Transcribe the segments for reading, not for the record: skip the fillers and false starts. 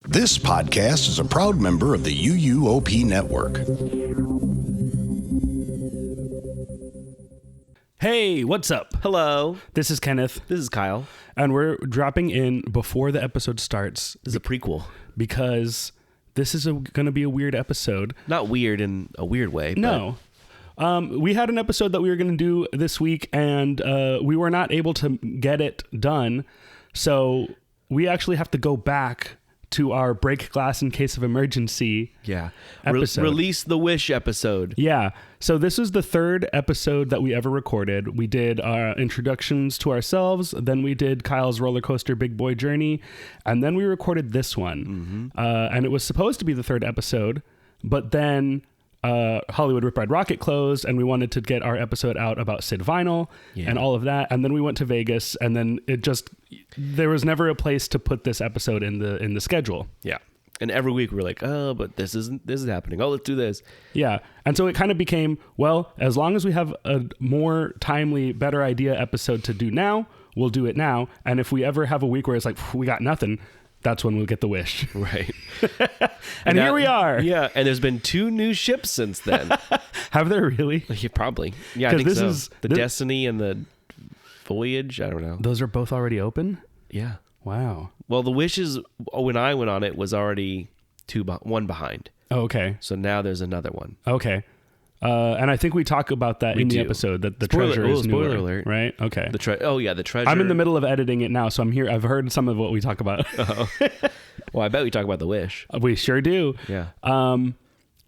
This podcast is a proud member of the UUOP Network. Hey, what's up? Hello. This is Kenneth, This is Kyle. and we're dropping in before the episode starts This is a prequel. because this is going to be a weird episode. Not weird in a weird way. No. We had an episode that we were going to do this week, and we were not able to get it done. So we actually have to go back to our break glass in case of emergency. Yeah. Episode. Release the Wish episode. Yeah. So this is the third episode that we ever recorded. We did our introductions to ourselves. Then we did Kyle's roller coaster big boy journey. And then we recorded this one. And it was supposed to be the third episode, but then Hollywood Rip Ride Rocket closed, and we wanted to get our episode out about Sid Vinyl and all of that. And then we went to Vegas, and then there was never a place to put this episode in the schedule. Yeah. And every week we're like, oh, but this is happening. Oh, let's do this. Yeah. And so it kind of became, well, as long as we have a more timely, better idea episode to do now, we'll do it now. And if we ever have a week where it's like, we got nothing, that's when we'll get the Wish. Right. And here we are. Yeah. And there's been 2 new ships since then. Have there really? Yeah, probably. Yeah, I think this so. is- the this- Destiny and the Voyage. I don't know. Those are both already open? Yeah. Wow. Well, the Wishes, when I went on it, was already 1 behind. Oh, okay. So now there's another one. Okay. And I think we talk about that in the do. episode, that the Spoiler- treasure is spoiler newer, alert. right? Okay. The treasure. I'm in the middle of editing it now, so I'm here. I've heard some of what we talk about. Well, I bet we talk about the Wish. We sure do. Yeah.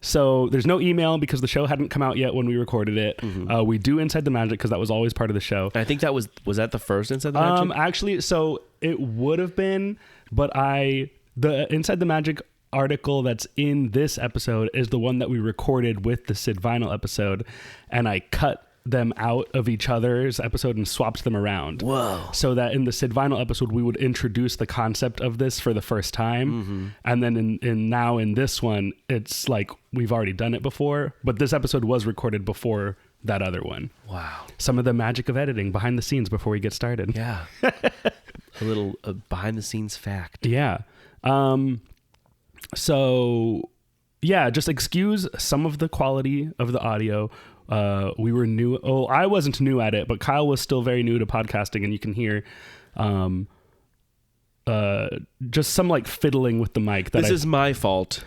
So there's no email because the show hadn't come out yet when we recorded it. We do Inside the Magic because that was always part of the show. And I think that was that the first Inside the Magic? Actually, so it would have been, but the Inside the Magic article that's in this episode is the one that we recorded with the Sid Vinyl episode, and I cut them out of each other's episode and swapped them around. Whoa. So that in the Sid Vinyl episode, we would introduce the concept of this for the first time. And then in this one, it's like we've already done it before, but this episode was recorded before that other one. Wow. Some of the magic of editing behind the scenes before we get started. Yeah. A little behind the scenes fact. Yeah. So yeah, just excuse some of the quality of the audio. We were new. Oh, I wasn't new at it, but Kyle was still very new to podcasting, and you can hear, just some like fiddling with the mic. This is my fault.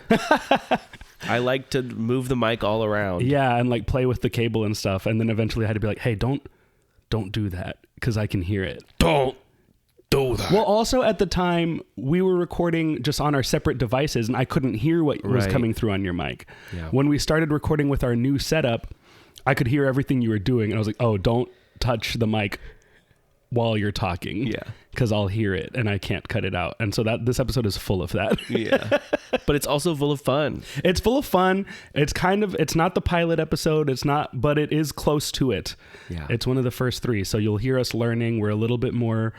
I like to move the mic all around. Yeah, and like play with the cable and stuff, and then eventually I had to be like, hey, don't do that because I can hear it. Don't do that. Well, also at the time we were recording just on our separate devices, and I couldn't hear what was Right. coming through on your mic. Yeah. When we started recording with our new setup, I could hear everything you were doing, and I was like, oh, don't touch the mic while you're talking. Yeah. Because I'll hear it and I can't cut it out. And so this episode is full of that. Yeah. But it's also full of fun. It's full of fun. It's not the pilot episode. But it is close to it. Yeah. It's one of the first 3. So you'll hear us learning. We're a little bit more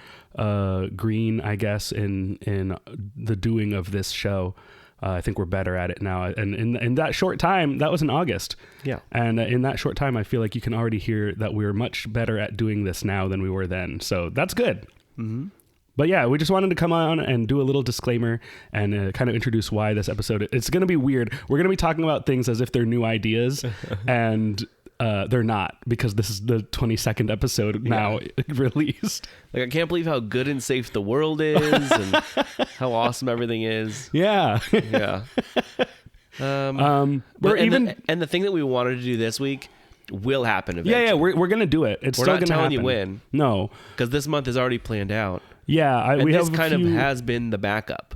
green, I guess, in the doing of this show. I think we're better at it now. And in that short time, that was in August. Yeah. And in that short time, I feel like you can already hear that we're much better at doing this now than we were then. So that's good. Mm-hmm. But yeah, we just wanted to come on and do a little disclaimer and kind of introduce why this episode, it's going to be weird. We're going to be talking about things as if they're new ideas and they're not, because this is the 22nd episode now released. Like, I can't believe how good and safe the world is and how awesome everything is. Yeah. Yeah. We're and the thing that we wanted to do this week will happen eventually. Yeah, we're going to do it. It's We're still not going to happen. telling you when. No. Because this month is already planned out. Yeah. And we this have kind of has been the backup.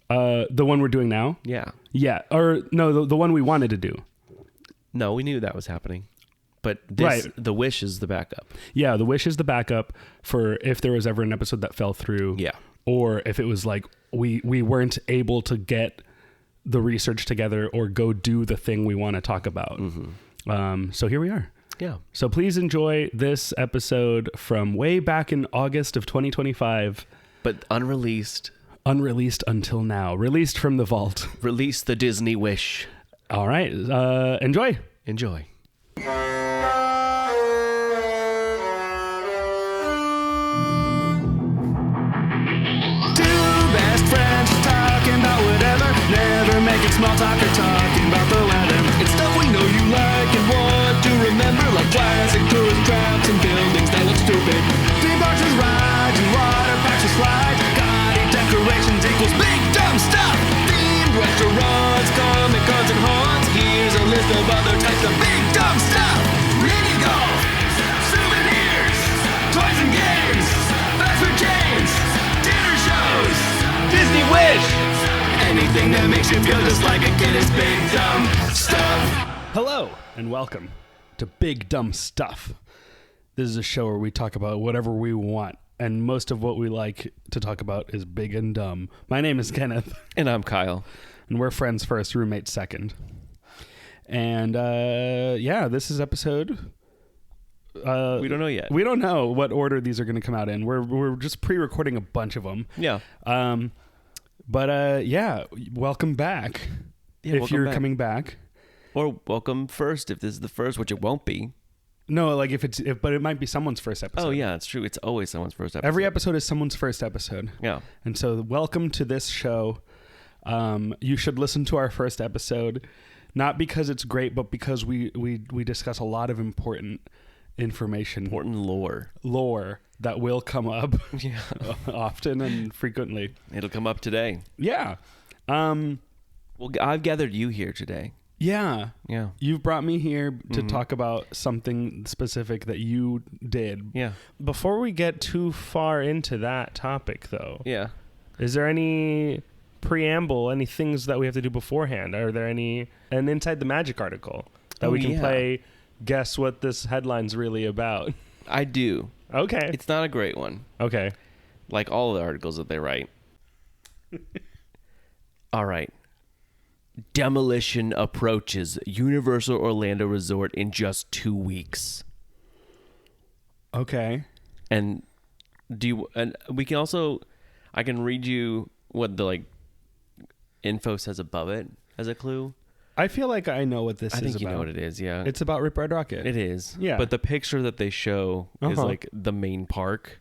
the one we're doing now. Yeah. Yeah. Or no, the one we wanted to do. No, we knew that was happening. But the Wish is the backup. Yeah. The Wish is the backup for if there was ever an episode that fell through. Yeah. Or if it was like, we weren't able to get the research together or go do the thing we want to talk about. So here we are. Yeah. So please enjoy this episode from way back in August of 2025. But unreleased. Unreleased until now. Released from the vault. Release the Disney Wish. All right. Enjoy. Enjoy. Two best friends talking about small talk or talking about the weather. It's stuff we know you like and want to remember, like classic tourist traps and buildings that look stupid. Theme parks with rides and water parks with slides. Gaudy decorations equals big dumb stuff. Themed restaurants, comic cons and haunts. Here's a list of other types of big dumb stuff. Mini golf, souvenirs, toys and games, fast food chains, dinner shows, Disney Wish. Anything that makes you feel just like a kid is big dumb stuff. Hello and welcome to Big Dumb Stuff. This is a show where we talk about whatever we want, and most of what we like to talk about is big and dumb. My name is Kenneth, And I'm Kyle. and we're friends first, roommates second. And this is episode. We don't know yet. We don't know what order these are going to come out in. We're just pre-recording a bunch of them. Yeah. Welcome back. Yeah, if welcome you're back. coming back. Or welcome first if this is the first, which it won't be. No, like but it might be someone's first episode. Oh, yeah, it's true. It's always someone's first episode. Every episode is someone's first episode. Yeah. And so welcome to this show. You should listen to our first episode, not because it's great, but because we discuss a lot of important information, Important lore. that will come up Yeah. often and frequently. It'll come up today. Yeah. Well, I've gathered you here today. Yeah. Yeah. You've brought me here to talk about something specific that you did. Yeah. Before we get too far into that topic, though, Yeah. is there any preamble, any things that we have to do beforehand? Are there an Inside the Magic article that we can play, guess what this headline's really about? I do. Okay. It's not a great one, Okay. like all the articles that they write. All right. Demolition approaches Universal Orlando Resort in just 2 weeks. Okay. And we can also, I can read you what the info says above it as a clue. I feel like I know what this I is think about. you know what it is, yeah. It's about Rip Red Rocket. It is. Yeah. But the picture that they show is Uh-huh. like the main park,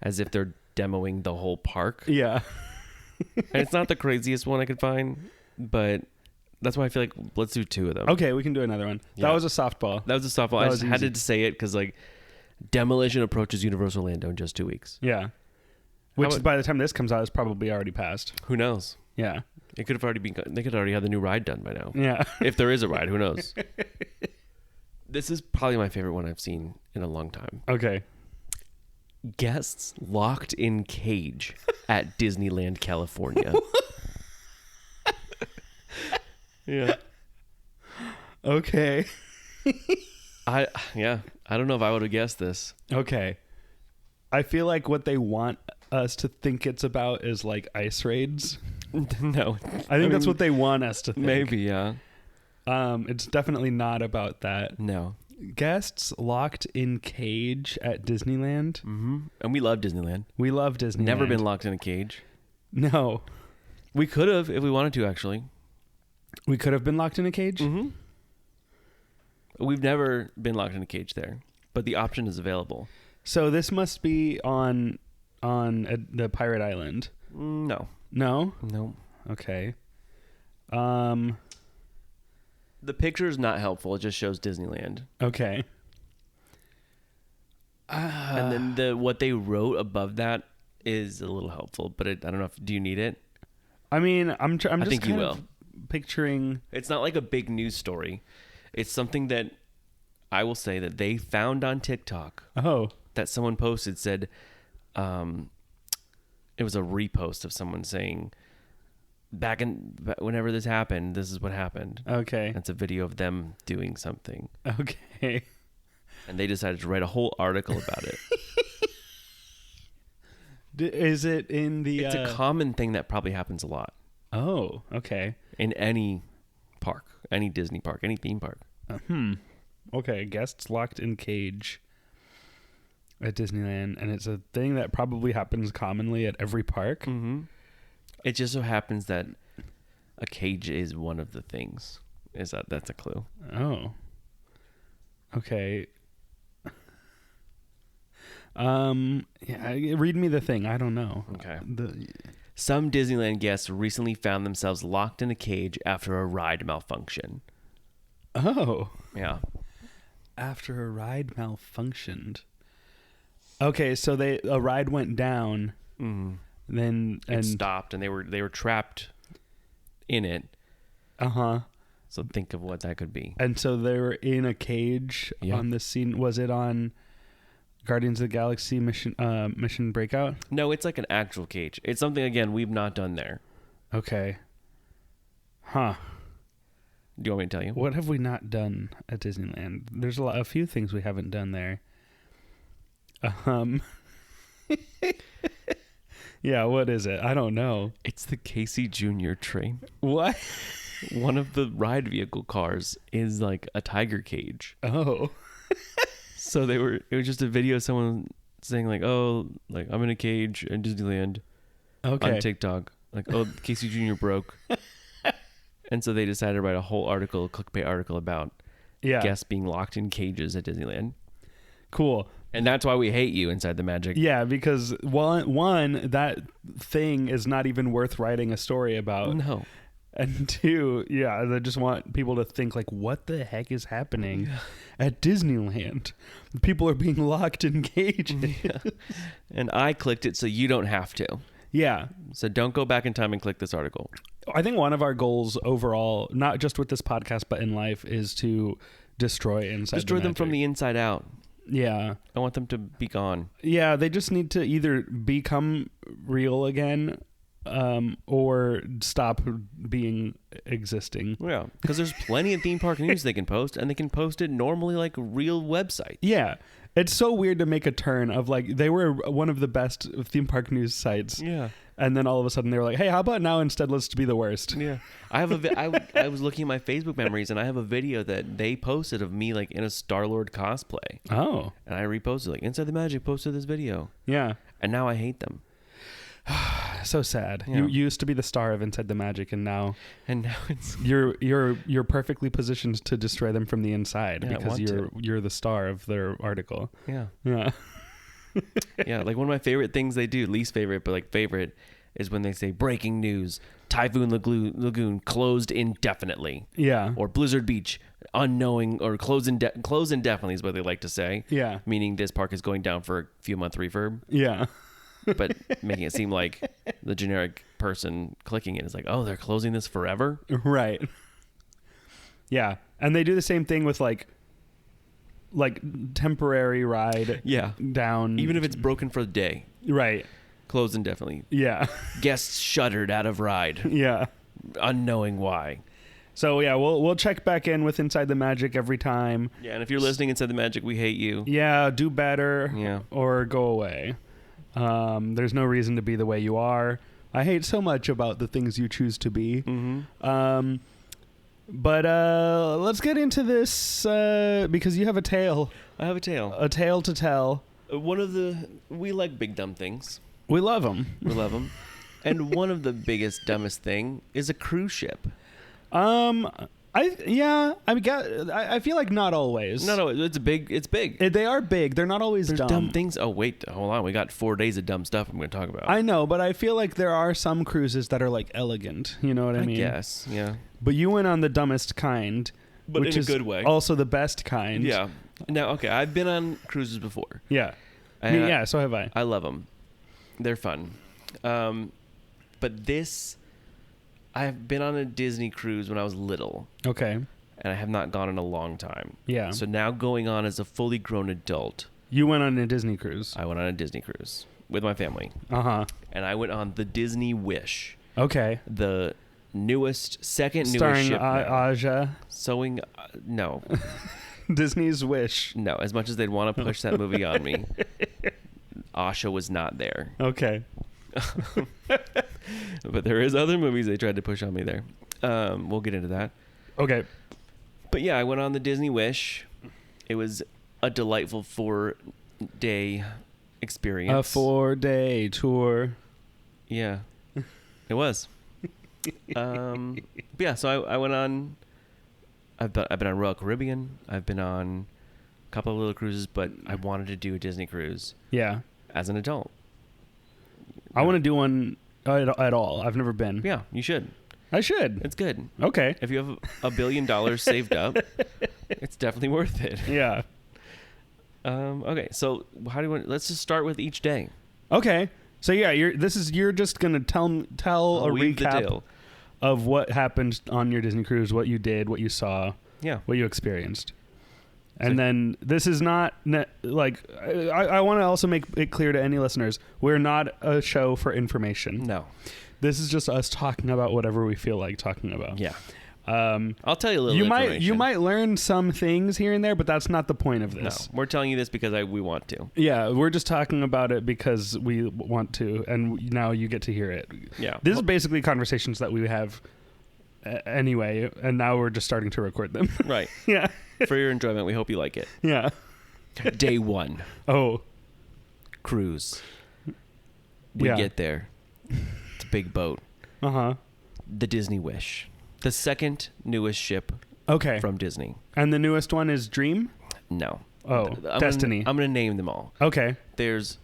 as if they're demoing the whole park. Yeah. And it's not the craziest one I could find, but that's why I feel like let's do two of them. Okay, we can do another one. Yeah. That was a softball. That was a softball. That I was just had easy. to say it because demolition approaches Universal Orlando in just 2 weeks. Yeah. Which would- by the time this comes out is probably already passed. Who knows? Yeah. It could have already been. They could already have the new ride done by now. Yeah. If there is a ride, who knows? This is probably my favorite one I've seen in a long time. Okay. Guests locked in cage at Disneyland, California. Yeah. Okay. I don't know if I would have guessed this. Okay. I feel like what they want us to think it's about is like ice raids. No. I think that's what they want us to think. Maybe, yeah. It's definitely not about that. No. Guests locked in cage at Disneyland. Mm-hmm. And we love Disneyland. We love Disneyland. Never been locked in a cage. No. We could have if we wanted to, actually. We could have been locked in a cage. Mm-hmm. We've never been locked in a cage there, but the option is available. So this must be on the Pirate Island. No. No? No. Okay. The picture is not helpful. It just shows Disneyland. Okay. And then what they wrote above that is a little helpful, but I don't know do you need it? I mean, I'm just think you kind will. of picturing. It's not like a big news story. It's something that I will say that they found on TikTok Oh. that someone posted said, it was a repost of someone saying, whenever this happened, this is what happened. Okay. It's a video of them doing something. Okay. And they decided to write a whole article about it. Is it in the? It's a common thing that probably happens a lot Oh. Okay. in any park, any Disney park, any theme park. Okay. Guests locked in cage at Disneyland, and it's a thing that probably happens commonly at every park. Mm-hmm. It just so happens that a cage is one of the things. That's a clue. Oh. Okay. Yeah, read me the thing. I don't know. Okay. Some Disneyland guests recently found themselves locked in a cage after a ride malfunction. Oh. Yeah. After a ride malfunctioned. Okay, so a ride went down. Mm-hmm. Then It stopped, and they were trapped in it. Uh-huh. So think of what that could be. And so they were in a cage Yeah. on this scene. Was it on Guardians of the Galaxy Mission Breakout? No, it's like an actual cage. It's something, again, we've not done there. Okay. Huh. Do you want me to tell you? What have we not done at Disneyland? There's a few things we haven't done there. Yeah, what is it? I don't know. It's the Casey Jr. train. What? One of the ride vehicle cars is like a tiger cage. Oh. So it was just a video of someone saying like, oh, like I'm in a cage in Disneyland Okay. on TikTok. Like, oh, Casey Jr. broke. And so they decided to write a whole article, a clickbait article about Yeah. guests being locked in cages at Disneyland. Cool. And that's why we hate you inside the Magic. Yeah, because one, that thing is not even worth writing a story about. No. And two, yeah, they just want people to think like, what the heck is happening at Disneyland? People are being locked in cages. Yeah. And I clicked it so you don't have to. Yeah. So don't go back in time and click this article. I think one of our goals overall, not just with this podcast, but in life, is to destroy Inside Destroy the them from Magic. the inside out. Yeah. I want them to be gone. Yeah, they just need to either become real again or stop being existing. Yeah, because there's plenty of theme park news they can post, and they can post it normally like a real website. Yeah. It's so weird to make a turn of like, they were one of the best theme park news sites. Yeah. And then all of a sudden they were like, hey, how about now instead let's be the worst? Yeah. I have I was looking at my Facebook memories, and I have a video that they posted of me like in a Star-Lord cosplay. Oh. And I reposted like Inside the Magic posted this video. Yeah. And now I hate them. So sad. Yeah. You used to be the star of Inside the Magic, and now And now it's you're perfectly positioned to destroy them from the inside Yeah, I because want you're the star of their article. yeah. Yeah. Yeah, like one of my favorite things they do, least favorite, but like favorite, is when they say breaking news, Typhoon Lagoon closed indefinitely. Yeah. Or Blizzard Beach, unknowing, or closed indefinitely is what they like to say. Yeah. Meaning this park is going down for a few month refurb, Yeah. but making it seem like the generic person clicking it is like, oh, they're closing this forever? Right. Yeah. And they do the same thing with like temporary ride Yeah. down. Even if it's broken for the day, right. closed indefinitely. Yeah. Guests shuddered out of ride, Yeah. unknowing why. So yeah, we'll check back in with Inside the Magic every time. Yeah, and if you're listening Inside the Magic, we hate you. Yeah, do better. Yeah. Or go away. There's no reason to be the way you are. I hate so much about the things you choose to be. Mm-hmm. But let's get into this because you have a tale I have a tale. to tell. We like big dumb things. We love them. We love them. And one of the biggest, dumbest thing is a cruise ship. I feel like not always. No, it's big. It's big. They are big. They're not always There's dumb. dumb things. Oh, wait. Hold on. We got 4 days of dumb stuff I'm going to talk about. I know, but I feel like there are some cruises that are like elegant. You know what I mean? guess. Yeah. But you went on the dumbest kind, But which in a is good way. also the best kind. Yeah. Now, okay. I've been on cruises before. Yeah. And Yeah, so have I. I love them. They're fun. But this, I've been on a Disney cruise when I was little, Okay. and I have not gone in a long time. Yeah. So now going on as a fully grown adult, You went on a Disney cruise. I went on a Disney cruise with my family, Uh-huh. and I went on the Disney Wish, Okay. the second newest Starring ship now. Aja. No, Disney's Wish. no. As much as they'd want to push that movie on me, Asha was not there. Okay. But there is other movies they tried to push on me there. We'll get into that. Okay. But yeah, I went on the Disney Wish. It was a delightful 4-day experience. A 4-day tour. Yeah, it was. But yeah, so I went on. I've been on Royal Caribbean. I've been on a couple of little cruises, but I wanted to do a Disney cruise Yeah. as an adult. I want to do one At all. I've never been. Yeah, you should. I should. It's good. Okay. If you have $1 billion saved up, it's definitely worth it. Yeah. Okay, so how do you want? Let's just start with each day. Okay. So yeah, you're just gonna tell I'll a weave the recap deal. of what happened on your Disney cruise, what you did, what you saw, Yeah. what you experienced. And So- then this is not like I want to also make it clear to any listeners, we're not a show for information. No. This is just us talking about whatever we feel like talking about. Yeah. I'll tell you a little. You information. might learn some things here and there, but that's not the point of No, this. we're telling you this because we want to. Yeah, we're just talking about it because we want to, and now you get to hear it. Yeah. This is basically conversations that we have anyway, and now we're just starting to record them. Right. Yeah. For your enjoyment, we hope you like it. Yeah. Day 1, Oh. cruise. We Yeah. get there. It's a big boat. Uh-huh. The Disney Wish. The second newest ship Okay. from Disney. And the newest one is Dream? No. Oh, Destiny. I'm going to name them all. Okay. There's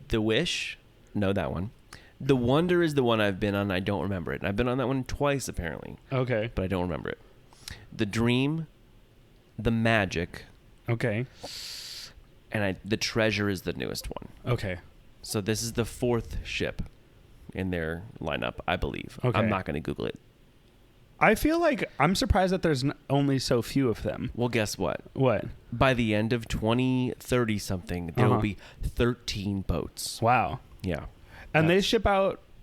The Wish. No, that one. The Wonder is the one I've been on. I don't remember it. And I've been on that one twice, apparently, Okay. but I don't remember it. The Dream, The Magic, Okay. and The Treasure is the newest one. Okay. So this is the 4th ship in their lineup, I believe. Okay. I'm not going to Google it. I feel like I'm surprised that there's only so few of them. Well, guess what? What? By the end of 2030 something, there will Uh-huh. be 13 boats. Wow. Yeah. And That's-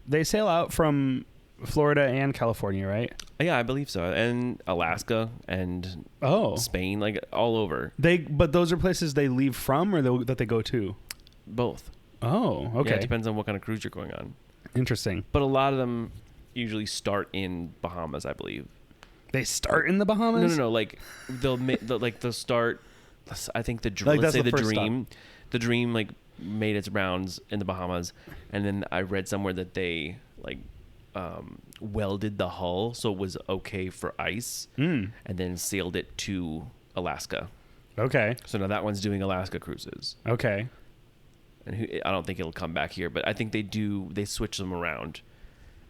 they sail out from Florida and California, right? Yeah, I believe so. And Alaska and Oh. Spain, like all over. But those are places they leave from or that they go to? Both. Oh, okay. Yeah, it depends on what kind of cruise you're going on. Interesting. But a lot of them usually start in Bahamas, I believe. They start in the Bahamas? No. Like they'll start. I think Like, let's that's say the the first Dream, the Dream like made its rounds in the Bahamas, and then I read somewhere that they like welded the hull so it was okay for ice, and then sailed it to Alaska. Okay. So now that one's doing Alaska cruises, Okay. and I don't think it'll come back here, but I think they switch them around,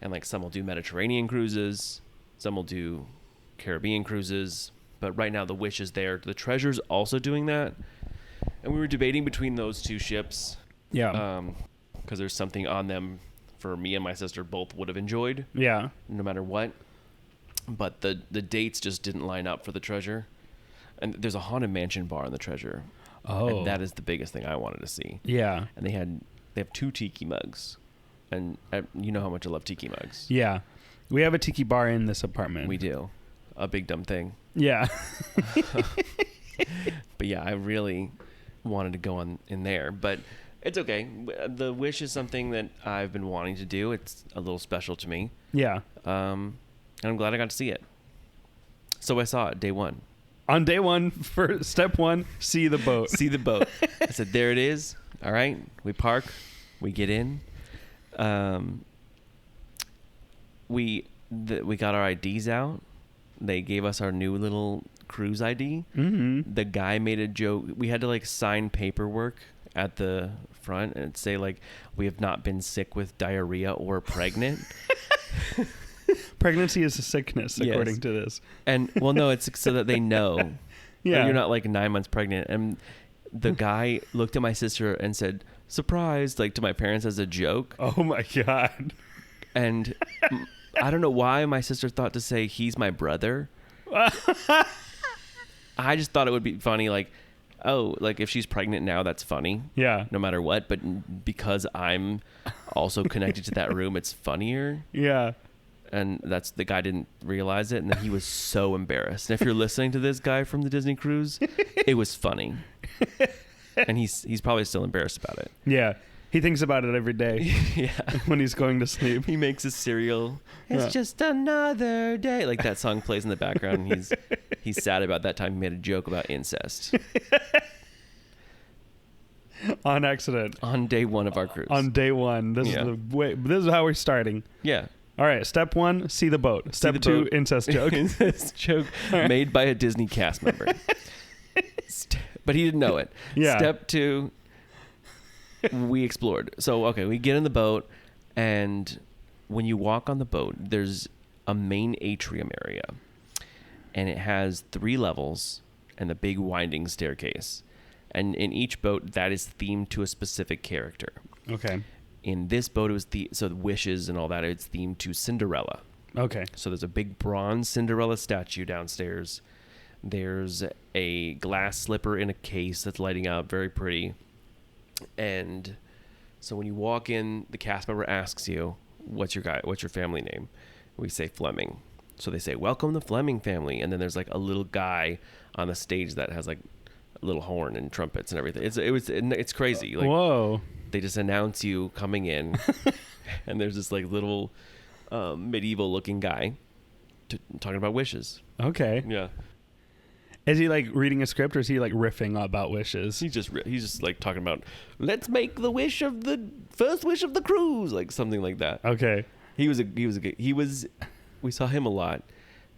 and like some will do Mediterranean cruises, some will do Caribbean cruises, but right now the Wish is there. The Treasure's also doing that, and we were debating between those two ships Yeah. because there's something on them for me and my sister both would have enjoyed yeah. no matter what, but the dates just didn't line up for the Treasure. And there's a Haunted Mansion bar in the Treasure. Oh. And that is the biggest thing I wanted to see. Yeah. And they have 2 tiki mugs, and you know how much I love tiki mugs. Yeah. We have a tiki bar in this apartment. We do, a big dumb thing. Yeah. But yeah, I really wanted to go in there, but it's okay. The Wish is something that I've been wanting to do. It's a little special to me, Yeah. and I'm glad I got to see it. So I saw it day 1. On day 1, for step 1, see the boat. See the boat. I said, there it is. All right. We park. We get in. We got our IDs out. They gave us our new little cruise ID. Mm-hmm. The guy made a joke. We had to like sign paperwork at the front and say like, we have not been sick with diarrhea or pregnant. Pregnancy is a sickness, Yes. according to this. And well, no, it's so that they know that Yeah. you're not like 9 months pregnant. And the guy looked at my sister and said, surprised, like to my parents as a joke. Oh my God. And I don't know why my sister thought to say he's my brother. I just thought it would be funny, like, oh, like if she's pregnant now, that's funny, Yeah. no matter what. But because I'm also connected to that room, it's funnier. Yeah. And that's the guy didn't realize it, and then he was so embarrassed. And if you're listening to this guy from the Disney cruise, it was funny, and he's probably still embarrassed about it. Yeah. He thinks about it every day Yeah. when he's going to sleep. He makes his cereal. It's Yeah. just another day. Like that song plays in the background. And he's sad about that time he made a joke about incest On accident. on day 1 of our cruise. On day 1. This Yeah. is how we're starting. Yeah. All right. Step 1, see the boat. Step the 2, boat. incest joke. Incest joke made by a Disney cast member. But he didn't know it. Yeah. Step 2, we explored. So, okay, we get in the boat and when you walk on the boat, there's a main atrium area, and it has 3 levels and a big winding staircase. And in each boat, that is themed to a specific character. Okay. In this boat, it was the wishes and all that. It's themed to Cinderella. Okay. So there's a big bronze Cinderella statue downstairs. There's a glass slipper in a case that's lighting up, very pretty. And so when you walk in, the cast member asks you, what's your family name? We say Fleming. So they say, welcome to Fleming family. And then there's like a little guy on the stage that has like a little horn and trumpets and everything. It's crazy. Like, whoa. They just announce you coming in, and there's this like little medieval looking guy talking about wishes. Okay. Yeah. Is he like reading a script, or is he like riffing about wishes? He's just like talking about, let's make the first wish of the cruise, like something like that. Okay. We saw him a lot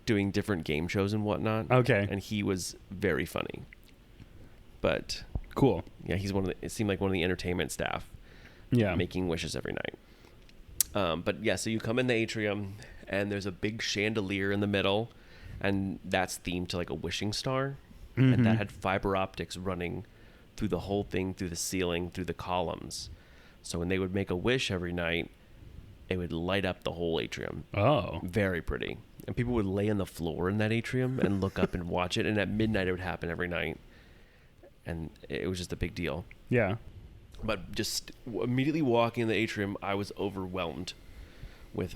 doing different game shows and whatnot. Okay. And he was very funny. But Cool. yeah, it seemed like one of the entertainment staff. Yeah. Making wishes every night. But yeah, so you come in the atrium, and there's a big chandelier in the middle, and that's themed to like a wishing star. Mm-hmm. And that had fiber optics running through the whole thing, through the ceiling, through the columns. So when they would make a wish every night, it would light up the whole atrium. Oh. Very pretty. And people would lay on the floor in that atrium and look up and watch it. And at midnight, it would happen every night. And it was just a big deal. Yeah. But just immediately walking in the atrium, I was overwhelmed with,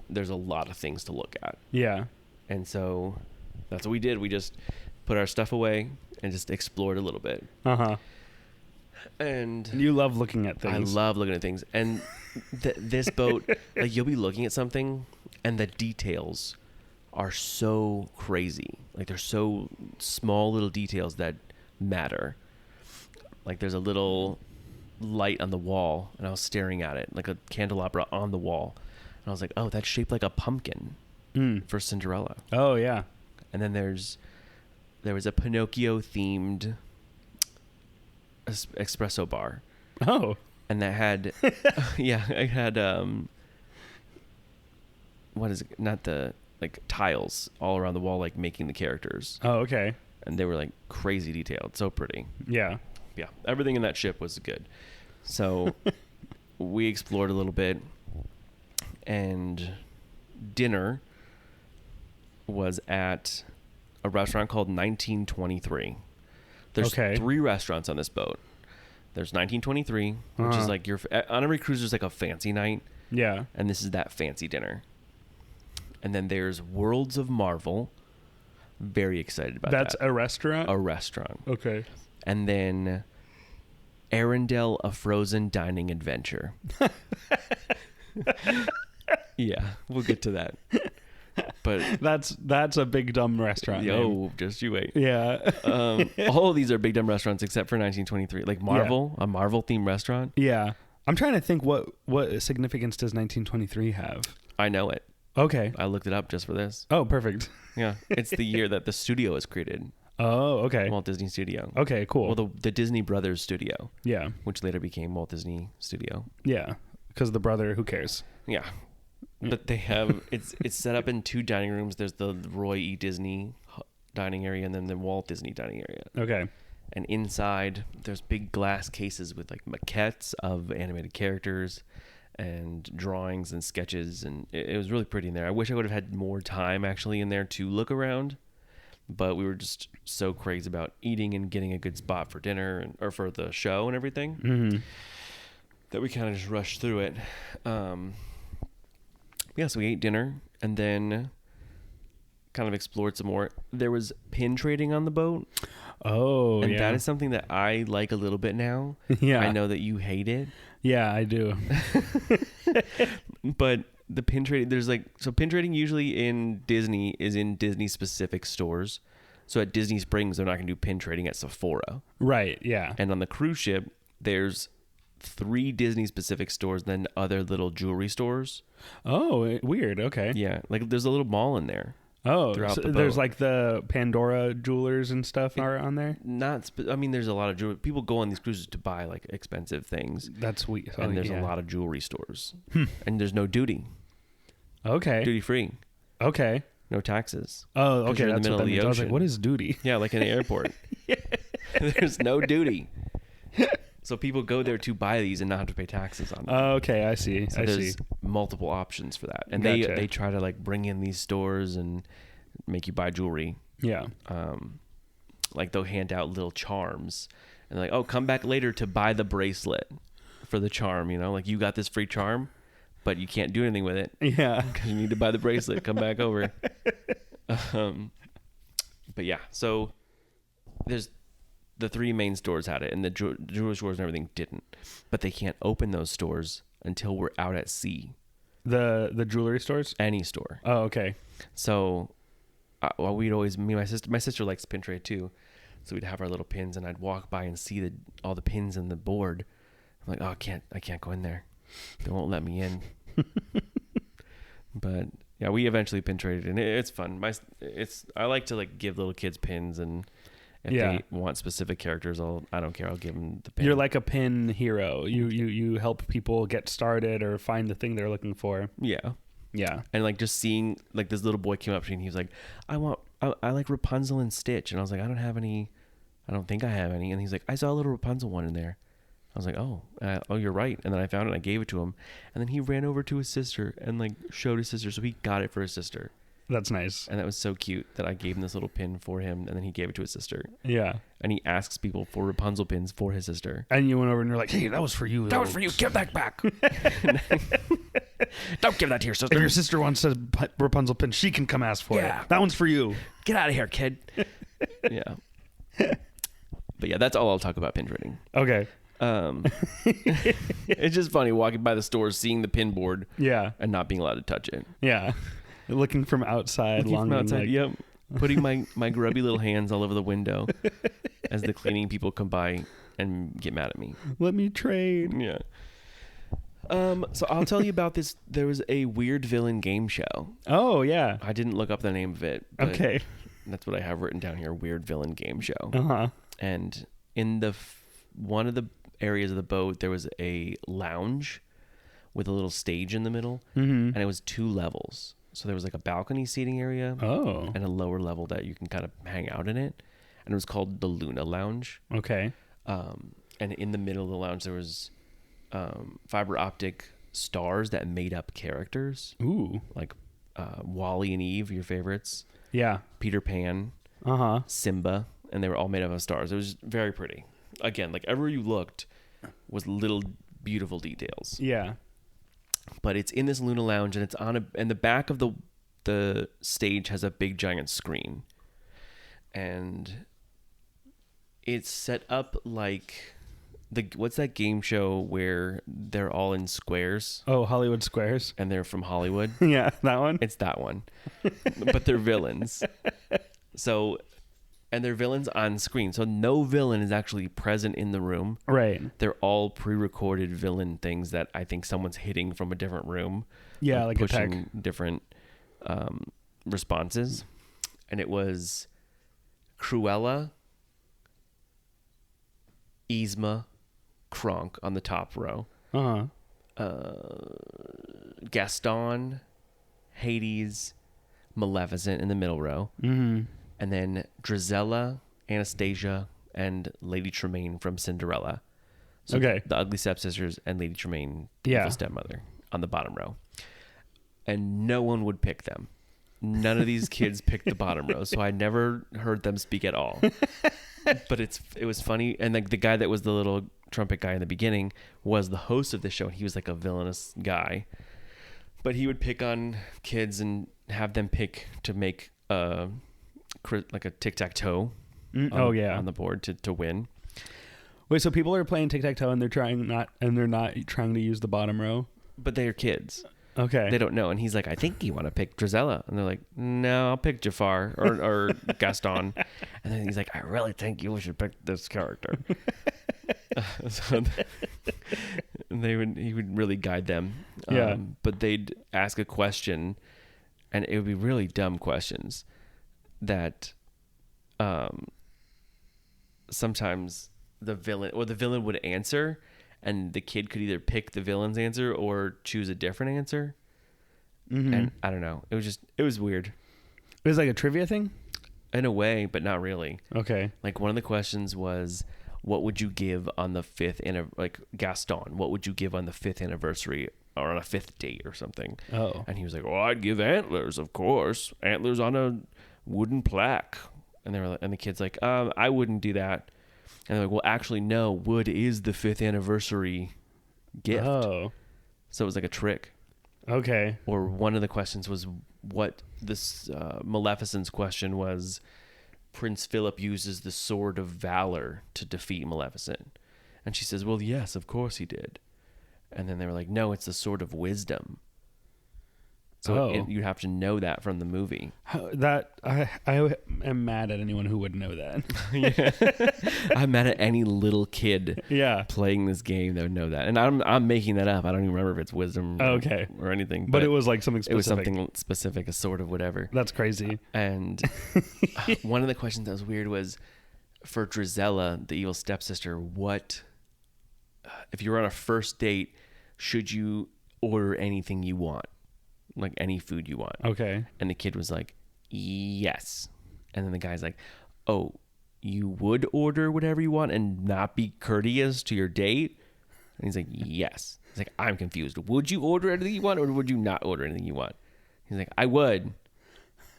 there's a lot of things to look at. Yeah. And so that's what we did. We just put our stuff away and just explored a little bit. Uh-huh. And You love looking at I things. love looking at things. And this boat, like, you'll be looking at something, and the details are so crazy. Like, they're so small little details that matter. Like, there's a little light on the wall, and I was staring at it, like a candelabra on the wall. And I was like, oh, that's shaped like a pumpkin for Cinderella. Oh, yeah. And then there was a Pinocchio-themed espresso bar. Oh. And that had, it had, what is it? Not the, like, tiles all around the wall, like, making the characters. Oh, okay. And they were, like, crazy detailed. So pretty. Yeah. Yeah. Everything in that ship was good. So we explored a little bit. And dinner was at a restaurant called 1923. There's 3 restaurants on this boat. There's 1923, which is like on every cruise there's like a fancy night. Yeah. And this is that fancy dinner. And then there's Worlds of Marvel. Very excited about That's that. a restaurant? A restaurant. Okay. And then Arendelle, a Frozen Dining Adventure. Yeah, we'll get to that. But that's a big dumb restaurant. name. Just you wait. Yeah. All of these are big dumb restaurants except for 1923. Like Marvel, a Marvel themed restaurant. Yeah. I'm trying to think what significance does 1923 have? I know it. Okay. I looked it up just for this. Oh, perfect. Yeah, it's the year that the studio was created. Oh, okay. Walt Disney Studio. Okay, cool. Well, the Disney Brothers Studio. Yeah. Which later became Walt Disney Studio. Yeah. Because the brother, who cares? Yeah. But they have it's set up in 2 dining rooms. There's the Roy E. Disney dining area and then the Walt Disney dining area. Okay. And inside there's big glass cases with like maquettes of animated characters and drawings and sketches, and it was really pretty in there. I wish I would have had more time actually in there to look around, but we were just so crazy about eating and getting a good spot for dinner or for the show and everything that we kind of just rushed through it. Yeah, so we ate dinner and then kind of explored some more. There was pin trading on the boat. Oh, and yeah. that is something that I like a little bit now. Yeah. I know that you hate it. Yeah, I do. But the pin trading, pin trading usually in Disney is in Disney specific stores. So at Disney Springs, they're not going to do pin trading at Sephora. Right, yeah. And on the cruise ship, there's 3 Disney specific stores, then other little jewelry stores. Oh, weird. Okay. Yeah, like there's a little mall in there. Oh, throughout so the there's boat. like the Pandora jewelers and stuff are on there? I mean, there's a lot of jewelry. People go on these cruises to buy like expensive things. That's weird. And there's a lot of jewelry stores. And there's no duty. Okay. duty free, Okay. no taxes. Oh, 'Cause okay. you're in the That's middle what of that the means. I was like, ocean. what is duty? Yeah, like in the airport. There's no duty. So people go there to buy these and not have to pay taxes on them. Okay, I see. So I there's see. multiple options for that. And Gotcha. they try to like bring in these stores and make you buy jewelry. Yeah. Like they'll hand out little charms and they're like, oh, come back later to buy the bracelet for the charm. You know, like you got this free charm, but you can't do anything with it Yeah. because you need to buy the bracelet. Come back over. But yeah, so there's the 3 main stores had it, and the jewelry stores and everything didn't. But they can't open those stores until we're out at sea. The jewelry stores? Any store. Oh, okay. So, well, we'd always me and my sister likes pin trade too, so we'd have our little pins, and I'd walk by and see all the pins in the board. I'm like, oh, I can't go in there. They won't let me in. But yeah, we eventually pin traded, and it's fun. I like to like give little kids pins, and if Yeah. they want specific characters, I don't care. I'll give them the pin. You're like a pin hero. You help people get started or find the thing they're looking for. Yeah. Yeah. And like just seeing like this little boy came up to me and he was like, I like Rapunzel and Stitch. And I was like, I don't think I have any. And he's like, I saw a little Rapunzel one in there. I was like, oh, you're right. And then I found it and I gave it to him. And then he ran over to his sister and like showed his sister. So he got it for his sister. That's nice. And that was so cute that I gave him this little pin for him. And then he gave it to his sister. Yeah. And he asks people for Rapunzel pins for his sister. And you went over and you're like, hey, that was for you. That was for you. Give that back. Don't give that to your sister. If your sister wants a Rapunzel pin, she can come ask for it. That one's for you. Get out of here, kid. Yeah. But yeah, that's all I'll talk about pin trading. Okay. It's just funny walking by the stores, seeing the pin board, Yeah. and not being allowed to touch it. Yeah. Looking from outside, Looking from longing, outside, like- yep. Putting my grubby little hands all over the window as the cleaning people come by and get mad at me. Let me trade. Yeah. So I'll tell you about this. There was a weird villain game show. Oh, yeah. I didn't look up the name of it. But Okay. That's what I have written down here. Weird villain game show. Uh-huh. And in one of the areas of the boat, there was a lounge with a little stage in the middle, and it was 2 levels. So there was like a balcony seating area Oh. and a lower level that you can kind of hang out in it. And it was called the Luna Lounge. Okay. And in the middle of the lounge, there was fiber optic stars that made up characters, Ooh. like Wally and Eve, your favorites, Yeah. Peter Pan, Uh-huh. Simba, and they were all made up of stars. It was very pretty. Again, like everywhere you looked was little beautiful details. Yeah. But it's in this Luna Lounge, and it's and the back of the stage has a big giant screen, and it's set up like what's that game show where they're all in squares Oh, Hollywood Squares. and they're from Hollywood? Yeah, that one. It's that one, but they're villains. So, and they're villains on screen. So no villain is actually present in the room. Right. They're all pre-recorded villain things that I think someone's hitting from a different room. Yeah, like a pushing tech. different responses. And it was Cruella, Yzma, Kronk on the top row. Uh-huh. Gaston, Hades, Maleficent in the middle row. Mm-hmm. And then Drizella, Anastasia, and Lady Tremaine from Cinderella. So Okay. the Ugly Stepsisters and Lady Tremaine, the Yeah. evil stepmother, on the bottom row. And no one would pick them. None of these kids picked the bottom row, so I never heard them speak at all. But it was funny, and like the guy that was the little trumpet guy in the beginning was the host of the show, and he was like a villainous guy. But he would pick on kids and have them pick to make like a tic-tac-toe Oh, yeah. on the board to win. Wait, so people are playing tic-tac-toe and they're not trying to use the bottom row? But they're kids. Okay. They don't know. And he's like, I think you want to pick Drizella. And they're like, no, I'll pick Jafar or Gaston. And then he's like, I really think you should pick this character. So he would really guide them. Yeah. But they'd ask a question, and it would be really dumb questions that sometimes the villain would answer, and the kid could either pick the villain's answer or choose a different answer. And I don't know. It was weird It was like a trivia thing. in a way, but not really. Okay. Like one of the questions was, what would you give on the Gaston, what would you give on the 5th anniversary or on a 5th date or something? Oh. And he was like, well, I'd give antlers, of course. Antlers on a wooden plaque. And the kid's like, I wouldn't do that. And they're like, well, actually, no, wood is the 5th anniversary gift. Oh. So it was like a trick. Okay. Or one of the questions was what this Maleficent's question was, Prince Philip uses the sword of valor to defeat Maleficent. And she says, well, yes, of course he did. And then they were like, no, it's the sword of wisdom. So you have to know that from the movie. I am mad at anyone who would know that. I'm mad at any little kid Yeah. playing this game that would know that. And I'm making that up. I don't even remember if it's wisdom or anything. But it was like something specific. It was something specific, a sword of whatever. That's crazy. And one of the questions that was weird was, for Drizella, the evil stepsister, what, if you were on a first date, should you order anything you want? Like any food you want. Okay. And the kid was like, yes. And then the guy's like, oh, you would order whatever you want and not be courteous to your date? And he's like, yes. He's like, I'm confused. Would you order anything you want or would you not order anything you want? He's like, I would.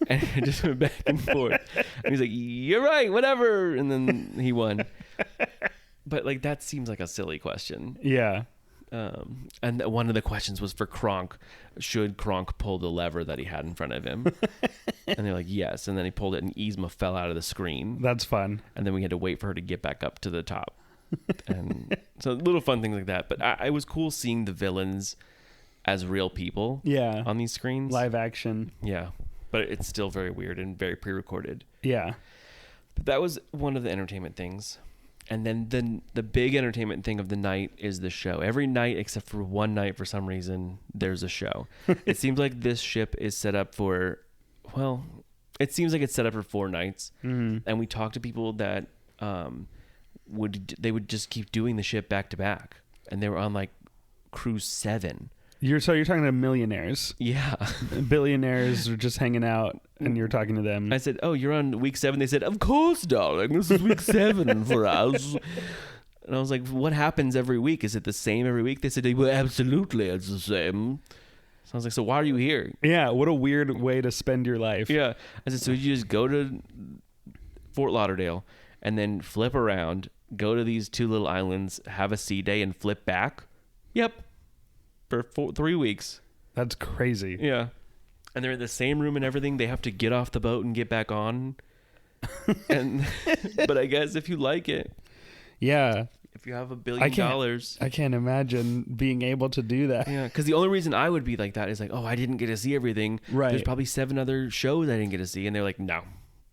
And it just went back and forth. And he's like, you're right, whatever. And then he won. But like, that seems like a silly question. Yeah. And one of the questions was for Kronk. Should Kronk pull the lever that he had in front of him? And they're like, yes. And then he pulled it and Yzma fell out of the screen. That's fun. And then we had to wait for her to get back up to the top. And so little fun things like that. But it was cool seeing the villains as real people Yeah. on these screens. Live action. Yeah. But it's still very weird and very pre-recorded. Yeah. But that was one of the entertainment things. And then the big entertainment thing of the night is the show. Every night, except for one night, for some reason, there's a show. It seems like this ship is set up for, well, it seems like it's set up for 4 nights. Mm-hmm. And we talked to people that would just keep doing the ship back to back. And they were on like cruise 7. You're talking to millionaires. Yeah. Billionaires are just hanging out and you're talking to them. I said, oh, you're on week 7. They said, of course, darling. This is week 7 for us. And I was like, what happens every week? Is it the same every week? They said, well, absolutely, it's the same. So I was like, so why are you here? Yeah, what a weird way to spend your life. Yeah. I said, so you just go to Fort Lauderdale and then flip around, go to these 2 little islands, have a sea day, and flip back? Yep. For 3 weeks. That's crazy. Yeah. And they're in the same room and everything. They have to get off the boat and get back on. And but I guess if you like it, Yeah. if you have $1 billion, I can't imagine being able to do that. yeah. Because the only reason I would be like that is like, oh, I didn't get to see everything. Right. There's probably 7 other shows I didn't get to see, and they're like, no,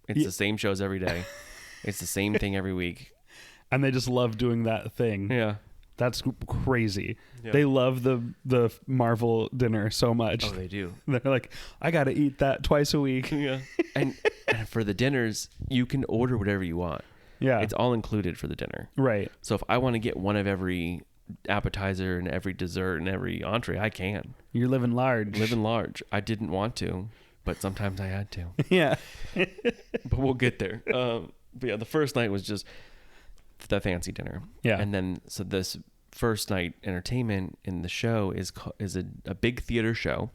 it's the same shows every day. It's the same thing every week. And they just love doing that thing. Yeah. That's crazy. Yeah. They love the Marvel dinner so much. Oh, they do. They're like, I got to eat that twice a week. Yeah. And for the dinners, you can order whatever you want. Yeah. It's all included for the dinner. Right. So if I want to get one of every appetizer and every dessert and every entree, I can. You're living large. Living large. I didn't want to, but sometimes I had to. Yeah. But we'll get there. But yeah, the first night was just the fancy dinner. Yeah. And then, so this first night entertainment in the show is a big theater show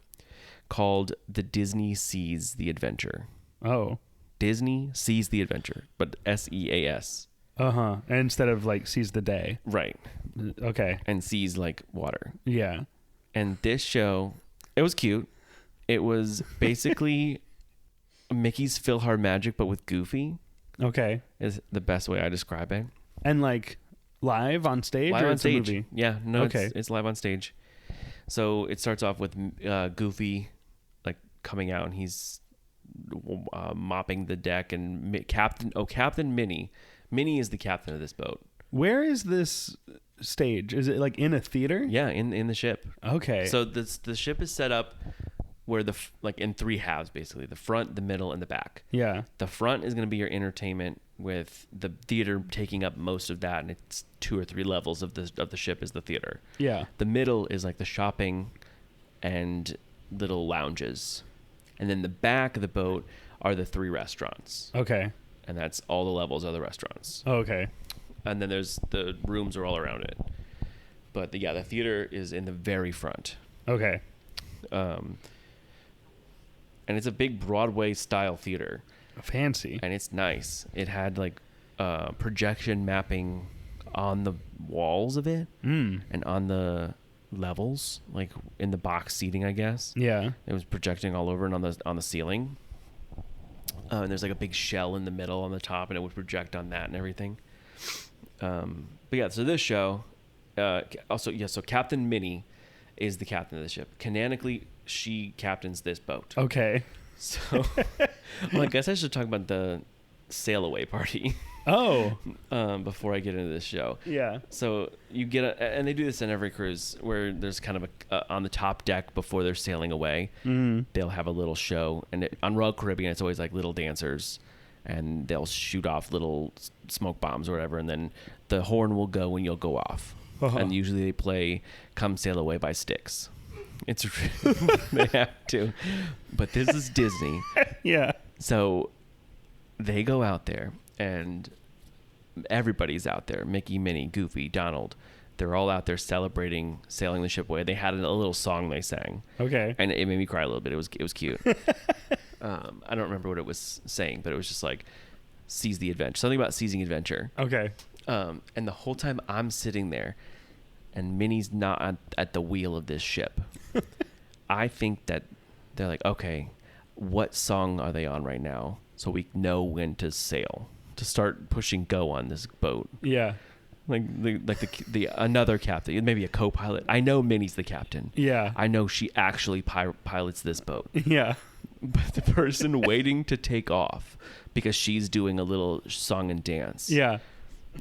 called The Disney Sees the Adventure. Oh. Disney Sees the Adventure, but SEAS. Uh-huh. And instead of like seize the day. Right. Okay. And sees like water. Yeah. And this show, it was cute. It was basically Mickey's PhilharMagic, but with Goofy. Okay. Is the best way I describe it. And like live on stage Live or on it's stage. a movie? Yeah, no, Okay. it's live on stage. So it starts off with Goofy like coming out, and he's mopping the deck, and Captain Minnie. Minnie is the captain of this boat. Where is this stage? Is it like in a theater? Yeah, in the ship. Okay. So the ship is set up where like in 3 halves, basically: the front, the middle, and the back. Yeah. The front is going to be your entertainment, with the theater taking up most of that, and it's 2 or 3 levels of the ship is the theater. Yeah. The middle is like the shopping and little lounges, and then the back of the boat are the 3 restaurants, Okay. and that's all the levels of the restaurants. Okay. And then there's the rooms are all around it. But the theater is in the very front. Okay. And it's a big Broadway style theater, Fancy. and it's nice. It had like projection mapping on the walls of it and on the levels, like in the box seating, I guess. Yeah. It was projecting all over and on the ceiling. And there's like a big shell in the middle on the top, and it would project on that and everything. But yeah, so this show, so Captain Minnie is the captain of the ship. Canonically, she captains this boat. Okay. So, well, I guess I should talk about the sail away party Oh. before I get into this show. Yeah. So you get and they do this in every cruise where there's kind of on the top deck before they're sailing away. They'll have a little show, and on Royal Caribbean, it's always like little dancers, and they'll shoot off little smoke bombs or whatever, and then the horn will go and you'll go off. And usually they play "Come Sail Away" by Styx. It's they have to, but this is Disney. Yeah. So they go out there, and everybody's out there. Mickey, Minnie, Goofy, Donald. They're all out there celebrating sailing the ship away. They had a little song they sang. Okay. And it made me cry a little bit. It was cute. I don't remember what it was saying, but it was just like seize the adventure. Something about seizing adventure. Okay. And the whole time I'm sitting there, and Minnie's not at the wheel of this ship. I think that they're like, okay, what song are they on right now? So we know when to sail, to start pushing go on this boat. Yeah. Like the another captain, maybe a co-pilot. I know Minnie's the captain. Yeah. I know she actually pilots this boat. Yeah. But the person waiting to take off, because she's doing a little song and dance. Yeah.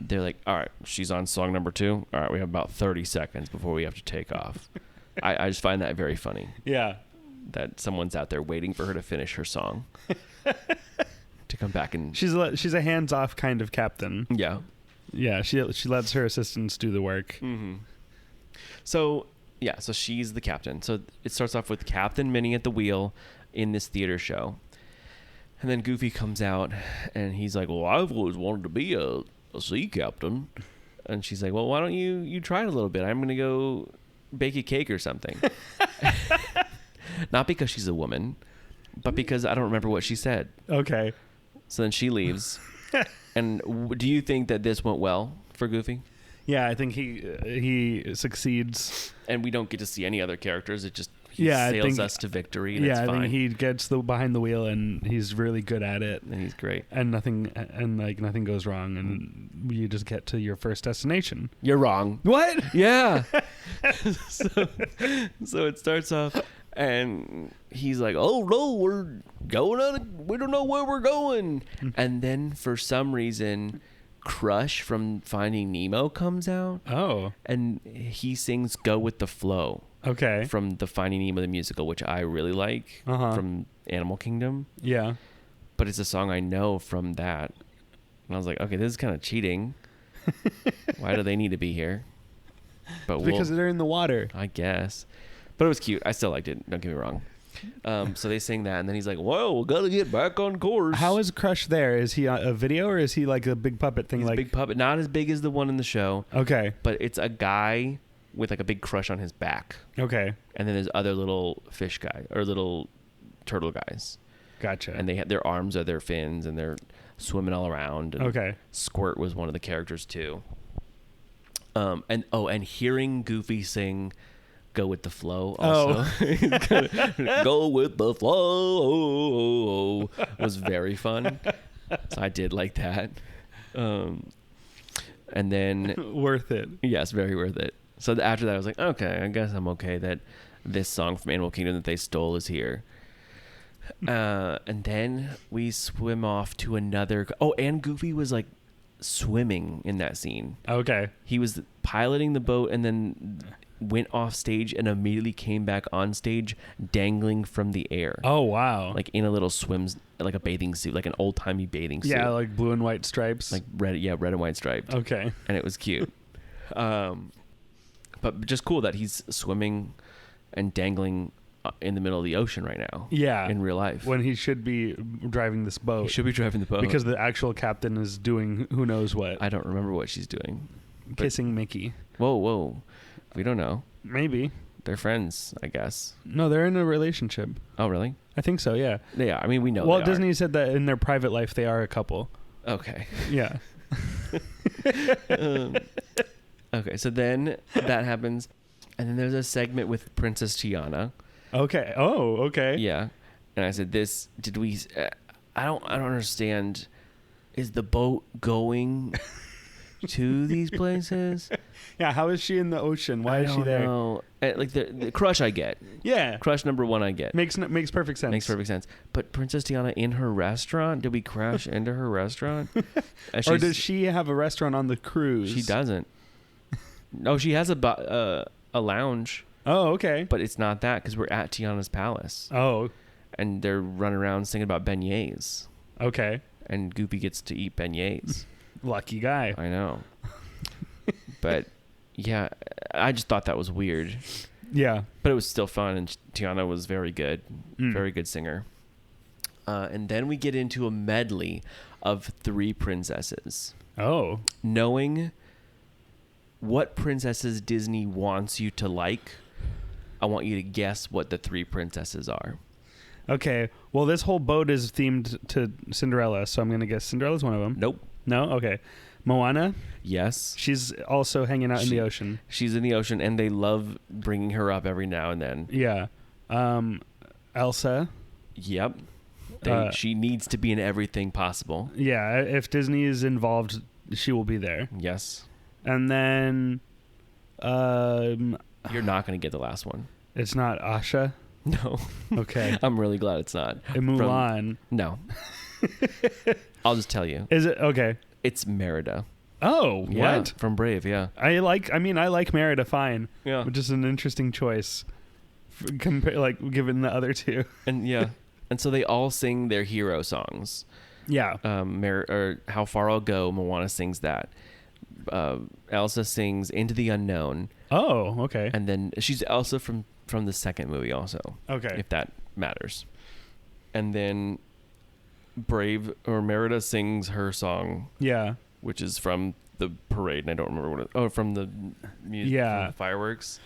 They're like, all right, she's on song number 2. All right, we have about 30 seconds before we have to take off. I just find that very funny, Yeah. that someone's out there waiting for her to finish her song to come back and She's a hands-off kind of captain. yeah. Yeah, she lets her assistants do the work. So yeah, so she's the captain. So it starts off with Captain Minnie at the wheel in this theater show, and then Goofy comes out and he's like, "Well, I've always wanted to be a sea captain," and she's like, "Well, why don't you try it a little bit? I'm gonna go bake a cake or something." Not because she's a woman, but because I don't remember what she said. Okay. So then she leaves. And do you think that this went well for Goofy? Yeah, I think he succeeds. And we don't get to see any other characters. It just I sails think- us to victory, and Yeah, it's I fine. think he gets behind the wheel, and he's really good at it. And he's great. And nothing goes wrong, and you just get to your first destination. You're wrong. What? Yeah. so it starts off, and he's like, "Oh no, we're going on. We don't know where we're going." And then for some reason, Crush from Finding Nemo comes out, Oh, and he sings "Go with the Flow" okay. from the Finding Nemo the musical, which I really like, from Animal Kingdom. Yeah. But it's a song I know from that, and I was like, okay, this is kind of cheating. Why do they need to be here? But Because they're in the water. I guess. But it was cute. I still liked it. Don't get me wrong. So they sing that, and then he's like, "Well, we gotta get back on course." How is Crush there? Is he a video, or is he like a big puppet thing? He's like a big puppet, not as big as the one in the show, Okay. but it's a guy with like a big crush on his back, Okay. and then there's other little fish guy or little turtle guys, Gotcha. and they have their arms are their fins, and they're swimming all around. And Okay. Squirt was one of the characters too. And hearing Goofy sing "Go with the Flow" also. "Go with the flow" was very fun. So I did like that. And then Worth it. yes, very worth it. So after that I was like, okay, I guess I'm okay that this song from Animal Kingdom that they stole is here. And then we swim off to another. Oh, and Goofy was like swimming in that scene. Okay. He was piloting the boat and then went off stage and immediately came back on stage dangling from the air. Oh, wow. Like in a little like a bathing suit, like an old timey bathing suit. Yeah, like blue and white stripes. Like red and white striped. Okay. And it was cute. But just cool that he's swimming and dangling in the middle of the ocean right now. Yeah. In real life. When he should be driving this boat. He should be driving the boat. Because the actual captain is doing who knows what. I don't remember what she's doing. Kissing Mickey. Whoa. We don't know. Maybe. They're friends, I guess. No, they're in a relationship. Oh, really? I think so, yeah. Yeah, I mean, we know Walt they are. Disney said that in their private life they are a couple. Okay. Yeah. Okay, so then that happens. And then there's a segment with Princess Tiana. Okay. Oh, okay. Yeah. And I said, did we, I don't understand. Is the boat going to these places? Yeah, how is she in the ocean? Why is she there? No. Like the crush I get. Yeah. Crush number one I get. Makes perfect sense. Makes perfect sense. But Princess Tiana in her restaurant? Did we crash into her restaurant? Or does she have a restaurant on the cruise? She doesn't. No, she has a lounge. Oh, okay. But it's not that because we're at Tiana's palace. Oh, And they're running around singing about beignets. okay. And Goofy gets to eat beignets. Lucky guy. I know. But, yeah, I just thought that was weird. Yeah. But it was still fun, and Tiana was very good. Mm. Very good singer. And then we get into a medley of 3 princesses. Oh. Knowing what princesses Disney wants you to like, I want you to guess what the 3 princesses are. Okay. Well, this whole boat is themed to Cinderella, so I'm going to guess Cinderella's one of them. Nope. No? Okay. Moana? Yes. She's also hanging out in the ocean. She's in the ocean, and they love bringing her up every now and then. Yeah. Elsa? Yep. She needs to be in everything possible. Yeah. If Disney is involved, she will be there. Yes. And then You're not going to get the last one. it's not Asha? No. Okay. I'm really glad it's not. And Mulan. No. I'll just tell you. Is it? Okay. It's Merida. Oh, Yeah, what? from Brave, yeah. I like Merida fine. Yeah. Which is an interesting choice. Given the other two. And yeah. And so they all sing their hero songs. Yeah. Or How Far I'll Go, Moana sings that. Elsa sings Into the Unknown. Oh, okay. And then she's Elsa from the second movie also. Okay. If that matters. And then Merida sings her song, Yeah. which is from the parade, and I don't remember what it. Oh, from the music, Yeah. from the fireworks.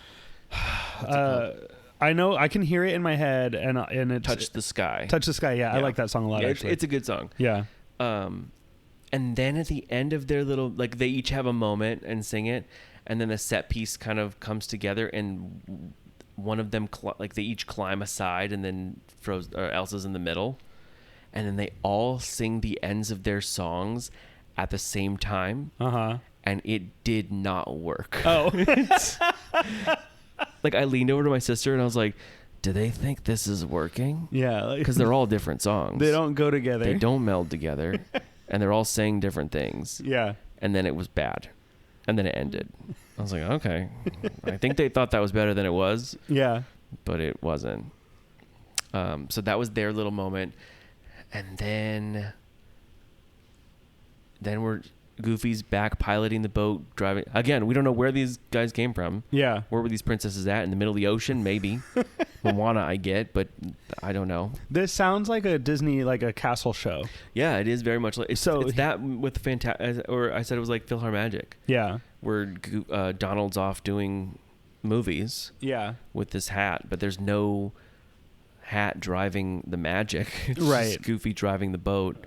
I know. I can hear it in my head, and it's Touch the Sky. Touch the Sky. Yeah, I Yeah. like that song a lot. Yeah, actually, it's a good song. yeah. And then at the end of their little, like, they each have a moment and sing it, and then the set piece kind of comes together, and one of them they each climb aside, and then Elsa's in the middle, and then they all sing the ends of their songs at the same time. And it did not work. Oh. Like, I leaned over to my sister and I was like, do they think this is working? Yeah. Because they're all different songs. They don't go together. They don't meld together. And they're all saying different things. Yeah. And then it was bad. And then it ended. I was like, okay. I think they thought that was better than it was, Yeah. but it wasn't. So that was their little moment. And then we're Goofy's back piloting the boat, driving. Again, we don't know where these guys came from. Yeah. Where were these princesses at? In the middle of the ocean? Maybe. Moana, I get, but I don't know. This sounds like a Disney, like a castle show. Yeah, it is very much like it's So- that with or I said it was like PhilharMagic, Yeah. where Donald's off doing movies Yeah. with this hat, but there's no hat driving the magic. It's just Right. Goofy driving the boat.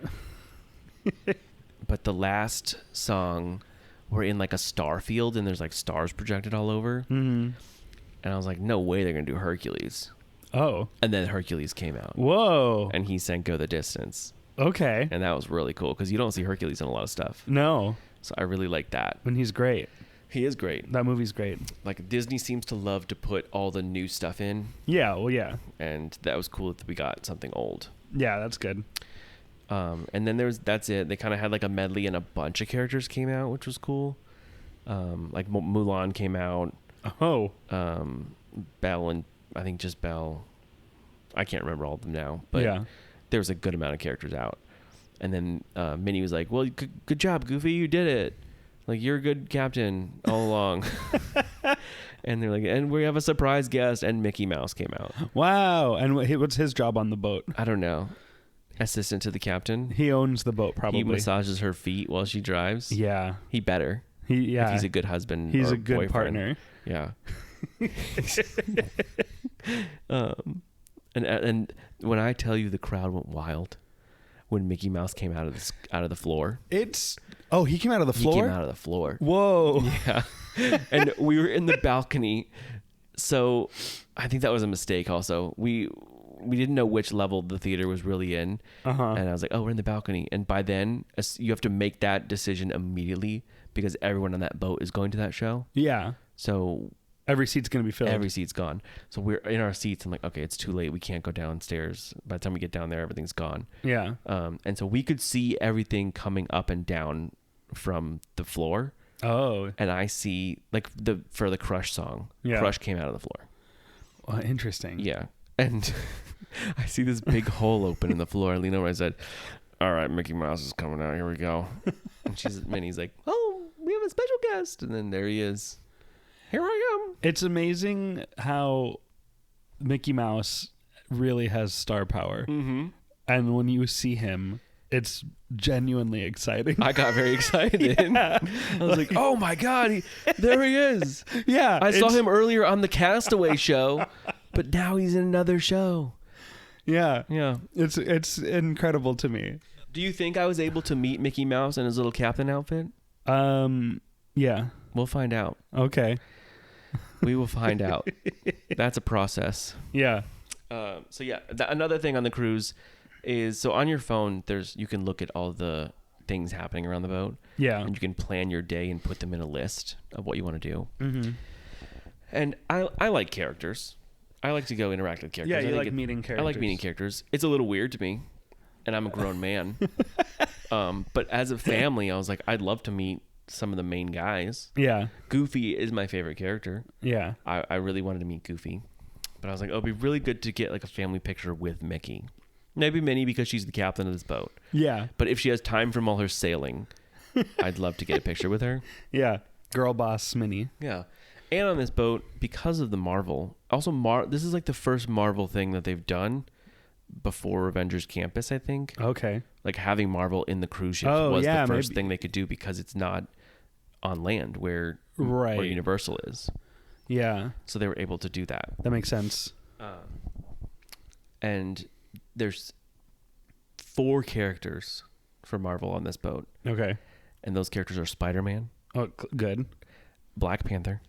But the last song, we're in like a star field, and there's like stars projected all over. Mm-hmm. And I was like, no way they're gonna do Hercules. Oh. And then Hercules came out, Whoa. and he sang "Go the Distance," Okay. and that was really cool because you don't see Hercules in a lot of stuff. No. So I really like that. And he's great. He is great. That movie's great. Like, Disney seems to love to put all the new stuff in, Yeah. Well, yeah. and that was cool that we got something old. Yeah. That's good. And then that's it. They kind of had like a medley, and a bunch of characters came out, which was cool. Like Mulan came out. Oh. Belle, and I think just Belle. I can't remember all of them now, but yeah. there was a good amount of characters out. And then Minnie was like, well, good job, Goofy. You did it. Like, you're a good captain all along. And they're like, and we have a surprise guest, and Mickey Mouse came out. Wow. And what's his job on the boat? I don't know. Assistant to the captain. He owns the boat, probably. He massages her feet while she drives. Yeah. He better. Yeah. If he's a good husband. He's or a good boyfriend. partner. Yeah. And when I tell you the crowd went wild when Mickey Mouse came out of the floor. He came out of the floor? He came out of the floor. Whoa. Yeah. And we were in the balcony. So I think that was a mistake also. We didn't know which level the theater was really in. Uh-huh. And I was like, oh, we're in the balcony. And by then, you have to make that decision immediately because everyone on that boat is going to that show. Yeah. So Every seat's going to be filled. every seat's gone. So we're in our seats. I'm like, okay, it's too late. We can't go downstairs. By the time we get down there, everything's gone. Yeah. And so we could see everything coming up and down from the floor. Oh. And I see for the Crush song. Yeah. Crush came out of the floor. Well, interesting. Yeah. And I see this big hole open in the floor. I lean over and I said, all right, Mickey Mouse is coming out. Here we go. And Minnie's like, oh, we have a special guest. And then there he is. Here I am. It's amazing how Mickey Mouse really has star power. Mm-hmm. And when you see him, it's genuinely exciting. I got very excited. I was like, oh my God, there he is. Yeah. I saw him earlier on the Castaway show, but now he's in another show. Yeah. Yeah. It's incredible to me. Do you think I was able to meet Mickey Mouse in his little captain outfit? Yeah. We'll find out. Okay. We will find out. That's a process. Yeah. So yeah, another thing on the cruise is, so on your phone, you can look at all the things happening around the boat. Yeah. And you can plan your day and put them in a list of what you want to do. Mm-hmm. And I like characters. I like to go interact with characters. Yeah, I you think like meeting characters. I like meeting characters. It's a little weird to me, and I'm a grown man. But as a family, I was like, I'd love to meet some of the main guys. Yeah. Goofy is my favorite character. Yeah. I really wanted to meet Goofy. But I was like, oh, it'd be really good to get like a family picture with Mickey. Maybe Minnie because she's the captain of this boat. Yeah. But if she has time from all her sailing, I'd love to get a picture with her. Yeah. Girl boss Minnie. Yeah. And on this boat, because of the Marvel, also this is like the first Marvel thing that they've done before Avengers Campus, I think. Okay. Like having Marvel in the cruise ships was the first thing they could do because it's not on land where Universal is. Yeah. So they were able to do that. That makes sense. And there's 4 characters for Marvel on this boat. Okay. And those characters are Spider-Man, Oh, good. Black Panther,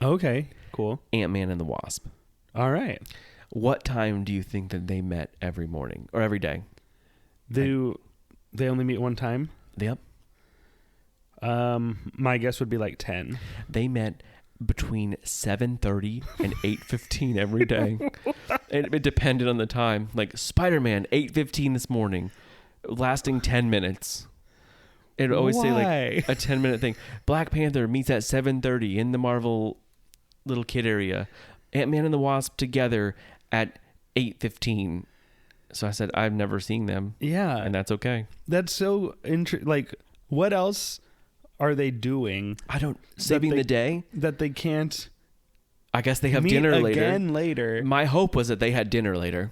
Okay. Cool. Ant-Man, and the Wasp. All right. What time do you think that they met every morning or every day? They only meet one time? Yep. My guess would be like 10. They met between 7:30 and 8:15 every day. It depended on the time. Like Spider-Man, 8:15 this morning, lasting 10 minutes. It'd always say like a 10-minute thing. Black Panther meets at 7:30 in the Marvel little kid area. Ant-Man and the Wasp together at 8:15. So I said, I've never seen them. Yeah. And that's okay. That's so interesting. Like, what else are they doing? I don't... Saving the day? That they can't... I guess they have meet dinner later. again later. My hope was that they had dinner later.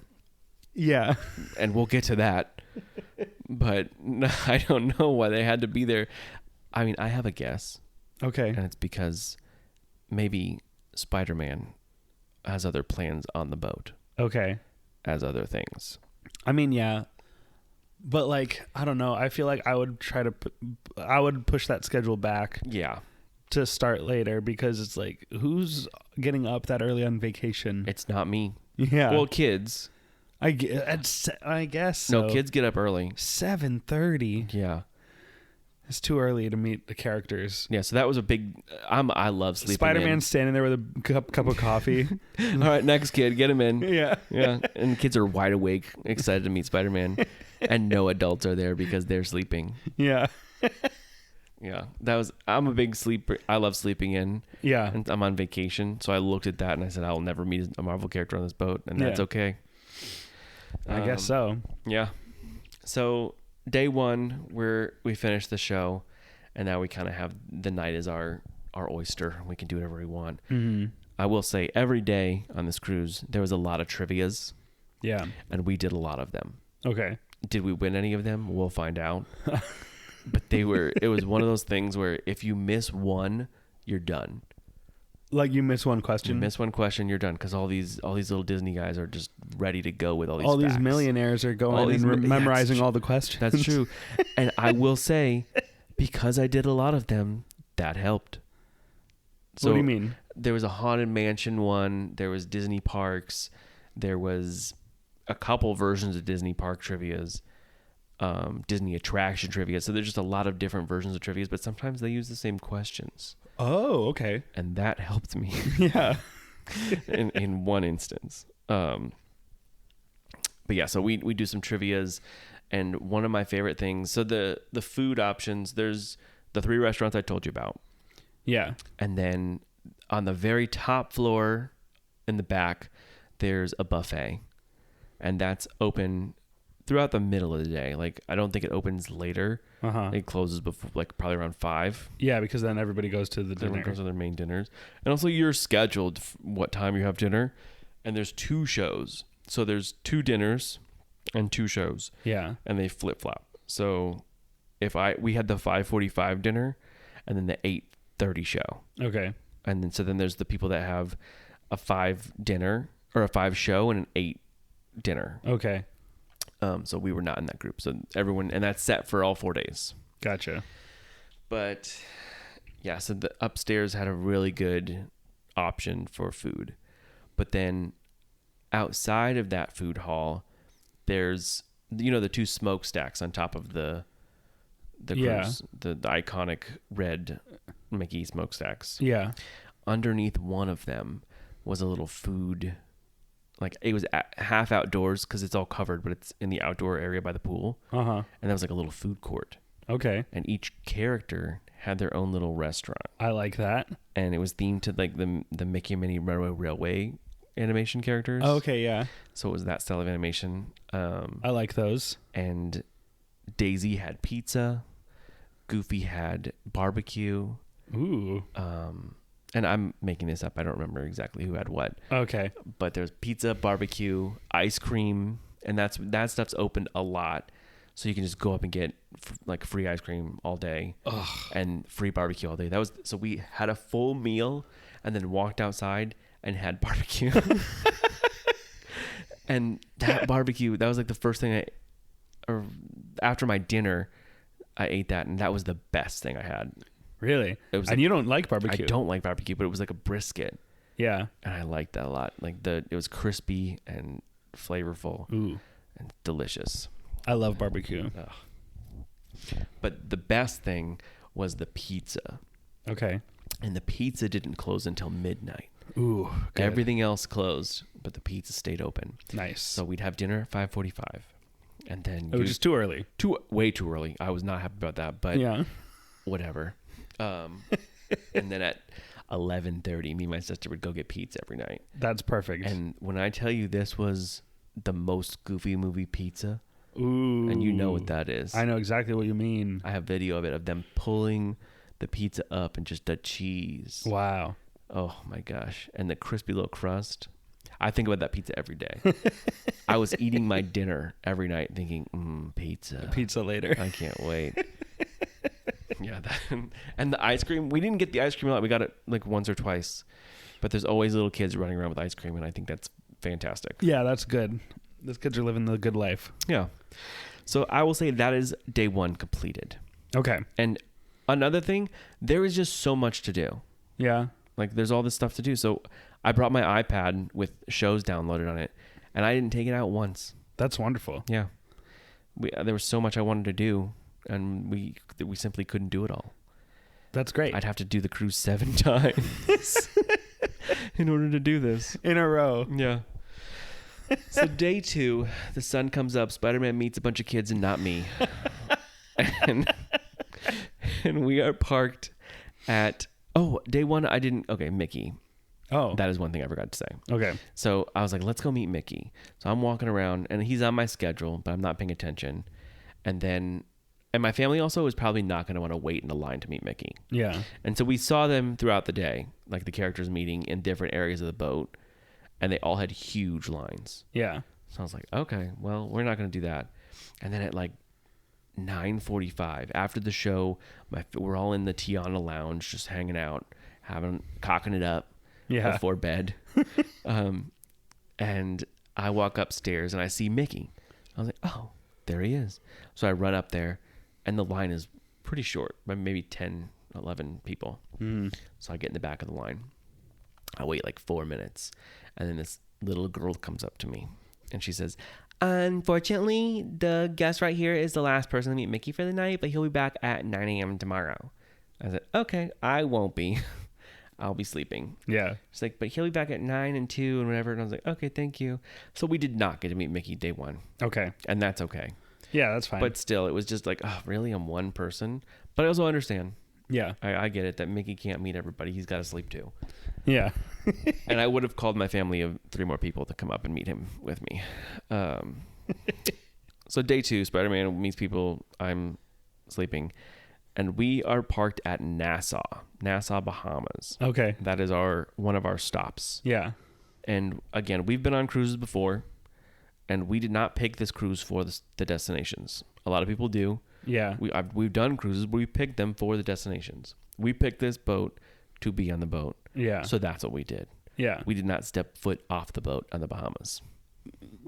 Yeah. And we'll get to that. But I don't know why they had to be there. I mean, I have a guess. Okay. And it's because maybe Spider-Man has other plans on the boat. Okay. As other things. I mean, yeah. But like, I don't know. I feel like I would I would push that schedule back. Yeah. To start later because it's like, who's getting up that early on vacation? It's not me. Yeah. Well, kids. I guess so. No, kids get up early. 7:30. Yeah. It's too early to meet the characters. Yeah, so that was a big... I love sleeping Spider-Man's standing there with a cup of coffee. All right, next kid, get him in. Yeah. Yeah, and kids are wide awake, excited to meet Spider-Man. And no adults are there because they're sleeping. Yeah. Yeah, I'm a big sleeper. I love sleeping in. Yeah. And I'm on vacation, so I looked at that and I said, I will never meet a Marvel character on this boat, and that's okay. I guess so. Yeah. So day 1, we finished the show, and now we kind of have the night as our our oyster. We can do whatever we want. Mm-hmm. I will say every day on this cruise, there was a lot of trivias, Yeah. and we did a lot of them. Okay. Did we win any of them? We'll find out. But it was one of those things where if you miss one, you're done. Like you miss one You question. miss one question, you're done, because all these little Disney guys are just ready to go with all these all these facts. millionaires are All going these and mi- yeah, memorizing it's all the questions. That's true. And I will say, because I did a lot of them, that helped. So What do you mean? there was a Haunted Mansion one. There was Disney parks. There was a couple versions of Disney park trivias, Disney attraction trivia. So there's just a lot of different versions of trivias, but sometimes they use the same questions. Oh, okay. And that helped me Yeah. in one instance. But yeah, so we do some trivias, and one of my favorite things, so the food options, there's the 3 restaurants I told you about. Yeah. And then on the very top floor in the back, there's a buffet. And that's open throughout the middle of the day. Like, I don't think it opens later. Uh-huh. It closes before, like, probably around 5. Yeah, because then everybody goes to the Everyone dinner. goes to their main dinners. And also, you're scheduled what time you have dinner. And there's 2 shows. So there's 2 dinners and 2 shows. Yeah. And they flip-flop. So we had the 5:45 dinner and then the 8:30 show. Okay. And then there's the people that have a 5 dinner or a 5 show and an 8 dinner. Okay. So we were not in that group. So everyone, and that's set for all 4 days. Gotcha. But yeah, so the upstairs had a really good option for food. But then outside of that food hall, there's, the 2 smokestacks on top of the Yeah. cruise, the iconic red Mickey smokestacks. Yeah. Underneath one of them was a little food, like it was half outdoors because it's all covered, but it's in the outdoor area by the pool. Uh-huh. And that was like a little food court. Okay. And each character had their own little restaurant. I like that. And it was themed to like the Mickey and Minnie Railway animation characters. Oh, okay, yeah. So it was that style of animation. I like those. And Daisy had pizza. Goofy had barbecue. Ooh. And I'm making this up. I don't remember exactly who had what. Okay. But there's pizza, barbecue, ice cream, and that stuff's opened a lot. So you can just go up and get like free ice cream all day and free barbecue all day. So we had a full meal and then walked outside and had barbecue. And that barbecue, that was like the first thing or after my dinner, I ate that, and that was the best thing I had. Really? It was and like- you don't like barbecue? I don't like barbecue, but it was like a brisket. Yeah. And I liked that a lot. Like it was crispy and flavorful Ooh. and delicious. I love barbecue. But the best thing was the pizza. Okay. And the pizza didn't close until midnight. Ooh. Good. Everything else closed, but the pizza stayed open. Nice. So we'd have dinner at 5:45. And then it was just too early. way too early. I was not happy about that, but Yeah. whatever. And then at 11:30, me and my sister would go get pizza every night. That's perfect. And when I tell you this was the most Goofy movie pizza, Ooh. and you know what that is. I know exactly what you mean. I have video of it, of them pulling the pizza up and just the cheese. Wow. Oh my gosh. And the crispy little crust. I think about that pizza every day. I was eating my dinner every night thinking, pizza. Pizza later. I can't wait. Yeah. And the ice cream, we didn't get the ice cream a lot. We got it like once or twice. But there's always little kids running around with ice cream, and I think that's fantastic. Yeah, that's good. Those kids are living the good life. Yeah. So I will say that is day 1 completed. Okay. And another thing, there is just so much to do. Yeah. Like there's all this stuff to do. So I brought my iPad with shows downloaded on it, and I didn't take it out once. That's wonderful. Yeah. There was so much I wanted to do, and we simply couldn't do it all. That's great. I'd have to do the cruise 7 times in order to do this. In a row. Yeah. So day 2, the sun comes up. Spider-Man meets a bunch of kids and not me. and we are parked at... Oh, day 1, I didn't... Okay, Mickey. Oh. That is one thing I forgot to say. Okay. So I was like, let's go meet Mickey. So I'm walking around, and he's on my schedule, but I'm not paying attention. And then And my family also is probably not going to want to wait in a line to meet Mickey. Yeah. And so we saw them throughout the day, like the characters meeting in different areas of the boat, and they all had huge lines. Yeah. So I was like, okay, well, we're not going to do that. And then at like 9:45 after the show, we're all in the Tiana lounge, just hanging out, cocking it up Yeah. before bed. And I walk upstairs and I see Mickey. I was like, oh, there he is. So I run up there, and the line is pretty short, by maybe 10, 11 people. So I get in the back of the line. I wait like 4 minutes, and then this little girl comes up to me, and she says, unfortunately, the guest right here is the last person to meet Mickey for the night, but he'll be back at 9 a.m. tomorrow. I said, okay, I won't be. I'll be sleeping. Yeah. She's like, but he'll be back at 9 and 2 and whatever. And I was like, okay, thank you. So we did not get to meet Mickey day one, Okay. and that's okay. Yeah, that's fine. But still, it was just like, oh, really? I'm one person? But I also understand. yeah. I get it that Mickey can't meet everybody. He's got to sleep too. Yeah. And I would have called my family of 3 more people to come up and meet him with me. So day 2, Spider-Man meets people. I'm sleeping. And we are parked at Nassau, Bahamas. Okay. That is one of our stops. Yeah. And again, we've been on cruises before, and we did not pick this cruise for the destinations. A lot of people do. Yeah. We've done cruises, but we picked them for the destinations. We picked this boat to be on the boat. Yeah. So that's what we did. Yeah. We did not step foot off the boat on the Bahamas.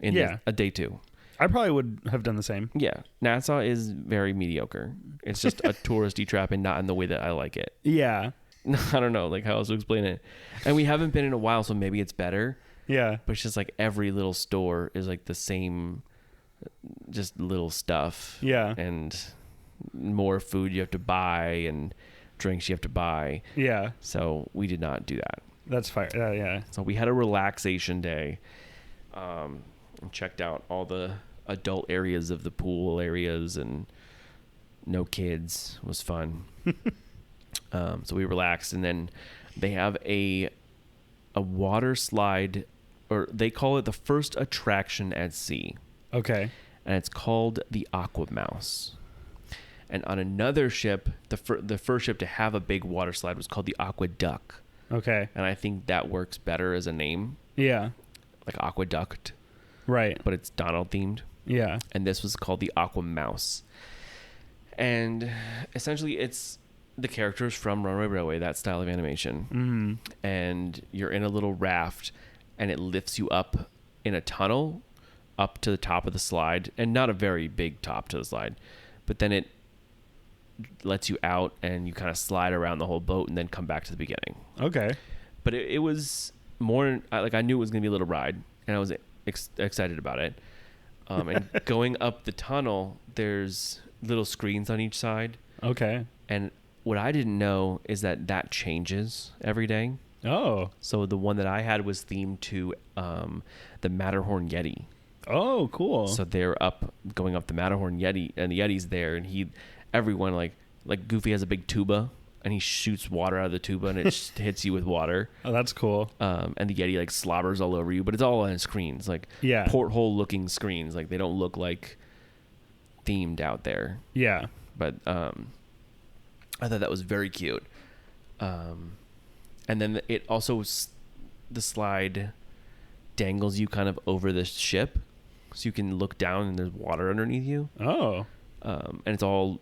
In Yeah. a day 2. I probably would have done the same. Yeah. Nassau is very mediocre. It's just a touristy trap, and not in the way that I like it. Yeah. I don't know like how else to explain it. And we haven't been in a while, so maybe it's better. Yeah. But it's just like every little store is like the same, just little stuff. Yeah. And more food you have to buy, and drinks you have to buy. Yeah. So we did not do that. That's fine. Yeah. So we had a relaxation day, and checked out all the adult areas of the pool areas, and no kids. It was fun. So we relaxed, and then they have a water slide, or they call it the first attraction at sea, Okay. and it's called the Aqua Mouse. And on another ship, the first ship to have a big water slide was called the Aqua Duck, Okay. and I think that works better as a name, Yeah. like Aqueduct, Right. but it's Donald themed. Yeah. And this was called the Aqua Mouse. And essentially it's the characters from Runaway Railway, that style of animation. Mm-hmm. And you're in a little raft, and it lifts you up in a tunnel up to the top of the slide, and not a very big top to the slide, but then it lets you out, and you kind of slide around the whole boat and then come back to the beginning. Okay. But it was more like, I knew it was going to be a little ride, and I was excited about it. And going up the tunnel, there's little screens on each side. Okay. And what I didn't know is that changes every day. Oh. So the one that I had was themed to the Matterhorn Yeti. Oh, cool. So they're going up the Matterhorn Yeti, and the Yeti's there, and everyone like Goofy has a big tuba, and he shoots water out of the tuba, and it hits you with water. Oh, that's cool. And the Yeti like slobbers all over you, but it's all on screens, like Yeah. porthole looking screens. Like they don't look like themed out there. Yeah. But I thought that was very cute. And then it also, the slide dangles you kind of over the ship, so you can look down and there's water underneath you. Oh. And it's all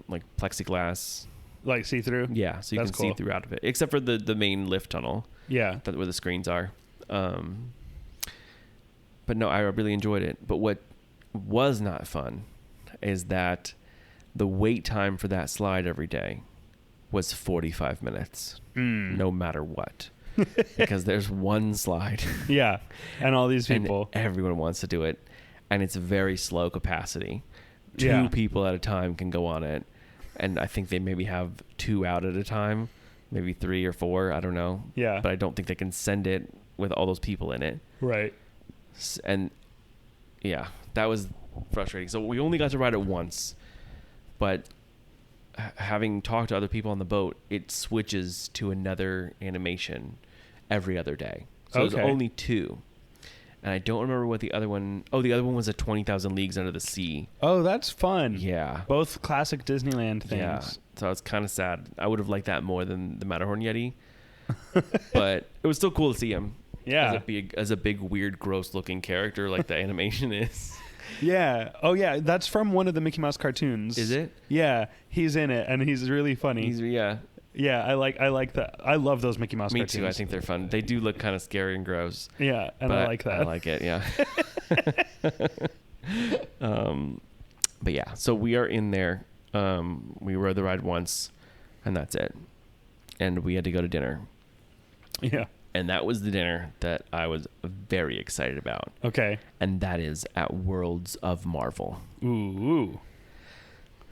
like plexiglass. Like see through? Yeah, so you That's can see cool. through out of it, except for the main lift tunnel. Yeah. Where the screens are. But no, I really enjoyed it. But what was not fun is that the wait time for that slide every day was 45 minutes, no matter what. Because there's one slide. Yeah. And all these And people. everyone wants to do it. And it's very slow capacity. 2 Yeah. people at a time can go on it. And I think they maybe have 2 out at a time, maybe 3 or 4. I don't know. Yeah. But I don't think they can send it with all those people in it. Right. And yeah, that was frustrating. So we only got to ride it once, but having talked to other people on the boat, it switches to another animation every other day. So Okay. there's only 2. And I don't remember what the other one... Oh, the other one was a 20,000 Leagues Under the Sea. Oh, that's fun. Yeah. Both classic Disneyland things. Yeah. So I was kind of sad. I would have liked that more than the Matterhorn Yeti. But it was still cool to see him. Yeah. As a big, weird, gross-looking character like the animation is. Yeah. Oh, yeah. That's from one of the Mickey Mouse cartoons. Is it? Yeah. He's in it, and he's really funny. Yeah. Yeah, I like that. I love those Mickey Mouse Me cartoons. too. I think they're fun. They do look kind of scary and gross. Yeah, and But I like that. I like it, yeah. But yeah, so we are in there. We rode the ride once, and that's it. And we had to go to dinner. Yeah. And that was the dinner that I was very excited about. Okay. And that is at Worlds of Marvel. Ooh.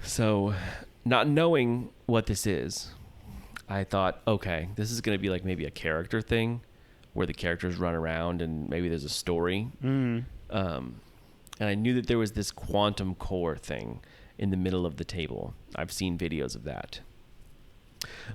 So, not knowing what this is, I thought, okay, this is going to be like maybe a character thing where the characters run around and maybe there's a story. Mm. And I knew that there was this quantum core thing in the middle of the table. I've seen videos of that.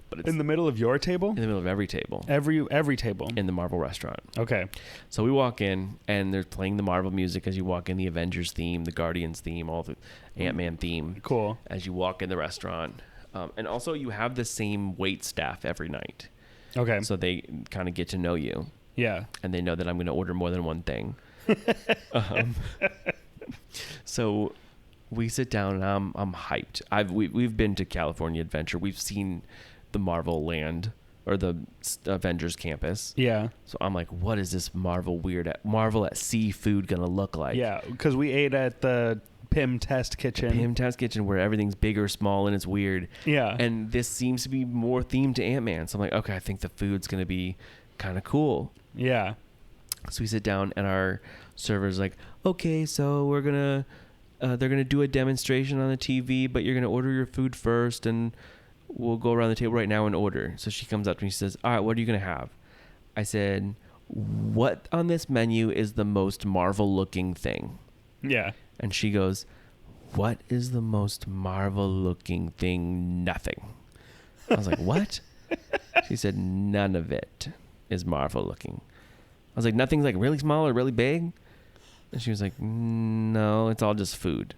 But it's In the middle of your table? in the middle of every table Every table. in the Marvel restaurant. Okay. So we walk in, and they're playing the Marvel music as you walk in, the Avengers theme, the Guardians theme, all the Ant-Man theme. Cool. As you walk in the restaurant. And also, you have the same wait staff every night. Okay. So they kind of get to know you, Yeah. and they know that I'm going to order more than one thing. So we sit down, and I'm hyped. We've been to California Adventure. We've seen the Marvel Land or the Avengers campus. Yeah. So I'm like, what is this Marvel at Seafood gonna look like? Yeah, because we ate at the Pym Test Kitchen. Pym Test Kitchen, where everything's big or small and it's weird. Yeah. And this seems to be more themed to Ant-Man. So I'm like, okay, I think the food's gonna be kind of cool. Yeah. So we sit down, and our server's like, okay, so we're gonna they're gonna do a demonstration on the TV, but you're gonna order your food first, and we'll go around the table right now and order. So she comes up to me and says, all right, what are you gonna have? I said, what on this menu is the most Marvel looking thing? Yeah. And she goes, what is the most Marvel looking thing? Nothing. I was like, what? She said, none of it is Marvel looking. I was like, nothing's like really small or really big? And she was like, no, it's all just food.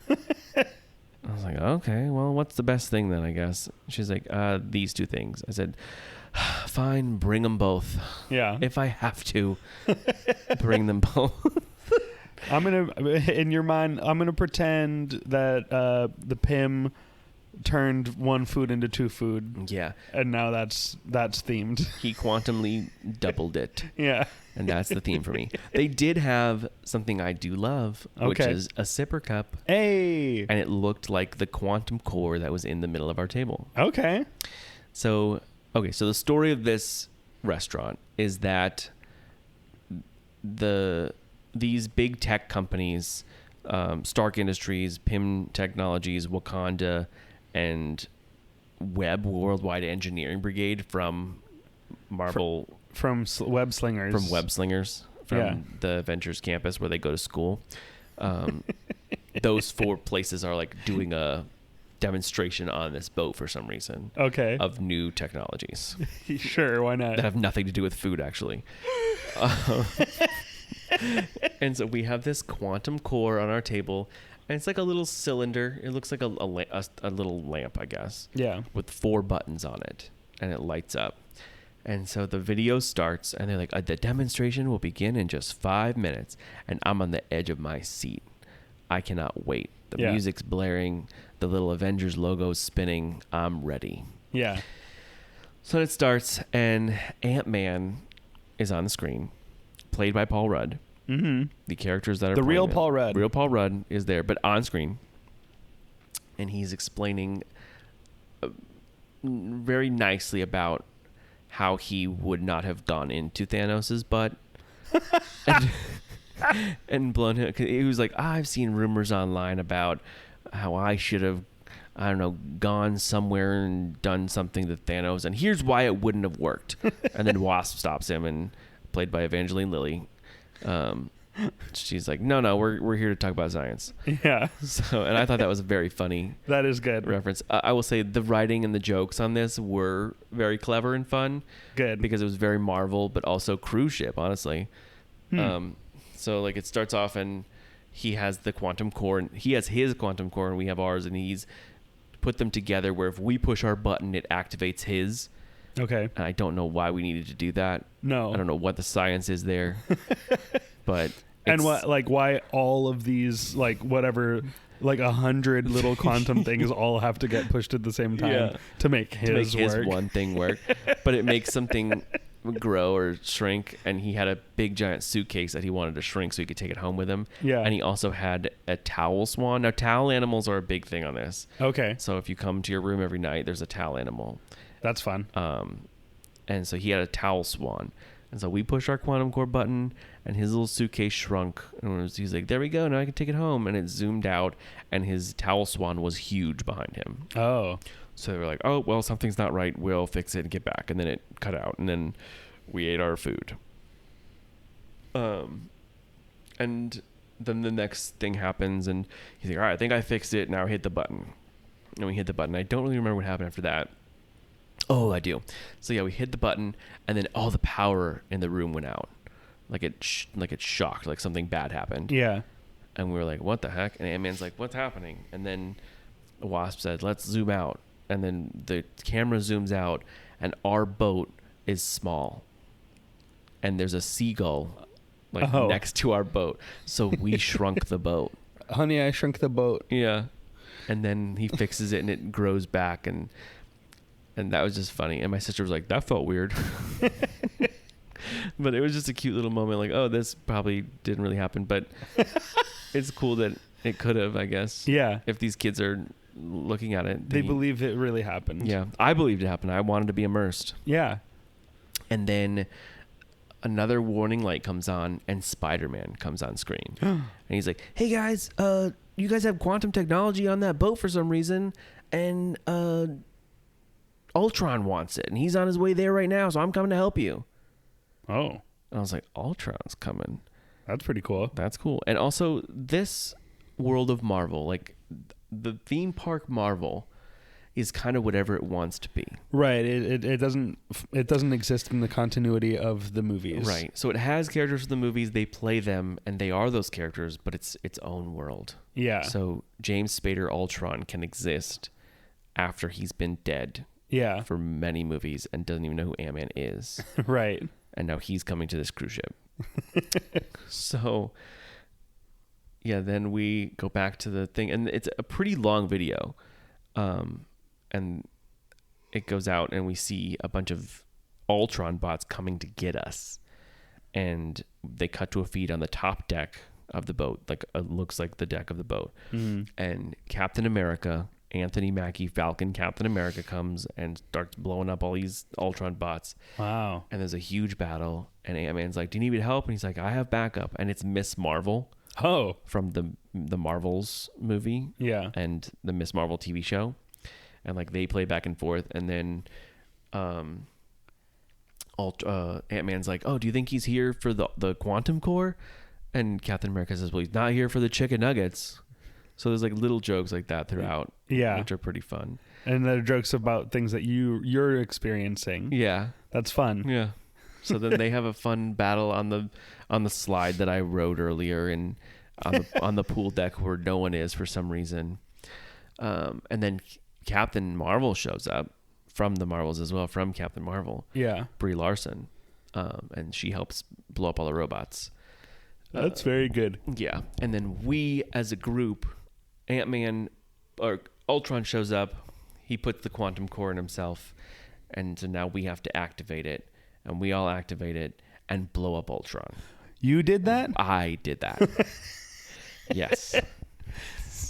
I was like, okay, well, what's the best thing then, I guess? She's like, these two things. I said, fine, bring them both. Yeah. If I have to, bring them both. In your mind, I'm going to pretend that the Pym turned one food into two food. Yeah. And now that's themed. He quantumly doubled it. Yeah. And that's the theme for me. They did have something I do love, which Okay. is a sipper cup. Hey. And it looked like the quantum core that was in the middle of our table. Okay. So the story of this restaurant is that these big tech companies, Stark Industries, Pym Technologies, Wakanda, and Worldwide Engineering Brigade from Marvel... From Web Slingers. From Web Slingers, from Yeah. the Avengers campus where they go to school. Those four places are like doing a demonstration on this boat for some reason Okay. of new technologies Sure, why not? that have nothing to do with food, actually. And so we have this quantum core on our table, and it's like a little cylinder. It looks like a little lamp, I guess, Yeah. with 4 buttons on it, and it lights up. And so the video starts, and they're like, the demonstration will begin in just 5 minutes. And I'm on the edge of my seat. I cannot wait. The Yeah. music's blaring. The little Avengers logo's spinning. I'm ready. Yeah. So it starts, and Ant-Man is on the screen, played by Paul Rudd. Mm-hmm. The characters that are The real playing him. Paul Rudd. Real Paul Rudd is there, but on screen. And he's explaining very nicely about how he would not have gone into Thanos' butt and blown him. He was like, I've seen rumors online about how I should have, I don't know, gone somewhere and done something to Thanos, and here's why it wouldn't have worked. And then Wasp stops him, and played by Evangeline Lilly. She's like, no, we're here to talk about science. Yeah. So, and I thought that was a very funny That is good. reference. I will say the writing and the jokes on this were very clever and fun Good. because it was very Marvel, but also cruise ship, honestly. So like it starts off and he has the quantum core, and he has his quantum core, and we have ours, and he's put them together where if we push our button, it activates his. Okay. And I don't know why we needed to do that. No. I don't know what the science is there, but And it's- why all of these, like, whatever, like 100 little quantum things all have to get pushed at the same time Yeah. to make his to make his work. one thing work, but it makes something grow or shrink. And he had a big giant suitcase that he wanted to shrink so he could take it home with him. Yeah. And he also had a towel swan. Now towel animals are a big thing on this. Okay. So if you come to your room every night, there's a towel animal. That's fun. And so he had a towel swan. And so we pushed our quantum core button, and his little suitcase shrunk. And he's like, there we go, now I can take it home. And it zoomed out, and his towel swan was huge behind him. Oh. So they were like, oh, well, something's not right. We'll fix it and get back. And then it cut out, and then we ate our food. And then the next thing happens, and he's like, all right, I think I fixed it. Now hit the button. And we hit the button. I don't really remember what happened after that. Oh, I do. So yeah, we hit the button, and then all the power in the room went out. Like it shocked, like something bad happened. Yeah. And we were like, what the heck? And Ant-Man's like, what's happening? And then Wasp said, let's zoom out. And then the camera zooms out, and our boat is small. And there's a seagull next to our boat. So we shrunk the boat. Honey, I Shrunk the Boat. Yeah. And then he fixes it, and it grows back, and that was just funny. And my sister was like, that felt weird. But it was just a cute little moment, like, oh, this probably didn't really happen, but it's cool that it could have, I guess. Yeah. If these kids are looking at it. They believe it really happened. Yeah. I believed it happened. I wanted to be immersed. Yeah. And then another warning light comes on, and Spider-Man comes on screen. And he's like, hey, guys, you guys have quantum technology on that boat for some reason, and Ultron wants it, and he's on his way there right now, so I'm coming to help you. Oh. And I was like, Ultron's coming. That's pretty cool. That's cool. And also, this world of Marvel, like the theme park Marvel, is kind of whatever it wants to be. Right. It doesn't exist in the continuity of the movies. Right. So it has characters from the movies, they play them, and they are those characters, but it's its own world. Yeah. So James Spader Ultron can exist after he's been dead Yeah. for many movies and doesn't even know who Ant-Man is. Right. And now he's coming to this cruise ship. So, yeah, then we go back to the thing, and it's a pretty long video. And it goes out, and we see a bunch of Ultron bots coming to get us. And they cut to a feed on the top deck of the boat, like it looks like the deck of the boat. Mm-hmm. And Captain America, Anthony Mackie, Falcon Captain America, comes and starts blowing up all these Ultron bots. Wow. And there's a huge battle, and Ant-Man's like, do you need help? And he's like, I have backup. And it's Miss Marvel Oh. from the Marvels movie Yeah. and the Miss Marvel TV show. And like they play back and forth, and then Ant-Man's like, oh, do you think he's here for the quantum core? And Captain America says, well, he's not here for the chicken nuggets. So there's like little jokes like that throughout, Yeah. which are pretty fun. And there are jokes about things that you're experiencing. Yeah. That's fun. Yeah. So then they have a fun battle on the slide that I rode earlier, and on the pool deck where no one is for some reason. And then Captain Marvel shows up from the Marvels as well, from Captain Marvel. Yeah. Brie Larson. And she helps blow up all the robots. That's very good. Yeah. And then we as a group, Ant-Man or Ultron shows up. He puts the quantum core in himself. And so now we have to activate it. And we all activate it and blow up Ultron. You did that? I did that. Yes.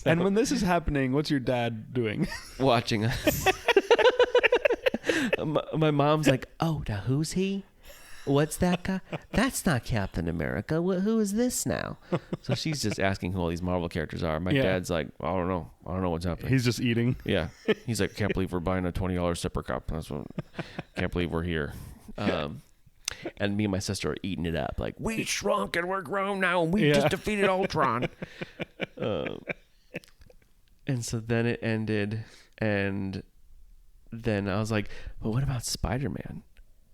And when this is happening, what's your dad doing? Watching us. My mom's like, oh, now who's he? What's that guy? That's not Captain America. Who is this now? So she's just asking who all these Marvel characters are. My dad's like, I don't know. I don't know what's happening. He's just eating. Yeah. He's like, can't believe we're buying a $20 sipper cup. Can't believe we're here. And me and my sister are eating it up. Like, we shrunk and we're grown now, and we just defeated Ultron. And so then it ended, and then I was like, but what about Spider-Man?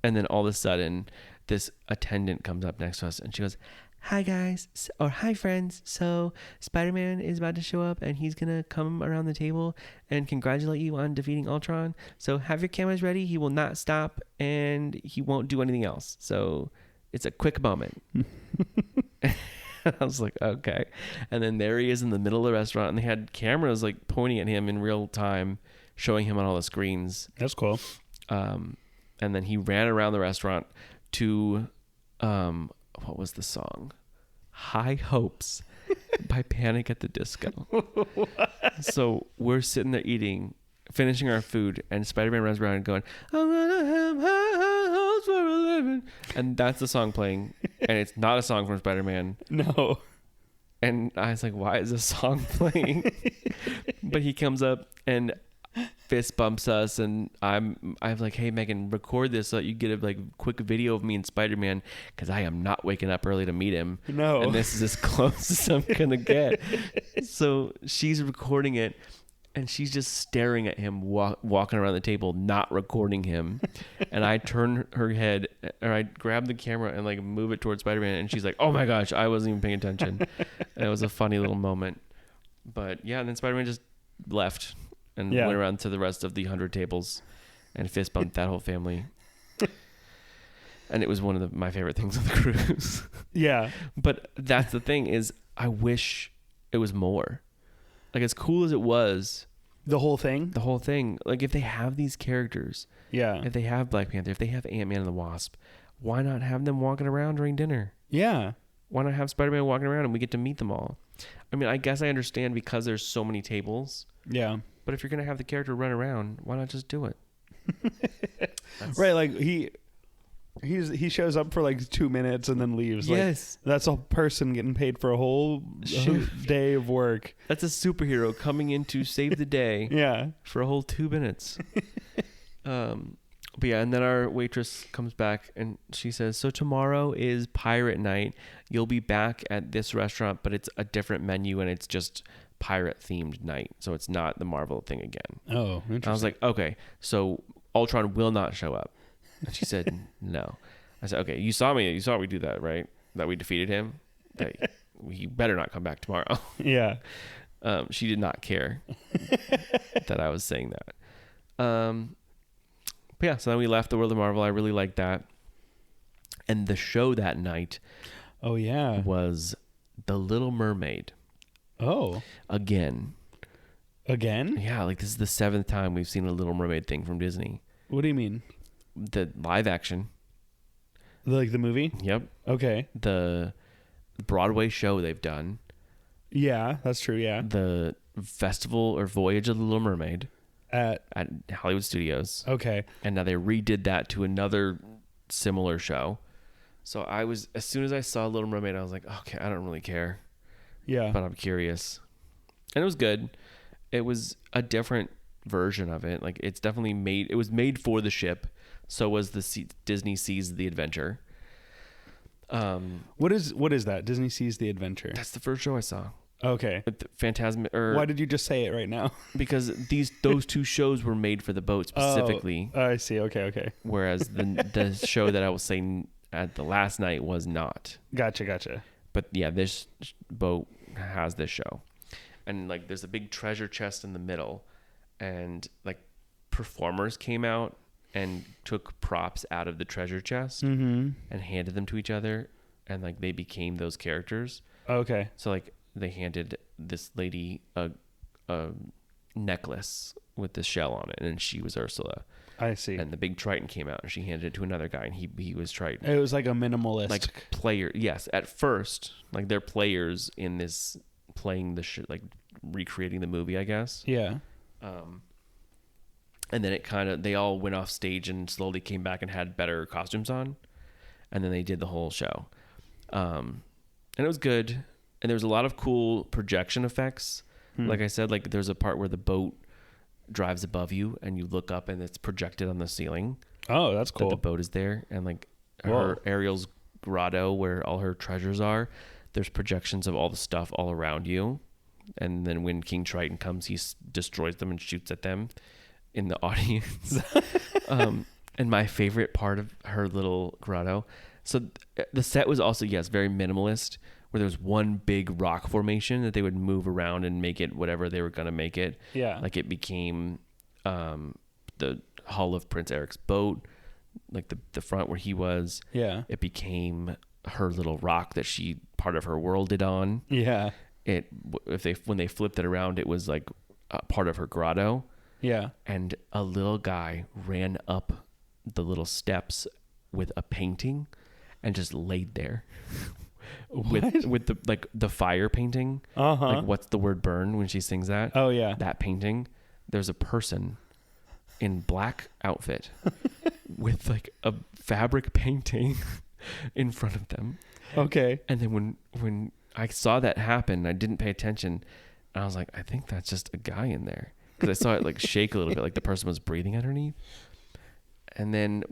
And then all of a sudden, this attendant comes up next to us, and she goes, hi guys, or hi friends. So Spider-Man is about to show up and he's going to come around the table and congratulate you on defeating Ultron. So have your cameras ready. He will not stop and he won't do anything else. So it's a quick moment. I was like, okay. And then there he is in the middle of the restaurant and they had cameras like pointing at him in real time, showing him on all the screens. That's cool. And then he ran around the restaurant to, what was the song? High Hopes by Panic at the Disco. So we're sitting there eating, finishing our food, and Spider-Man runs around going, I'm gonna have high hopes for a living. And that's the song playing. And it's not a song from Spider-Man. No. And I was like, why is this song playing? But he comes up and fist bumps us, and I'm like, hey Megan, record this so that you get a like quick video of me and Spider-Man, because I am not waking up early to meet him. No. And this is as close as I'm gonna get. So she's recording it and she's just staring at him walking around the table, not recording him. And I turn her head, or I grab the camera and like move it towards Spider-Man, and she's like, oh my gosh, I wasn't even paying attention. And it was a funny little moment. But yeah, and then Spider-Man just left and went around to the rest of the 100 tables and fist bumped that whole family. And it was one of my favorite things on the cruise. Yeah. But that's the thing, is I wish it was more. Like, as cool as it was, The whole thing? the whole thing, like if they have these characters, Yeah. if they have Black Panther, if they have Ant-Man and the Wasp, why not have them walking around during dinner? Yeah. Why not have Spider-Man walking around and we get to meet them all? I mean, I guess I understand because there's so many tables. Yeah. But if you're going to have the character run around, why not just do it? Right, like he shows up for like 2 minutes and then leaves. Yes. Like, that's a person getting paid for a whole day of work. That's a superhero coming in to save the day Yeah. for a whole 2 minutes. But yeah, and then our waitress comes back and she says, so tomorrow is pirate night. You'll be back at this restaurant, but it's a different menu and it's just pirate themed night. So it's not the Marvel thing again. Oh, interesting. I was like, okay, so Ultron will not show up. And she said, no. I said, okay, you saw me do that, right? That we defeated him? That he better not come back tomorrow. Yeah. She did not care that I was saying that. But yeah, so then we left the World of Marvel. I really liked that. And the show that night Oh, yeah. was The Little Mermaid. Oh. Again. Again? Yeah, like this is the 7th time we've seen a Little Mermaid thing from Disney. What do you mean? The live action. Like the movie? Yep. Okay. The Broadway show they've done. Yeah, that's true. Yeah. The festival or Voyage of the Little Mermaid At Hollywood Studios. okay. And now they redid that to another similar show. So as soon as I saw Little Mermaid, I was like, okay, I don't really care, Yeah. but I'm curious. And it was good. It was a different version of it. Like, it's definitely it was made for the ship. So was the Disney Seas the Adventure. What is that? Disney Sees the Adventure. That's the first show I saw. Okay. Phantasm. Why did you just say it right now? Because those two shows were made for the boat specifically. Oh, I see. Okay. Whereas the show that I was saying at the last night was not. Gotcha. But yeah, this boat has this show. And like there's a big treasure chest in the middle, and like performers came out and took props out of the treasure chest and handed them to each other, and like they became those characters. Okay. So like they handed this lady a necklace with this shell on it, and she was Ursula. I see. And the big Triton came out, and she handed it to another guy, and he was Triton. It was like a minimalist. Like player, yes. At first, like they're players in this, playing the like recreating the movie, I guess. Yeah. And then they all went off stage and slowly came back and had better costumes on, and then they did the whole show. And it was good, and there was a lot of cool projection effects. Like I said, like there's a part where the boat drives above you and you look up and it's projected on the ceiling. Oh, that's cool. That the boat is there, and like Whoa. her Ariel's grotto where all her treasures are, there's projections of all the stuff all around you. And then when King Triton comes, he destroys them and shoots at them in the audience. And my favorite part of her little grotto, So the set was also, yes, very minimalist, where there was one big rock formation that they would move around and make it whatever they were going to make it. Yeah. Like it became the hull of Prince Eric's boat, like the front where he was. Yeah. It became her little rock that she part of her worlded on. Yeah. When they flipped it around, it was like part of her grotto. Yeah. And a little guy ran up the little steps with a painting and just laid there with the fire painting. Like, what's the word burn when she sings that? Oh yeah. That painting. There's a person in black outfit with like a fabric painting in front of them. Okay. And then when I saw that happen, I didn't pay attention. And I was like, I think that's just a guy in there. Because I saw it like shake a little bit, like the person was breathing underneath. And then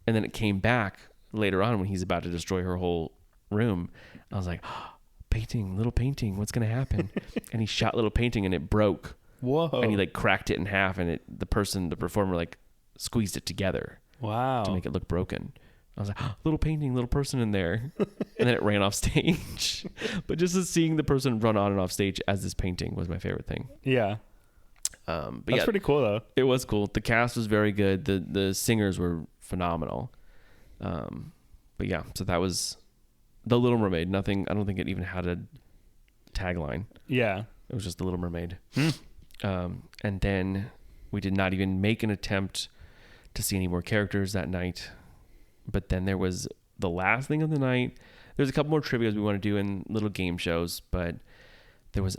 it came back later on when he's about to destroy her whole room. I was like, oh, little painting, what's going to happen? And he shot little painting and it broke. Whoa. And he like cracked it in half and the performer like squeezed it together Wow. to make it look broken. I was like, oh, little painting, little person in there. And then it ran off stage. But just seeing the person run on and off stage as this painting was my favorite thing. Yeah. But That's pretty cool though. It was cool. The cast was very good. The singers were phenomenal. But yeah, so that was The Little Mermaid. Nothing, I don't think it even had a tagline. Yeah. It was just The Little Mermaid. And then we did not even make an attempt to see any more characters that night. But then there was the last thing of the night. There's a couple more trivias we want to do in little game shows, but there was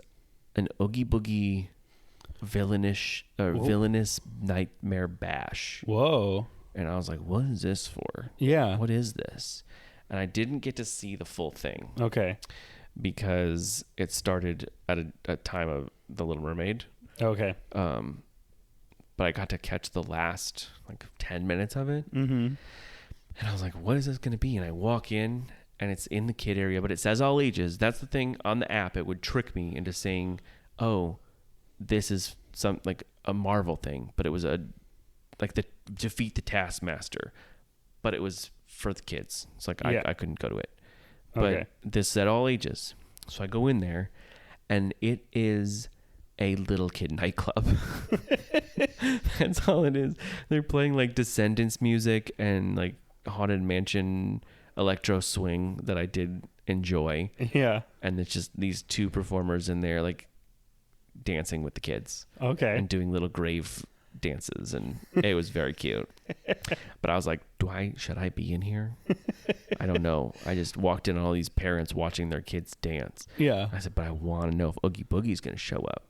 an Oogie Boogie villainous nightmare bash. Whoa. And I was like, what is this for? Yeah. What is this? And I didn't get to see the full thing Okay. because it started at a time of The Little Mermaid. Okay. But I got to catch the last like 10 minutes of it. Mm-hmm. And I was like, what is this going to be? And I walk in and it's in the kid area, but it says all ages. That's the thing on the app. It would trick me into saying, oh, this is some like a Marvel thing, but it was like the defeat the Taskmaster, but it was for the kids. It's like, I couldn't go to it, but Okay. this said all ages. So I go in there and it is a little kid nightclub. That's all it is. They're playing like Descendants music and like Haunted Mansion electro swing that I did enjoy. Yeah. And it's just these two performers in there like dancing with the kids Okay. and doing little grave dances, and it was very cute. But I was like, should I be in here? I don't know. I just walked in on all these parents watching their kids dance. Yeah. I said, but I want to know if Oogie Boogie's going to show up.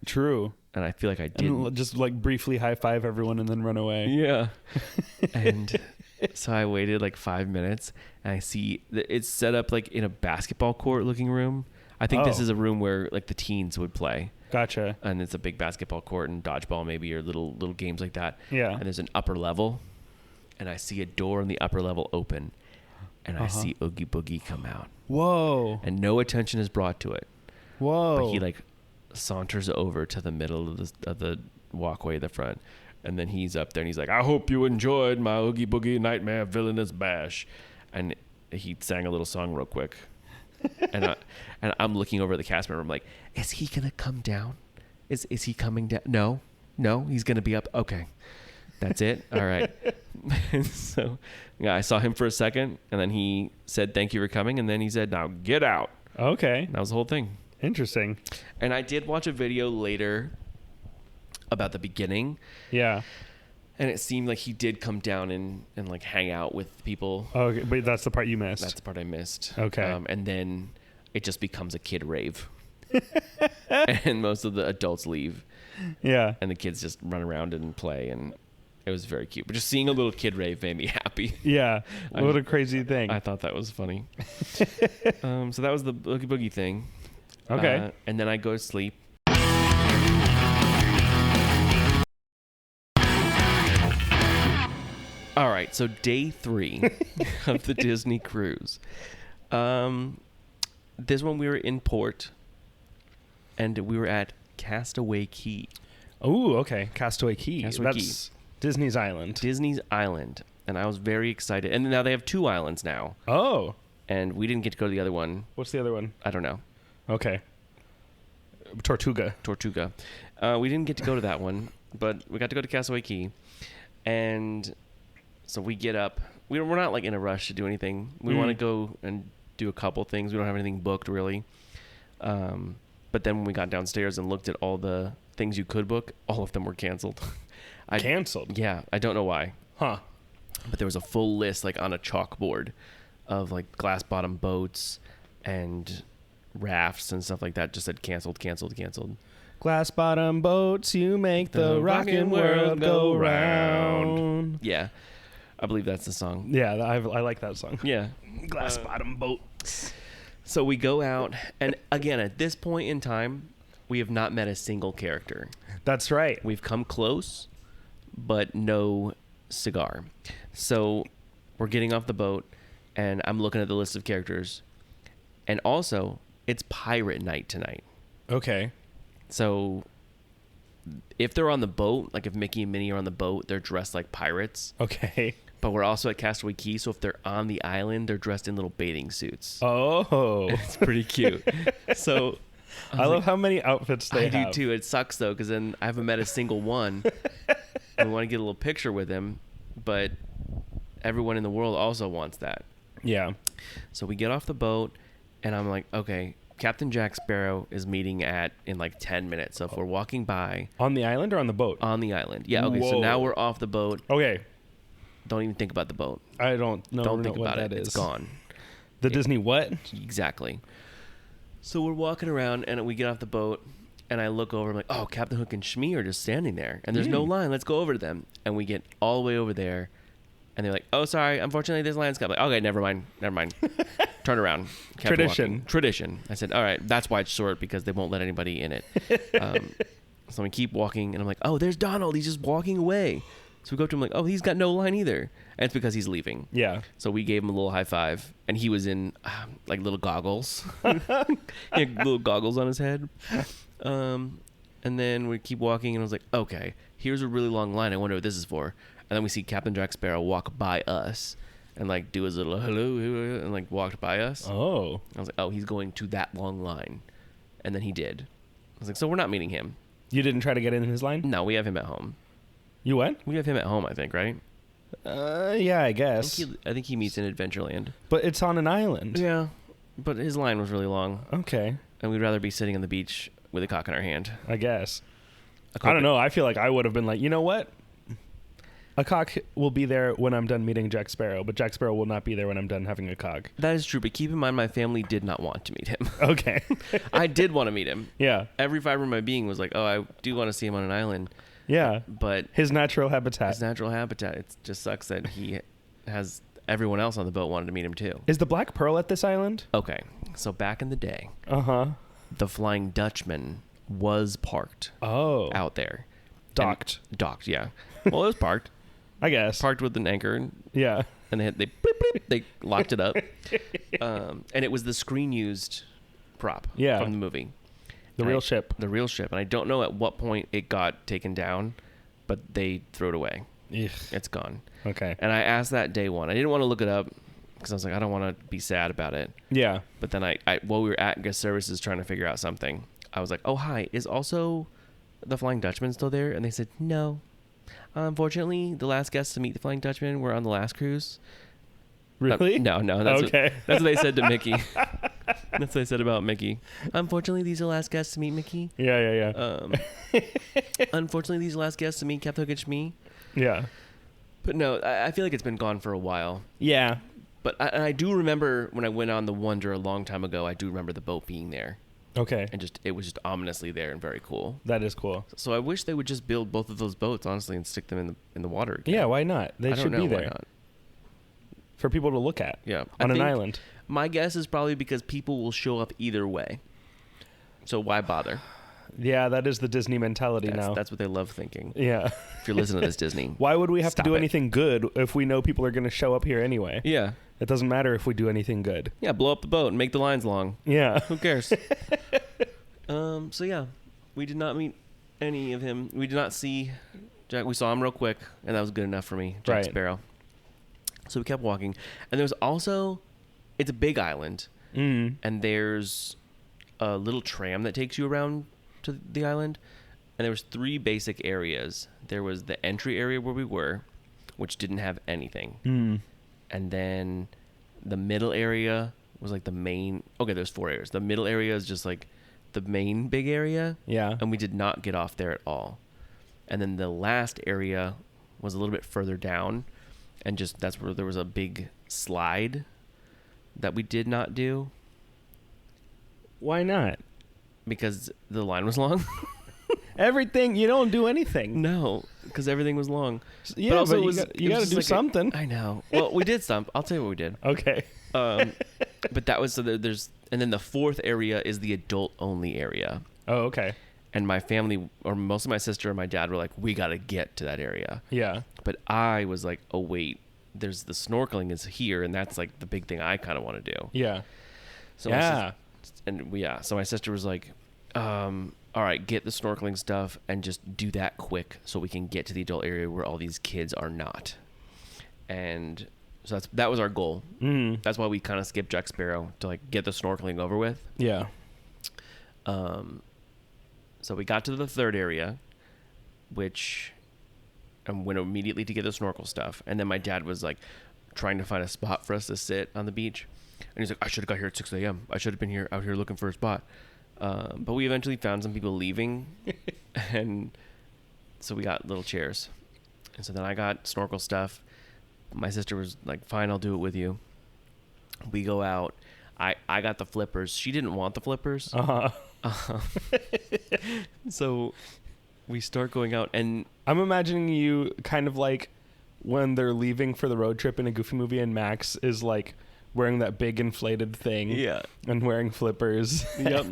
True. And I feel like I didn't. And just like briefly high five everyone and then run away. Yeah. And so I waited like 5 minutes and I see that it's set up like in a basketball court looking room. I think this is a room where like the teens would play. Gotcha. And it's a big basketball court and dodgeball maybe, or little games like that. Yeah. And there's an upper level and I see a door in the upper level open and I see Oogie Boogie come out. Whoa. And no attention is brought to it. Whoa. But he like saunters over to the middle of the walkway at the front, and then he's up there and he's like, I hope you enjoyed my Oogie Boogie Nightmare Villainous Bash. And he sang a little song real quick. and I'm looking over at the cast member. I'm like, is he gonna come down? Is he coming down? No, he's gonna be up. Okay, that's it. All right. So yeah, I saw him for a second, and then he said, thank you for coming, and then he said, now get out. Okay. And that was the whole thing. Interesting. And I did watch a video later about the beginning. Yeah. And it seemed like he did come down and like hang out with people. Okay, but that's the part you missed. That's the part I missed. Okay. And then it just becomes a kid rave. And most of the adults leave. Yeah. And the kids just run around and play. And it was very cute. But just seeing a little kid rave made me happy. Yeah. What a crazy thing. I thought that was funny. So that was the Oogie Boogie thing. Okay. And then I go to sleep. All right, so day 3 of the Disney cruise. This one we were in port, and we were at Castaway Cay. Oh, okay. Castaway Cay. Castaway That's Disney's island. Disney's island. and I was very excited. And now they have 2 islands now, Oh, and we didn't get to go to the other one. what's the other one? I don't know. Okay. Tortuga. We didn't get to go to that one, but we got to go to Castaway Key. And so we get up. We're not like in a rush to do anything. We want to go and do a couple things. We don't have anything booked really. But then when we got downstairs and looked at all the things you could book, all of them were canceled. Canceled? Yeah, I don't know why. Huh. But there was a full list like on a chalkboard of like glass bottom boats and rafts and stuff like that. Just said canceled. Glass bottom boats, you make the rockin' world go round. Yeah, I believe that's the song. Yeah, I like that song. Yeah. Glass bottom boats. So we go out, and again, at this point in time, we have not met a single character. That's right. We've come close, but no cigar. So we're getting off the boat, and I'm looking at the list of characters. And also, it's pirate night tonight. Okay. So if they're on the boat, like if Mickey and Minnie are on the boat, they're dressed like pirates. Okay. But we're also at Castaway Key, so if they're on the island, they're dressed in little bathing suits. Oh. It's pretty cute. So I love how many outfits they I have. do too. It sucks though, because then I haven't met a single one. And we want to get a little picture with him, but everyone in the world also wants that. Yeah. So we get off the boat, and I'm like, okay, Captain Jack Sparrow is meeting in like 10 minutes. So if we're walking by On the island or on the boat? on the island, yeah, okay. So Whoa. now we're off the boat. Okay. Don't even think about the boat. I don't know. Don't think what about that it. is. It's gone. The Disney what? Exactly. So we're walking around, and we get off the boat, and I look over. I'm like, oh, Captain Hook and Shmi are just standing there, and there's no line. Let's go over to them. And we get all the way over there, and they're like, oh, sorry, unfortunately, this line's got. Like, okay, never mind. Turn around. Kept Tradition. walking. Tradition. I said, all right, that's why it's short, because they won't let anybody in it. So we keep walking, and I'm like, oh, there's Donald. He's just walking away. So we go up to him like, oh, he's got no line either. And it's because he's leaving. Yeah. So we gave him a little high five, and he was in like little goggles. He had little goggles on his head. And then we keep walking, and I was like, okay, here's a really long line. I wonder what this is for. And then we see Captain Jack Sparrow walk by us and like do his little hello and like walked by us. Oh. I was like, oh, he's going to that long line. And then he did. I was like, so we're not meeting him. You didn't try to get in his line? No, we have him at home. You went? We have him at home, I think, right? Yeah, I guess. I think he meets in Adventureland. But it's on an island. Yeah, but his line was really long, Okay. and we'd rather be sitting on the beach with a cock in our hand. I guess. A I don't know. I feel like I would have been like, you know what? A cock will be there when I'm done meeting Jack Sparrow, but Jack Sparrow will not be there when I'm done having a cock. That is true, but keep in mind my family did not want to meet him. Okay. I did want to meet him. Yeah. Every fiber of my being was like, oh, I do want to see him on an island, Yeah. but His natural habitat. his natural habitat, it just sucks that he has everyone else on the boat wanted to meet him too. Is the Black Pearl at this island? Okay, so back in the day, Uh-huh. the Flying Dutchman was parked Oh. out there. Docked. And docked, yeah. Well, it was parked. I guess. Parked with an anchor, Yeah. and they bleep, bleep, they locked it up. And it was the screen used prop Yeah. from the movie. The And real ship. The real ship. And I don't know at what point it got taken down, but they threw it away. Ugh. It's gone. Okay. And I asked that day one. I didn't want to look it up because I was like, I don't want to be sad about it. Yeah. But then I while we were at guest services trying to figure out something, I was like, oh, hi, is also the Flying Dutchman still there? And they said, no. Unfortunately, the last guests to meet the Flying Dutchman were on the last cruise. Really? No. That's Okay. that's what they said to Mickey. That's what they said about Mickey. Unfortunately, these are the last guests to meet Mickey. Yeah. Unfortunately, these are the last guests to meet Captain Hook and Shmi. Yeah. But no, I feel like it's been gone for a while. Yeah. But I do remember when I went on the Wonder a long time ago, I do remember the boat being there. Okay. And it was just ominously there and very cool. That is cool. So I wish they would just build both of those boats, honestly, and stick them in the water again. Yeah, why not? They I don't should know be why there not. for people to look at. Yeah. On I an think island. My guess is probably because people will show up either way. So why bother? Yeah, that is the Disney mentality now. That's what they love thinking. Yeah. If you're listening to this, Disney. Why would we have Stop to do it. anything good if we know people are going to show up here anyway? Yeah. It doesn't matter if we do anything good. Yeah, blow up the boat and make the lines long. Yeah. Who cares? So yeah, we did not meet any of him. We did not see Jack. We saw him real quick, and that was good enough for me. Jack Right. Sparrow. So we kept walking, and there's also, it's a big island, and there's a little tram that takes you around to the island, and there was 3 basic areas. There was the entry area where we were, which didn't have anything, and then the middle area was like the main. Okay, there's 4 areas. The middle area is just like the main big area, Yeah. and we did not get off there at all. And then the last area was a little bit further down, and just that's where there was a big slide that we did not do Why not? because the line was long. Everything, you don't do anything. No, because everything was long. Yeah, also but it was- you it was got to just do like something. I know. Well, we did some. I'll tell you what we did. Okay. But that was there's, and then the 4th area is the adult only area. Oh, okay. And my family, or most of my sister and my dad, were like, we got to get to that area. Yeah. But I was like, oh wait, there's the snorkeling is here, and that's like the big thing I kind of want to do. Yeah. So Yeah. So my sister was like, all right, get the snorkeling stuff and just do that quick so we can get to the adult area where all these kids are not. And so that was our goal. That's why we kind of skipped Jack Sparrow to like get the snorkeling over with. Yeah. So we got to the 3rd area, which and went immediately to get the snorkel stuff. And then my dad was like trying to find a spot for us to sit on the beach. And he's like, I should have got here at 6 a.m. I should have been out here looking for a spot. But we eventually found some people leaving. And so we got little chairs. And so then I got snorkel stuff. My sister was like, fine, I'll do it with you. We go out. I got the flippers. She didn't want the flippers. So we start going out, and I'm imagining you kind of like when they're leaving for the road trip in a Goofy movie, and Max is like wearing that big inflated thing. yeah, And wearing flippers. yep,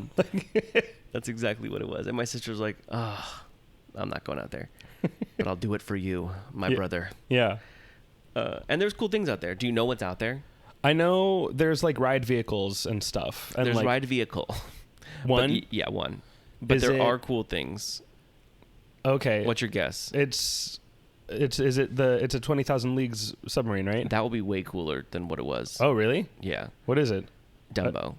that's exactly what it was. And my sister's like, "Oh, I'm not going out there, but I'll do it for you, my Yeah. brother." Yeah. And there's cool things out there. Do you know what's out there? I know there's like ride vehicles and stuff. And There's like ride vehicle. one. But yeah, one. But Is there it- are cool things. Okay. What's your guess? It's a 20,000 Leagues submarine, right? That will be way cooler than what it was. Oh, really? Yeah, What is it? Dumbo.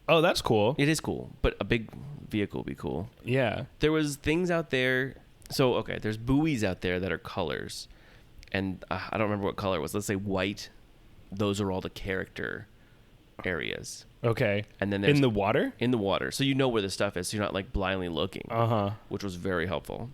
Oh, that's cool. It is cool, but a big vehicle would be cool. Yeah. There was things out there. So, okay, there's buoys out there that are colors. And I don't remember what color it was. Let's say white. Those are all the character areas. Okay. And then there's In the water? in the water. So you know where the stuff is. So you're not like blindly looking, Uh-huh. which was very helpful.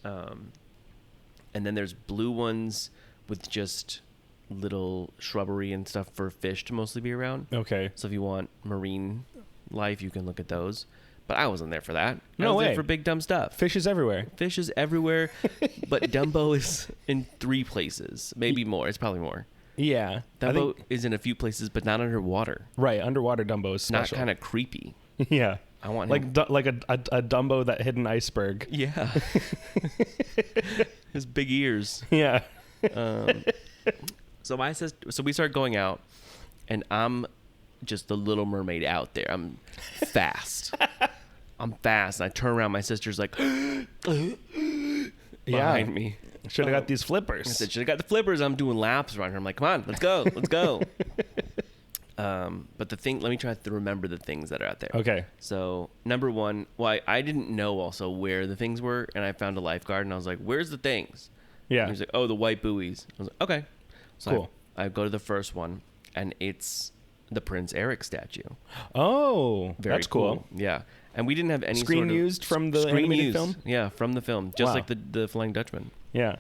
And then there's blue ones with just little shrubbery and stuff for fish to mostly be around. Okay. So if you want marine life, you can look at those. But I wasn't there for that. I No was there way. for big dumb stuff. Fish is everywhere. Fish is everywhere, but Dumbo is in 3 places, maybe more. It's probably more. Yeah. I Dumbo think, is in a few places, but not underwater. right. Underwater Dumbo is Not special. kind of creepy. Yeah. I want Like him. like a Dumbo that hid an iceberg. Yeah. His big ears. Yeah. So we start going out, and I'm just the Little Mermaid out there. I'm fast. I'm fast. And I turn around. My sister's like behind me. Should have got these I flippers. said, should have got the flippers. I'm doing laps around her. I'm like, come on, let's go. Let's go. But let me try to remember the things that are out there. Okay. So, number one, I didn't know also where the things were, and I found a lifeguard, and I was like, where's the things? Yeah. And he was like, oh, the white buoys. I was like, okay. So Cool. I go to the first one, and it's the Prince Eric statue. Oh, Very that's cool. Yeah. And we didn't have any Screen sort of used from the screen animated used. film? Yeah, from the film, just Wow. like the Flying Dutchman. Yeah.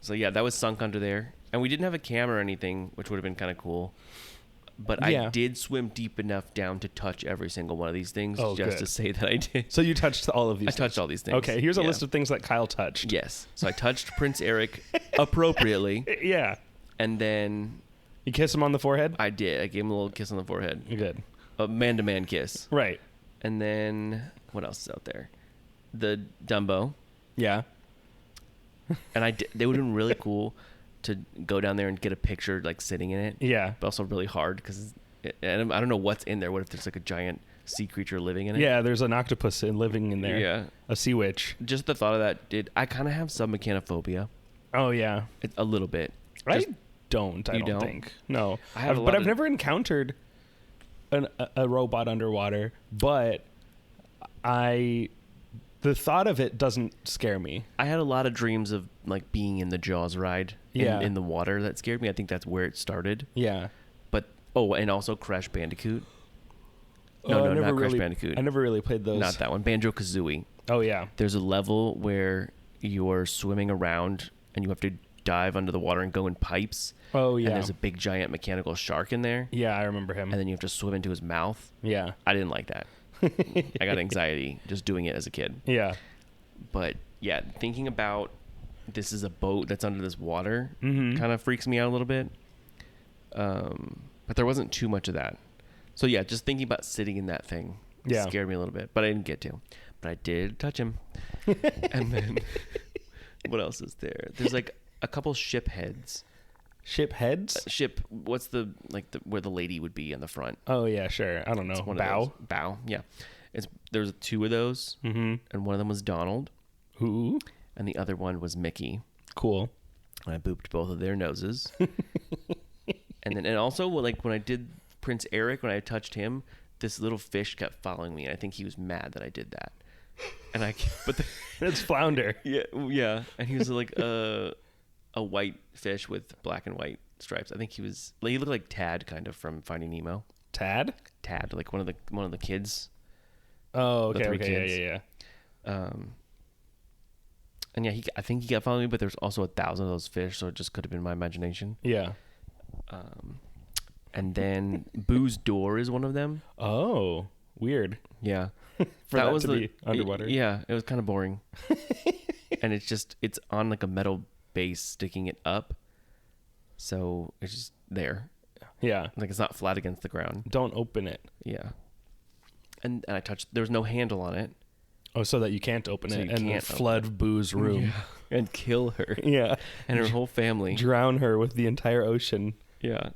So yeah, that was sunk under there, and we didn't have a camera or anything, which would have been kind of cool. But I Yeah. did swim deep enough down to touch every single one of these things, Oh, just good. to say that I did. So you touched all of these. I touched all these things. Okay, here's a Yeah. list of things that Kyle touched. Yes, so I touched Prince Eric appropriately, Yeah. and then You kiss him on the forehead? I did. I gave him a little kiss on the forehead, Good. a man-to-man kiss, Right. and then what else is out there? The Dumbo. Yeah. And they would have been really cool to go down there and get a picture, like sitting in it. Yeah. But also really hard because I don't know what's in there. What if there's like a giant sea creature living in it? Yeah, there's an octopus living in there. Yeah. A sea witch. Just the thought of that I kind of have some mechanophobia. Oh, yeah. A little bit. I Just don't. I You don't don't? think. No, I have a but lot I've of- never encountered a robot underwater. But the thought of it doesn't scare me. I had a lot of dreams of like being in the Jaws ride Yeah. in the water. That scared me. I think that's where it started. Yeah. But and also Crash Bandicoot. I No, never not Crash really, Bandicoot. I never really played those. Not that one. Banjo-Kazooie. Oh yeah. There's a level where you're swimming around and you have to dive under the water and go in pipes. Oh And yeah. there's a big giant mechanical shark in there. Yeah, I remember him. And then you have to swim into his mouth. Yeah. I didn't like that. I got anxiety just doing it as a kid. Yeah. But yeah, thinking about this is a boat that's under this water Mm-hmm. kind of freaks me out a little bit. But there wasn't too much of that. So yeah, just thinking about sitting in that thing Yeah. scared me a little bit. But I didn't get to. But I did touch him. And then what else is there? There's like a couple ship heads. Ship heads? What's the where the lady would be in the front? Oh yeah, sure. I don't know. It's one of Bow. those. Bow. Yeah. There's two of those, and one of them was Donald, Ooh. and the other one was Mickey. Cool. And I booped both of their noses. and also like when I did Prince Eric, when I touched him, this little fish kept following me, and I think he was mad that I did that. And It's Flounder. yeah, and he was like a white fish with black and white stripes. I think he looked like Tad kind of from Finding Nemo. Tad? Tad, like one of the kids. Oh, The okay, three okay, kids. yeah. And yeah, I think he kept following me, but there's also 1,000 of those fish, so it just could have been my imagination. Yeah. And then Boo's door is one of them. Oh, weird. Yeah, For that to be underwater. Yeah, it was kind of boring. And it's on like a metal base sticking it up, so it's just there. Yeah. Like it's not flat against the ground. Don't open it. Yeah. And I touched. There was no handle on it. Oh, so that you can't open So it you and can't flood Boo's room. And kill her Yeah. and her whole family. Drown her with the entire ocean. Yeah.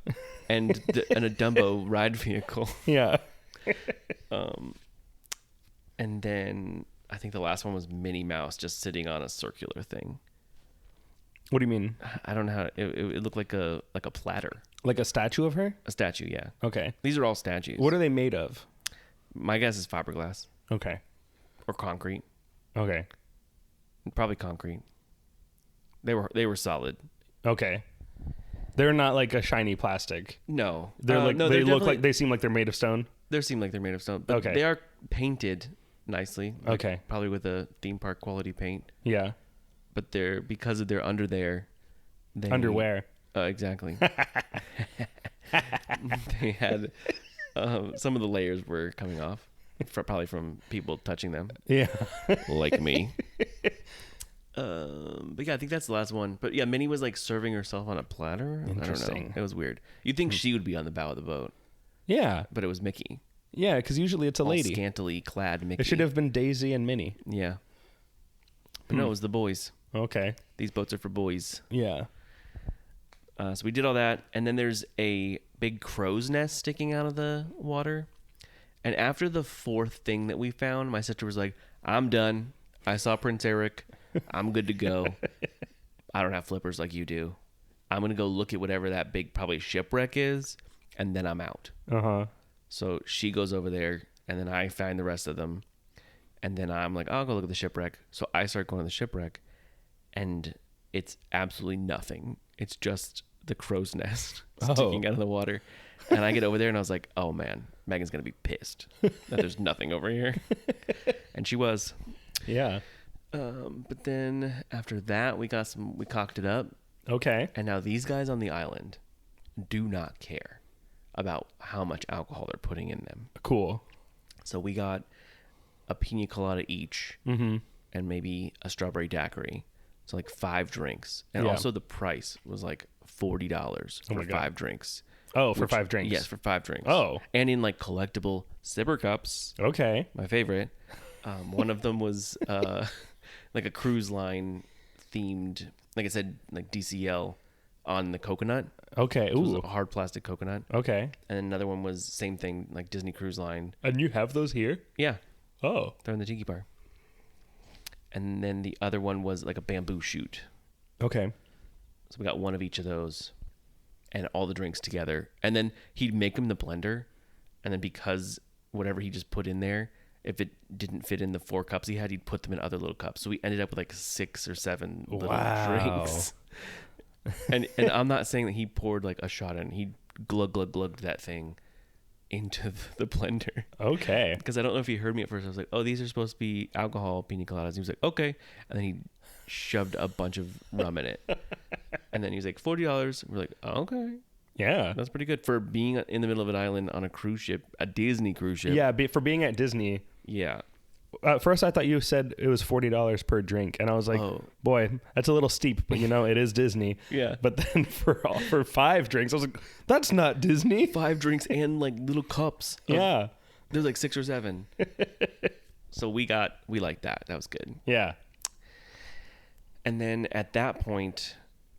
And a Dumbo ride vehicle. Yeah. And then I think the last one was Minnie Mouse just sitting on a circular thing. What do you mean? I don't know how it looked like a platter, Like a statue of her? a statue. Yeah, Okay. these are all statues. What are they made of? My guess is fiberglass Okay. or concrete. Okay. Probably concrete. They were solid. Okay. They're not like a shiny plastic. No, They're like no, they look definitely- like they seem like they're made of stone. They seem like they're made of stone, but Okay. they are painted nicely. like Okay. probably with a theme park quality paint. Yeah. But because they're under there. They, Underwear. Exactly. They had some of the layers were coming off, probably from people touching them, Yeah. like me. But yeah, I think that's the last one. But yeah, Minnie was like serving herself on a platter. I don't know. Interesting. It was weird. You'd think she would be on the bow of the boat, Yeah. but it was Mickey. Yeah, because usually it's a All lady. scantily clad Mickey. It should have been Daisy and Minnie. Yeah. But no, it was the boys. Okay. These boats are for boys. Yeah. So we did all that, and then there's a big crow's nest sticking out of the water. And after the fourth thing that we found, my sister was like, "I'm done. I saw Prince Eric. I'm good to go. I don't have flippers like you do. I'm gonna go look at whatever that big probably shipwreck is, and then I'm out." Uh-huh. So she goes over there, and then I find the rest of them, and then I'm like, "I'll go look at the shipwreck." So I start going to the shipwreck, and it's absolutely nothing. It's just the crow's nest sticking out of the water. And I get over there, and I was like, "Oh man, Megan's gonna be pissed that there's nothing over here," and she was. Yeah. But then after that, we cocked it up, Okay. and now these guys on the island do not care about how much alcohol they're putting in them. Cool. So we got a pina colada each, and maybe a strawberry daiquiri. So like 5 drinks, and Yeah. also the price was like $40 for my God. 5 drinks. Oh, for Which- 5 drinks. Yes, for 5 drinks. Oh. And in like collectible sipper cups. Okay. My favorite. One of them was like a cruise line themed, like I said, like DCL on the coconut. Okay. So it was Ooh. a hard plastic coconut. Okay. And another one was same thing, like Disney Cruise Line. And you have those here? Yeah, Oh. they're in the tiki bar. And then the other one was like a bamboo shoot. Okay. So we got one of each of those. and all the drinks together. And then he'd make them in the blender, and then because whatever he just put in there, if it didn't fit in the 4 cups he had, he'd put them in other little cups. So we ended up with like 6 or 7 little drinks. And I'm not saying that he poured like a shot in. He glugged that thing into the blender. Okay. Because I don't know if he heard me at first. I was like, oh, these are supposed to be alcohol pina coladas. He was like, okay. And then he shoved a bunch of rum in it. And then he was like, $40. We're like, oh, okay. Yeah. That's pretty good for being in the middle of an island on a cruise ship, a Disney cruise ship. Yeah, for being at Disney. Yeah. At first, I thought you said it was $40 per drink, and I was like, boy, that's a little steep, but it is Disney. Yeah. But then for 5 drinks, I was like, that's not Disney. 5 drinks and like little cups. Yeah. There's like 6 or 7. So we liked that. That was good. Yeah. And then at that point,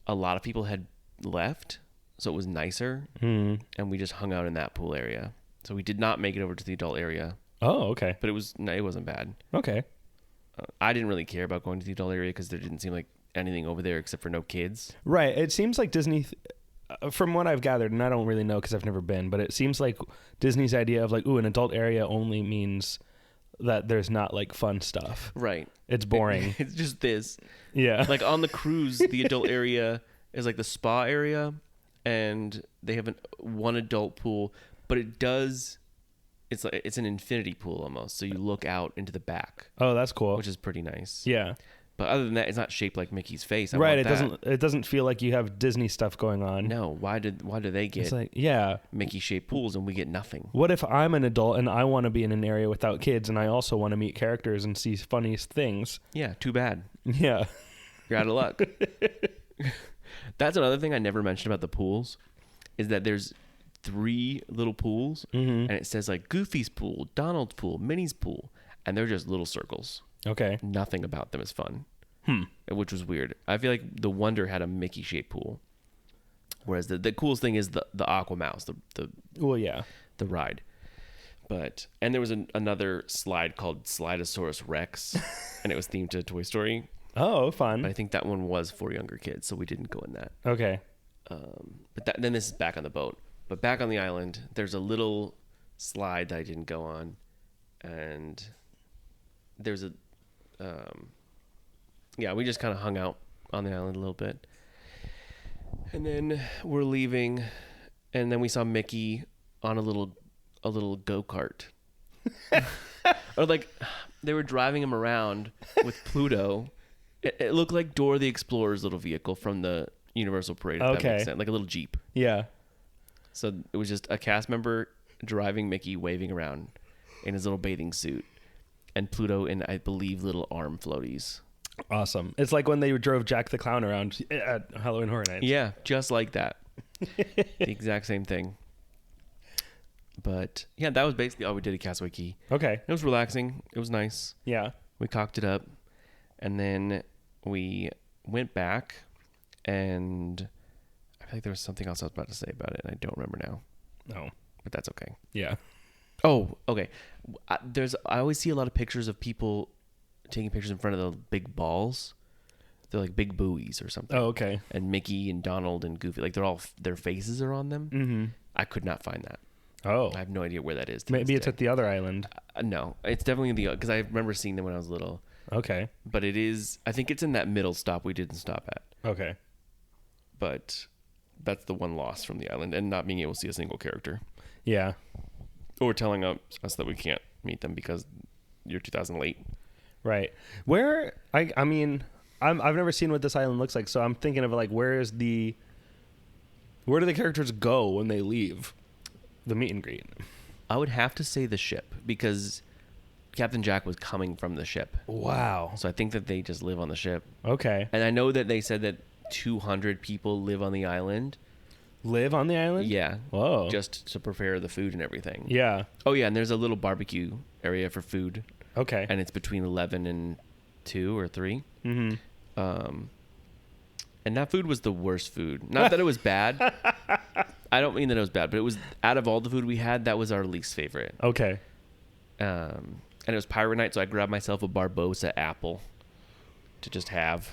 a lot of people had left, so it was nicer, and we just hung out in that pool area. So we did not make it over to the adult area, Oh, okay. but it wasn't bad. Okay. I didn't really care about going to the adult area because there didn't seem like anything over there except for no kids. Right. It seems like Disney, from what I've gathered, and I don't really know because I've never been, but it seems like Disney's idea of like, an adult area only means that there's not like fun stuff. Right. It's boring. It's just this. Yeah. Like on the cruise, the adult area is like the spa area, and they have one adult pool, but it's an infinity pool almost. So you look out into the back, Oh, that's cool. which is pretty nice. Yeah. But other than that, it's not shaped like Mickey's face. I Right. want that. It doesn't feel like you have Disney stuff going on. No. Why do they get It's like, yeah. Mickey shaped pools and we get nothing? What if I'm an adult and I want to be in an area without kids and I also want to meet characters and see funny things? Yeah. Too bad. Yeah. You're out of luck. That's another thing I never mentioned about the pools, is that there's 3 little pools, and it says like Goofy's pool, Donald's pool, Minnie's pool, and they're just little circles. Okay. Nothing about them is fun, which was weird. I feel like the Wonder had a Mickey shaped pool, whereas the coolest thing is the Aqua Mouse, Well, yeah. the ride. And there was another slide called Slidosaurus Rex, and it was themed to Toy Story. Oh, fun. But I think that one was for younger kids, so we didn't go in that. Okay. But then this is back on the boat. But back on the island, there's a little slide that I didn't go on, and there's we just kind of hung out on the island a little bit, and then we're leaving, and then we saw Mickey on a little go-kart, or like they were driving him around with Pluto. It looked like Dora the Explorer's little vehicle from the Universal Parade. If that makes sense. Like a little Jeep. Yeah. So it was just a cast member driving Mickey, waving around in his little bathing suit, and Pluto in, I believe, little arm floaties. Awesome. It's like when they drove Jack the Clown around at Halloween Horror Nights. Yeah, just like that. The exact same thing. But yeah, that was basically all we did at Castaway Cay. Okay. It was relaxing. It was nice. Yeah. We cocked it up, and then we went back, and I feel like there was something else I was about to say about it, and I don't remember now. No. But that's okay. Yeah. Oh, okay. I always see a lot of pictures of people taking pictures in front of the big balls. They're like big buoys or something. Oh, okay. And Mickey and Donald and Goofy, like their faces are on them. Mm-hmm. I could not find that. Oh. I have no idea where that is. Maybe it's at the other island. No, it's definitely because I remember seeing them when I was little. Okay. But it is. I think it's in that middle stop we didn't stop at. Okay. But that's the one loss from the island, and not being able to see a single character, Yeah. or telling us that we can't meet them because you're 2000 late. Right. Where I mean, I've never seen what this island looks like, so I'm thinking of like where do the characters go when they leave the meet and greet? I would have to say the ship, because Captain Jack was coming from the ship. Wow. So I think that they just live on the ship. Okay. And I know that they said that 200 people live on the island. Live on the island? Yeah. Whoa. Just to prepare the food and everything. Yeah. Oh, yeah. And there's a little barbecue area for food. Okay. And it's between 11 and 2 or 3. Mm-hmm. And that food was the worst food. Not that it was bad. I don't mean that it was bad, but it was, out of all the food we had, that was our least favorite. Okay. And it was Pirate Night, so I grabbed myself a Barbosa apple to just have.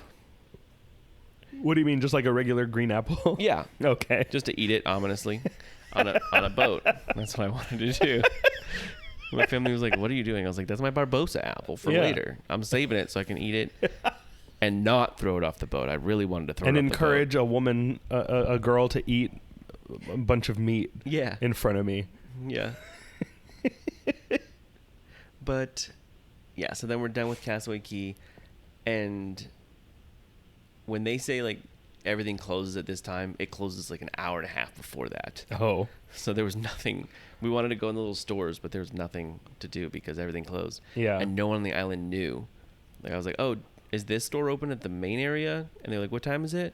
What do you mean, just like a regular green apple? Yeah, Okay. just to eat it ominously on a boat. That's what I wanted to do. My family was like, "What are you doing?" I was like, "That's my Barbosa apple for Yeah. later. I'm saving it so I can eat it and not throw it off the boat. I really wanted to throw And it off encourage a woman, a girl, to eat a bunch of meat the boat. Yeah, in front of me. yeah. But yeah, so then we're done with Castaway Cay, and when they say like everything closes at this time, it closes like an hour and a half before that. Oh. So there was nothing. We wanted to go in the little stores, but there was nothing to do because everything closed. Yeah. And no one on the island knew. Like I was like, "Oh, is this store open at the main area?" And they were like, "What time is it?"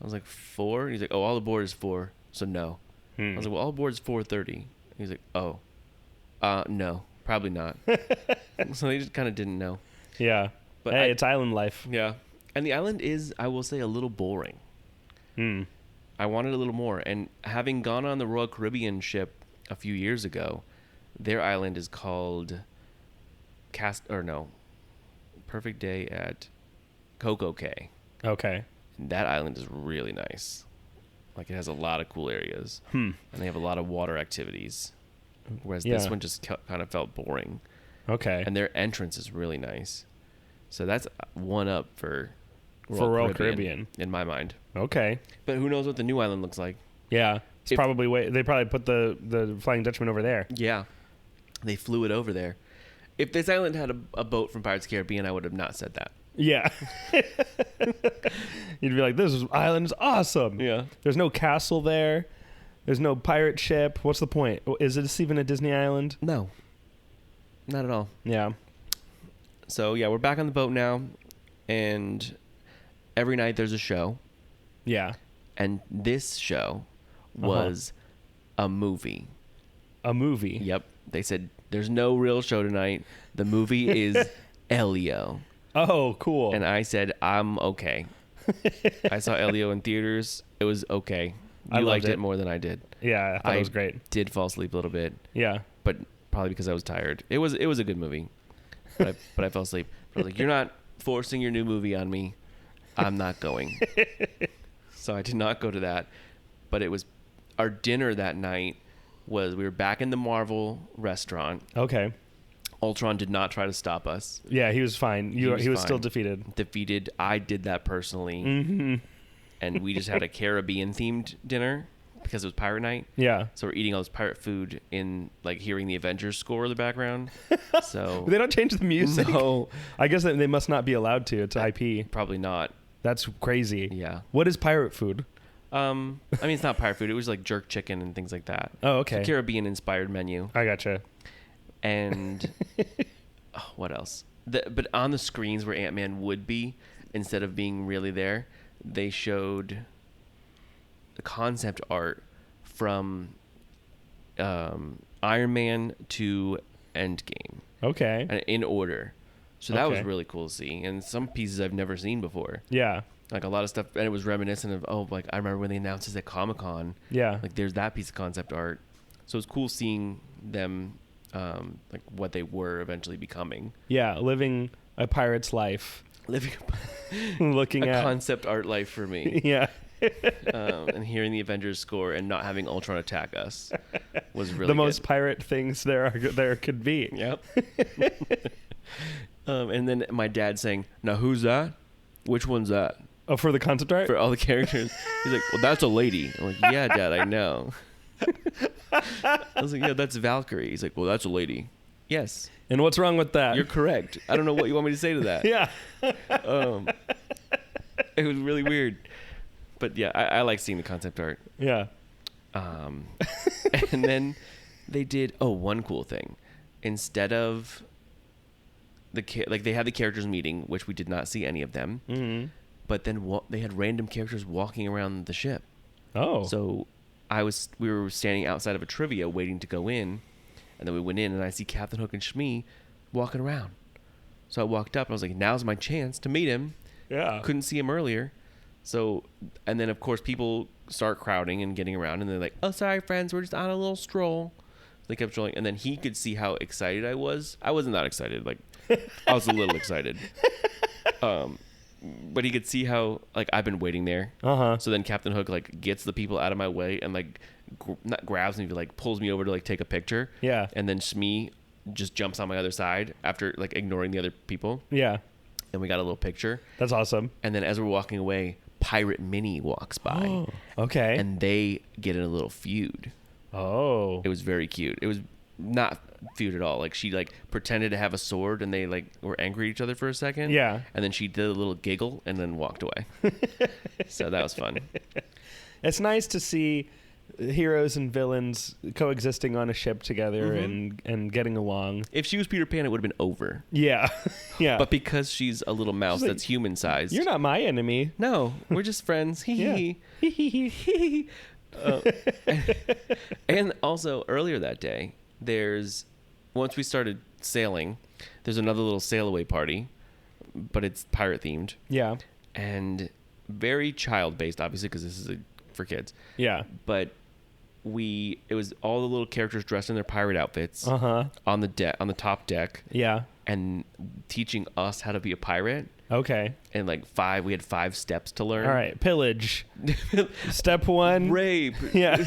I was like, 4. And he's like, "Oh, all aboard is 4, so no." I was like, "Well, all aboard is 4:30." He's like, "Oh, no, probably not." So they just kind of didn't know. Yeah. But Hey, I- it's island life. Yeah. And the island is, I will say, a little boring. I wanted a little more. And having gone on the Royal Caribbean ship a few years ago, their island is called Perfect Day at Coco Cay. Okay. And that island is really nice. Like it has a lot of cool areas. And they have a lot of water activities. Whereas this Yeah. one just kind of felt boring. Okay. And their entrance is really nice. So that's one up for Royal Caribbean. in my mind. Okay. But who knows what the new island looks like? Yeah. It's If- probably they probably put the Flying Dutchman over there. Yeah, they flew it over there. If this island had a boat from Pirates of the Caribbean, I would have not said that. Yeah. You'd be like, this island is awesome. Yeah. There's no castle there. There's no pirate ship. What's the point? Is this even a Disney island? No, not at all. Yeah. So yeah, we're back on the boat now, and every night there's a show, Yeah. and this show was a movie. A movie. Yep, they said there's no real show tonight. The movie is Elio. Oh, cool. And I said, I'm okay. I saw Elio in theaters. It was okay. I You loved liked it it. more than I did. Yeah, I thought it was great. Did fall asleep a little bit, Yeah. but probably because I was tired. It was a good movie, but I fell asleep. I was like, "You're not forcing your new movie on me. I'm not going." So I did not go to that. But it was our dinner that night. We were back in the Marvel restaurant. Okay. Ultron did not try to stop us. Yeah, he was fine. He was still fine. defeated. Defeated. I did that personally. And we just had a Caribbean themed dinner because it was pirate night. Yeah. So we're eating all this pirate food in like hearing the Avengers score in the background. So They don't change the music. no, I guess that they must not be allowed to. It's IP. probably not. That's crazy. Yeah. What is pirate food? I mean, it's not pirate food. It was like jerk chicken and things like that. Oh, It's a okay. Caribbean inspired menu. I gotcha. And what else? But on the screens where Ant-Man would be, instead of being really there, they showed the concept art from Iron Man to Endgame, Okay. and in order. So that was Okay. really cool to see, and some pieces I've never seen before. Yeah. Like a lot of stuff, and it was reminiscent of like I remember when they announced this at Comic-Con. Yeah. Like there's that piece of concept art. So it's cool seeing them like what they were eventually becoming. Yeah. Living a pirate's life. Living Looking a at. concept art life for me. Yeah. And hearing the Avengers score and not having Ultron attack us was really The most good. pirate things there could be. Yep. And then my dad saying, "Now who's that? Which one's that?" Oh, for the concept art? For all the characters. He's like, "Well, that's a lady." I'm like, "Yeah, Dad, I know." I was like, "Yeah, that's Valkyrie." He's like, "Well, that's a lady." Yes, And what's wrong with that? you're correct. I don't know what you want me to say to that. Yeah. It was really weird. But yeah, I like seeing the concept art. Yeah. And then they did one cool thing. Instead of they had the characters meeting, which we did not see any of them. Mm-hmm. But then they had random characters walking around the ship. Oh. So we were standing outside of a trivia waiting to go in, and then we went in, and I see Captain Hook and Shmi walking around. So I walked up and I was like, "Now's my chance to meet him." yeah. Couldn't see him earlier. So, and then of course people start crowding and getting around, and they're like, "Oh, sorry, friends, we're just on a little stroll." They kept strolling, and then he could see how excited I was. I wasn't that excited. Like, I was a little excited. but he could see how like I've been waiting there. Uh-huh. So then Captain Hook like gets the people out of my way and like not grabs me, but like pulls me over to like take a picture. Yeah. And then Shmi just jumps on my other side after like ignoring the other people. Yeah. And we got a little picture. That's awesome. And then as we're walking away, Pirate Minnie walks by. Okay. And they get in a little feud. Oh. It was very cute. It was not feud at all. Like she like pretended to have a sword and they like were angry at each other for a second. Yeah. And then she did a little giggle and then walked away. So that was fun. It's nice to see heroes and villains coexisting on a ship together and getting along. If she was Peter Pan, it would have been over. Yeah. Yeah. But because she's a little mouse like, that's human sized. You're not my enemy. No, we're just friends. Hee Yeah. hee. And also earlier that day, once we started sailing, there's another little sail away party, but it's pirate themed Yeah. and very child based, obviously, because this is for kids. Yeah. But it was all the little characters dressed in their pirate outfits Uh-huh. on the top deck, Yeah. and teaching us how to be a pirate. Okay. And like we had 5 steps to learn. All right. Pillage. Step 1. Rape. Yeah.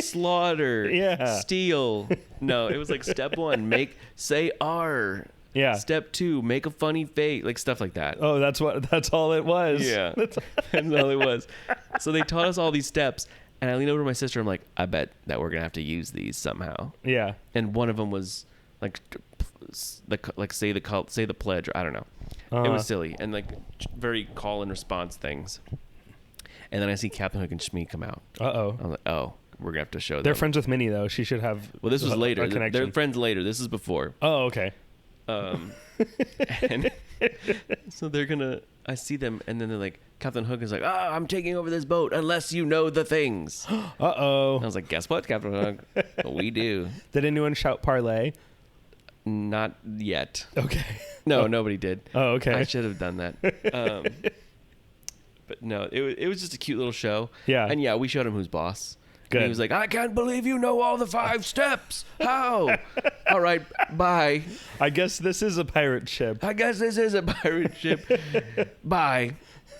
Slaughter. Yeah. Steal. No, it was like step 1, say R. Yeah. Step 2, make a funny face, like stuff like that. Oh, that's all it was. Yeah. That's all it was. So they taught us all these steps, and I leaned over to my sister. I'm like, I bet that we're gonna have to use these somehow. Yeah. And one of them was like say the pledge. Or I don't know. It was silly and like very call and response things. And then I see Captain Hook and Shmi come out. Uh-oh. I'm like, oh, we're gonna have to show them. They're friends with Minnie, though. She should have. Well, this was a later. connection. They're friends later. This is before. Oh, okay. And so I see them, and then they're like, Captain Hook is like, I'm taking over this boat unless you know the things. Uh-oh. I was like, guess what, Captain Hook? We do. Did anyone shout parlay? Not yet. Okay. No, nobody did. Oh, okay. I should have done that. But no, it was just a cute little show. Yeah. And yeah, we showed him who's boss. Good. And he was like, I can't believe you know all the 5 steps. How? All right, bye. I guess this is a pirate ship. I guess this is a pirate ship. Bye.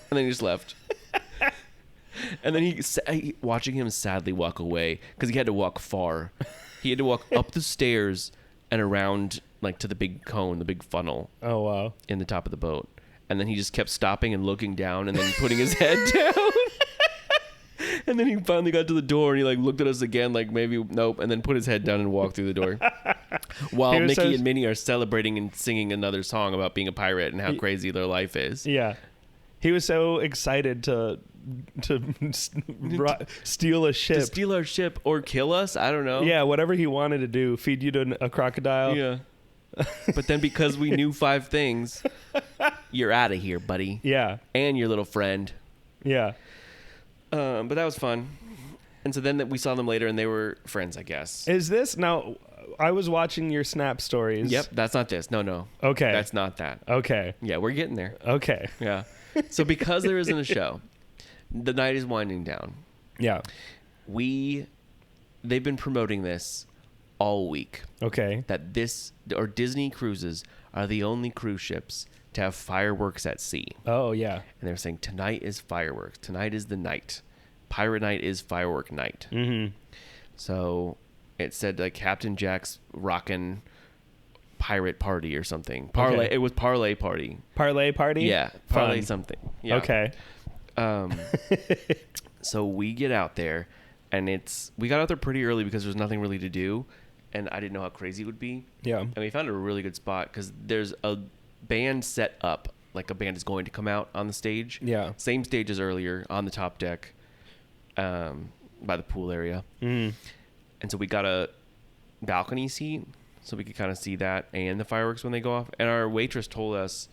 And then he just left. And then watching him sadly walk away, because he had to walk far. He had to walk up the stairs and around like to the big cone, the big funnel Oh, wow. in the top of the boat. And then he just kept stopping and looking down and then putting his head down. And then he finally got to the door and he like looked at us again, like maybe nope, and then put his head down and walked through the door. While He was Mickey so- and Minnie are celebrating and singing another song about being a pirate and how crazy their life is. Yeah. He was so excited to steal a ship. To steal our ship or kill us? I don't know. Yeah, whatever he wanted to do. Feed you to a crocodile. Yeah. But then because we knew 5 things, you're out of here, buddy. Yeah. And your little friend. Yeah. But that was fun. And so then we saw them later and they were friends, I guess. Is this now? I was watching your Snap stories. Yep, that's not this. No. Okay. That's not that. Okay. Yeah, we're getting there. Okay. Yeah. So because there isn't a show, the night is winding down. Yeah. They've been promoting this all week. Okay. That Disney cruises are the only cruise ships to have fireworks at sea. Oh, yeah. And they're saying tonight is fireworks. Tonight is the night. Pirate night is firework night. Mm-hmm. So it said like Captain Jack's rockin' pirate party or something. Parlay. Okay. It was parlay party. Parlay party? Yeah, parlay Fun. something. Yeah. Okay. So we get out there, and we got out there pretty early because there's nothing really to do, and I didn't know how crazy it would be. Yeah. And we found a really good spot because there's a band set up, like a band is going to come out on the stage. Yeah. Same stage as earlier on the top deck, by the pool area. Mm. And so we got a balcony seat so we could kind of see that and the fireworks when they go off. And our waitress told us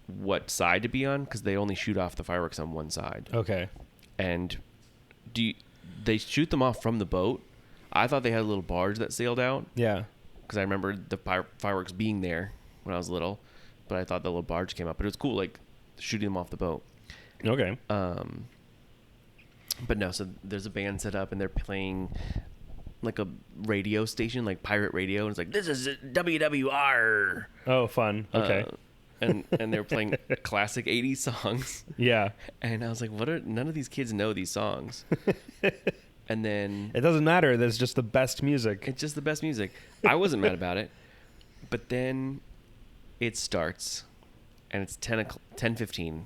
what side to be on because they only shoot off the fireworks on one side. Okay. And they shoot them off from the boat. I thought they had a little barge that sailed out Yeah. because I remember the fireworks being there when I was little, but I thought the little barge came up. But it was cool, like shooting them off the boat. Okay. But no, so there's a band set up and they're playing like a radio station, like pirate radio, and it's like, this is WWR. Oh, fun. Okay. and they were playing classic 80s songs. Yeah. And I was like, none of these kids know these songs. And then It doesn't matter. There's just the best music. it's just the best music. I wasn't mad about it. But then it starts, and it's 10:15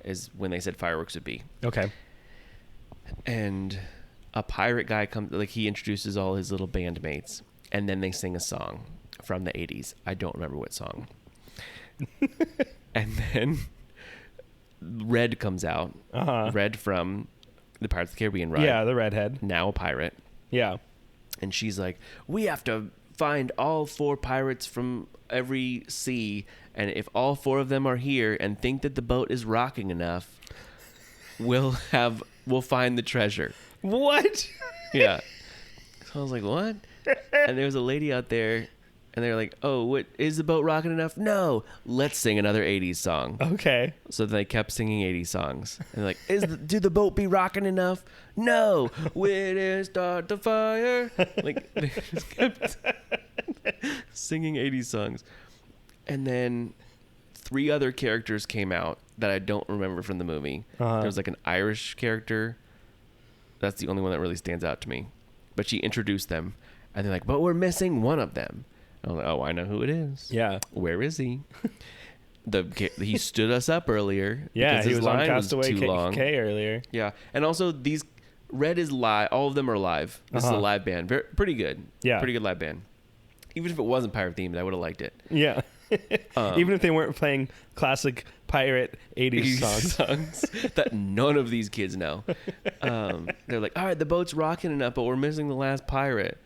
is when they said fireworks would be. Okay. And a pirate guy comes, like, he introduces all his little bandmates, and then they sing a song from the 80s. I don't remember what song. And then Red comes out. Uh-huh. Red from the Pirates of the Caribbean ride. Yeah, the redhead. Now a pirate. Yeah. And she's like, we have to find all 4 pirates from every sea, and if all 4 of them are here and think that the boat is rocking enough, we'll find the treasure. What? Yeah. So I was like, what? And there was a lady out there, and they were like, oh, what, is the boat rocking enough? No, let's sing another 80s song. Okay. So they kept singing 80s songs. And they're like, do the boat be rocking enough? No. We didn't start the fire. Like, they just kept singing 80s songs. And then 3 other characters came out that I don't remember from the movie. Uh-huh. There was like an Irish character. That's the only one that really stands out to me. But she introduced them. And they're like, but we're missing one of them. I was like, oh, I know who it is. Yeah. Where is he? He stood us up earlier. Yeah, because he his was on line Castaway too long. K earlier. Yeah, and also these Red is live. All of them are live. This is a live band. Pretty good. Yeah. Pretty good live band. Even if it wasn't pirate themed, I would have liked it. Yeah. Even if they weren't playing classic pirate 80s songs. that none of these kids know. They're like, all right, the boat's rocking enough, but we're missing the last pirate.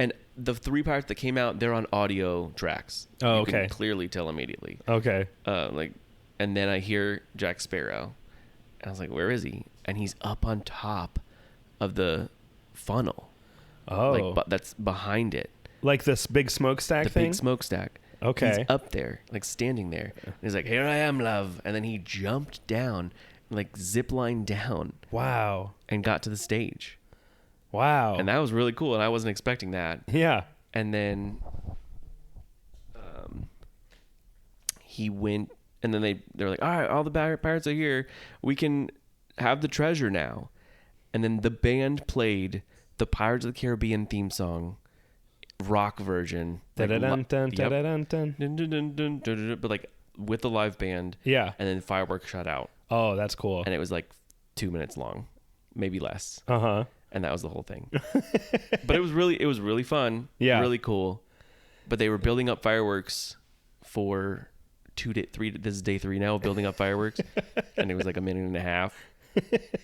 And the 3 pirates that came out, they're on audio tracks. Oh, You can okay. clearly tell immediately. Okay. And then I hear Jack Sparrow. And I was like, where is he? And he's up on top of the funnel. Oh. But that's behind it. Like this big smokestack The thing? big smokestack. Okay. He's up there, like standing there. And he's like, here I am, love. And then he jumped down, like ziplined down, Wow. and got to the stage. Wow. And that was really cool. And I wasn't expecting that. Yeah. And then he went, and then they're like, all right, all the pirates are here. We can have the treasure now. And then the band played the Pirates of the Caribbean theme song, rock version. Like, but like with the live band. Yeah. And then fireworks shut out. Oh, that's cool. And it was like 2 minutes long, maybe less. Uh-huh. And that was the whole thing. But it was really fun. Yeah. Really cool. But they were building up fireworks for 3. This is day 3 now of building up fireworks. And it was like a minute and a half.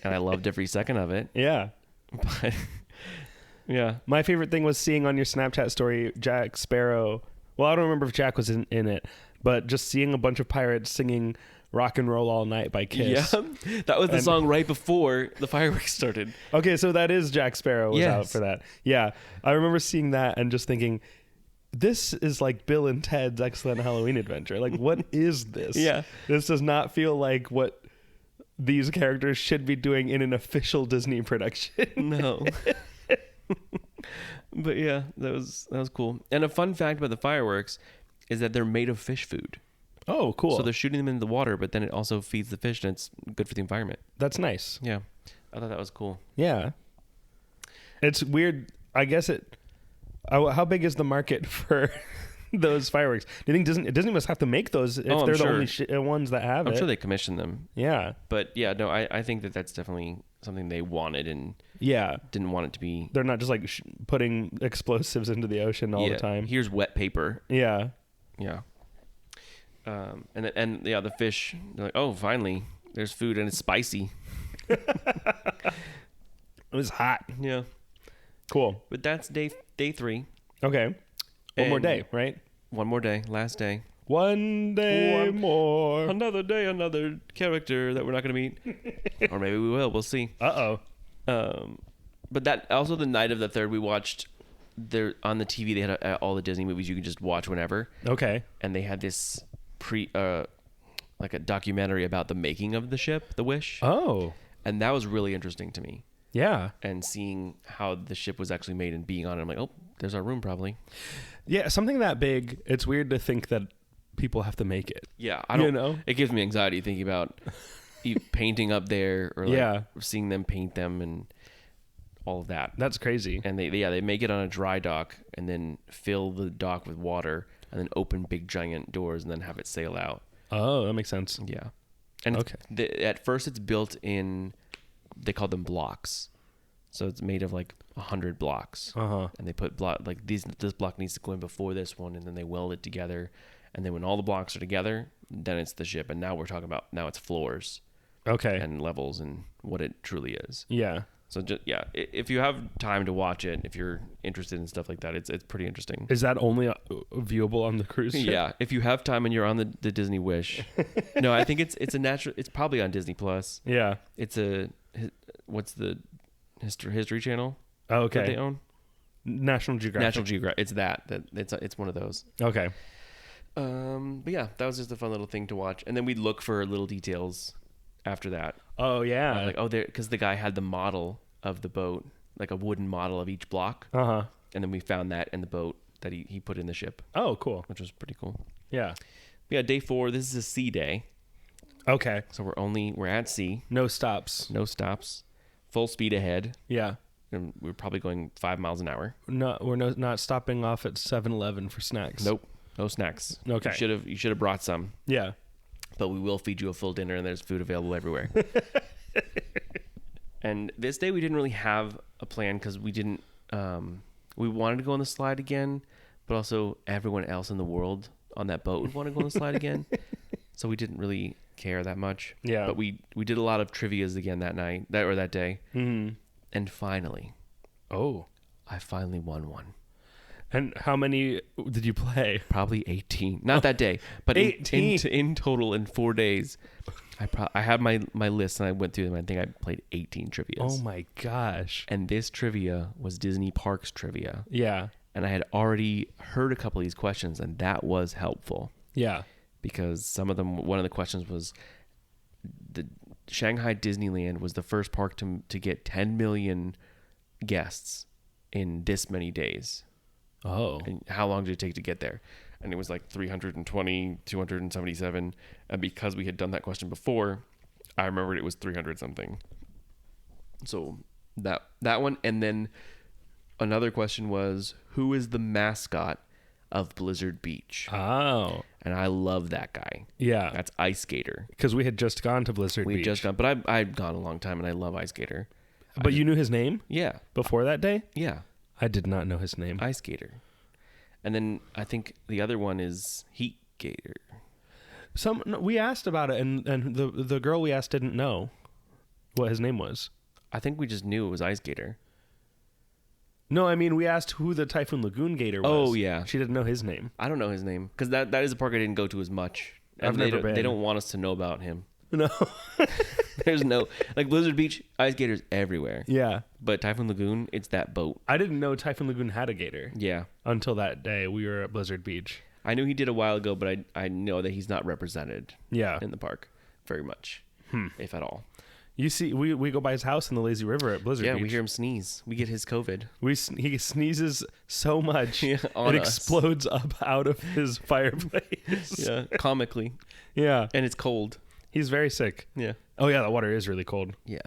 And I loved every second of it. Yeah. But yeah. My favorite thing was seeing on your Snapchat story Jack Sparrow. Well, I don't remember if Jack was in it, but just seeing a bunch of pirates singing Rock and Roll All Night by Kiss. Yeah. That was the song right before the fireworks started. Okay, so that is Jack Sparrow was out Yes. for that. Yeah. I remember seeing that and just thinking, this is like Bill and Ted's Excellent Halloween Adventure. Like, what is this? Yeah. This does not feel like what these characters should be doing in an official Disney production. No. But yeah, that was cool. And a fun fact about the fireworks is that they're made of fish food. Oh, cool. So they're shooting them into the water, but then it also feeds the fish, and it's good for the environment. That's nice. Yeah, I thought that was cool. Yeah. It's weird. I guess how big is the market for those fireworks? Do you think Disney must have to make those if I'm they're sure. the only ones that have I'm it? sure they commission them. Yeah. But yeah, no, I think that's definitely something they wanted and Yeah. didn't want it to be. They're not just like putting explosives into the ocean all the time. Here's wet paper. Yeah. Yeah. And the fish, they're like, oh, finally, there's food and it's spicy. It was hot. Yeah. Cool. But that's day 3. Okay. One more And- day, right? One more day, last day. One day more. Another day, another character that we're not going to meet. Or maybe we will. We'll see. Uh-oh. But that also the night of the 3rd, we watched there on the TV. They had all the Disney movies you could just watch whenever. Okay. And they had this like a documentary about the making of the ship, the Wish. Oh. And that was really interesting to me. Yeah. And seeing how the ship was actually made and being on it, I'm like, oh, there's our room probably. Yeah, something that big, it's weird to think that people have to make it. Yeah, I don't You know? It gives me anxiety thinking about painting up there or like Yeah. seeing them paint them and all of that. That's crazy. And they make it on a dry dock and then fill the dock with water and then open big giant doors and then have it sail out. Oh, that makes sense. Yeah. And Okay. At first it's built in, they call them blocks. So it's made of like 100 blocks. Uh-huh. And they put this block needs to go in before this one, and then they weld it together. And then when all the blocks are together, then it's the ship. And now we're talking about, now it's floors Okay. and levels and what it truly is. Yeah. So just, if you have time to watch it, if you're interested in stuff like that, it's pretty interesting. Is that only viewable on the cruise ship? Yeah, if you have time and you're on the Disney Wish. No, I think it's a natural. It's probably on Disney Plus. Yeah. It's what's the History Channel Oh, that they okay. own? National Geographic. National Geographic. It's that it's one of those. Okay. But yeah, that was just a fun little thing to watch, and then we'd look for little details after that. Oh, yeah. Like because the guy had the model of the boat, like a wooden model of each block, Uh-huh. and then we found that in the boat that he put in the ship, Oh, cool. which was pretty cool. Yeah. But yeah, day 4. This is a sea day, Okay. so we're at sea, No stops. no stops, full speed ahead, Yeah. and we're probably going 5 miles an hour. No, we're not stopping off at 7-Eleven for snacks. Nope, no snacks. Okay. You should have brought some, Yeah. but we will feed you a full dinner, and there's food available everywhere. And this day we didn't really have a plan because we didn't. We wanted to go on the slide again, but also everyone else in the world on that boat would want to go on the slide again, so we didn't really care that much. Yeah. But we did a lot of trivias again that day, Mm-hmm. and finally, Oh. I finally won one. And how many did you play? Probably 18. Not that day, but 18? in total in 4 days. I had my list and I went through them. I think I played 18 trivias. Oh my gosh. And this trivia was Disney Parks trivia. Yeah. And I had already heard a couple of these questions, and that was helpful Yeah. because some of them, one of the questions was the Shanghai Disneyland was the first park to get 10 million guests in this many days. Oh. And how long did it take to get there? And it was like 320, 277. And because we had done that question before, I remembered it was 300 something. So that one. And then another question was, who is the mascot of Blizzard Beach? Oh. And I love that guy. Yeah. That's Ice Skater. Because we had just gone to Blizzard We Beach. just gone, but I'd gone a long time and I love Ice Skater. But you knew his name Yeah. before that day? Yeah. I did not know his name. Ice Skater. And then I think the other one is Heat Gator. We asked about it, and the girl we asked didn't know what his name was. I think we just knew it was Ice Gator. No, I mean we asked who the Typhoon Lagoon Gator was. Oh, yeah. She didn't know his name. I don't know his name because that is a park I didn't go to as much. And I've never been. They don't want us to know about him. No. There's no like Blizzard Beach, Ice Gators everywhere. Yeah. But Typhoon Lagoon, it's that boat. I didn't know Typhoon Lagoon had a gator Yeah, until that day we were at Blizzard Beach. I knew he did a while ago, but I know that he's not represented Yeah. in the park very much, if at all. You see, we go by his house in the Lazy River at Blizzard Yeah, Beach. we hear him sneeze. We get his COVID. He sneezes so much Yeah, it on us. explodes up out of his fireplace. Yeah, comically, Yeah. and it's cold. He's very sick. Yeah, Oh yeah, the water is really cold. yeah.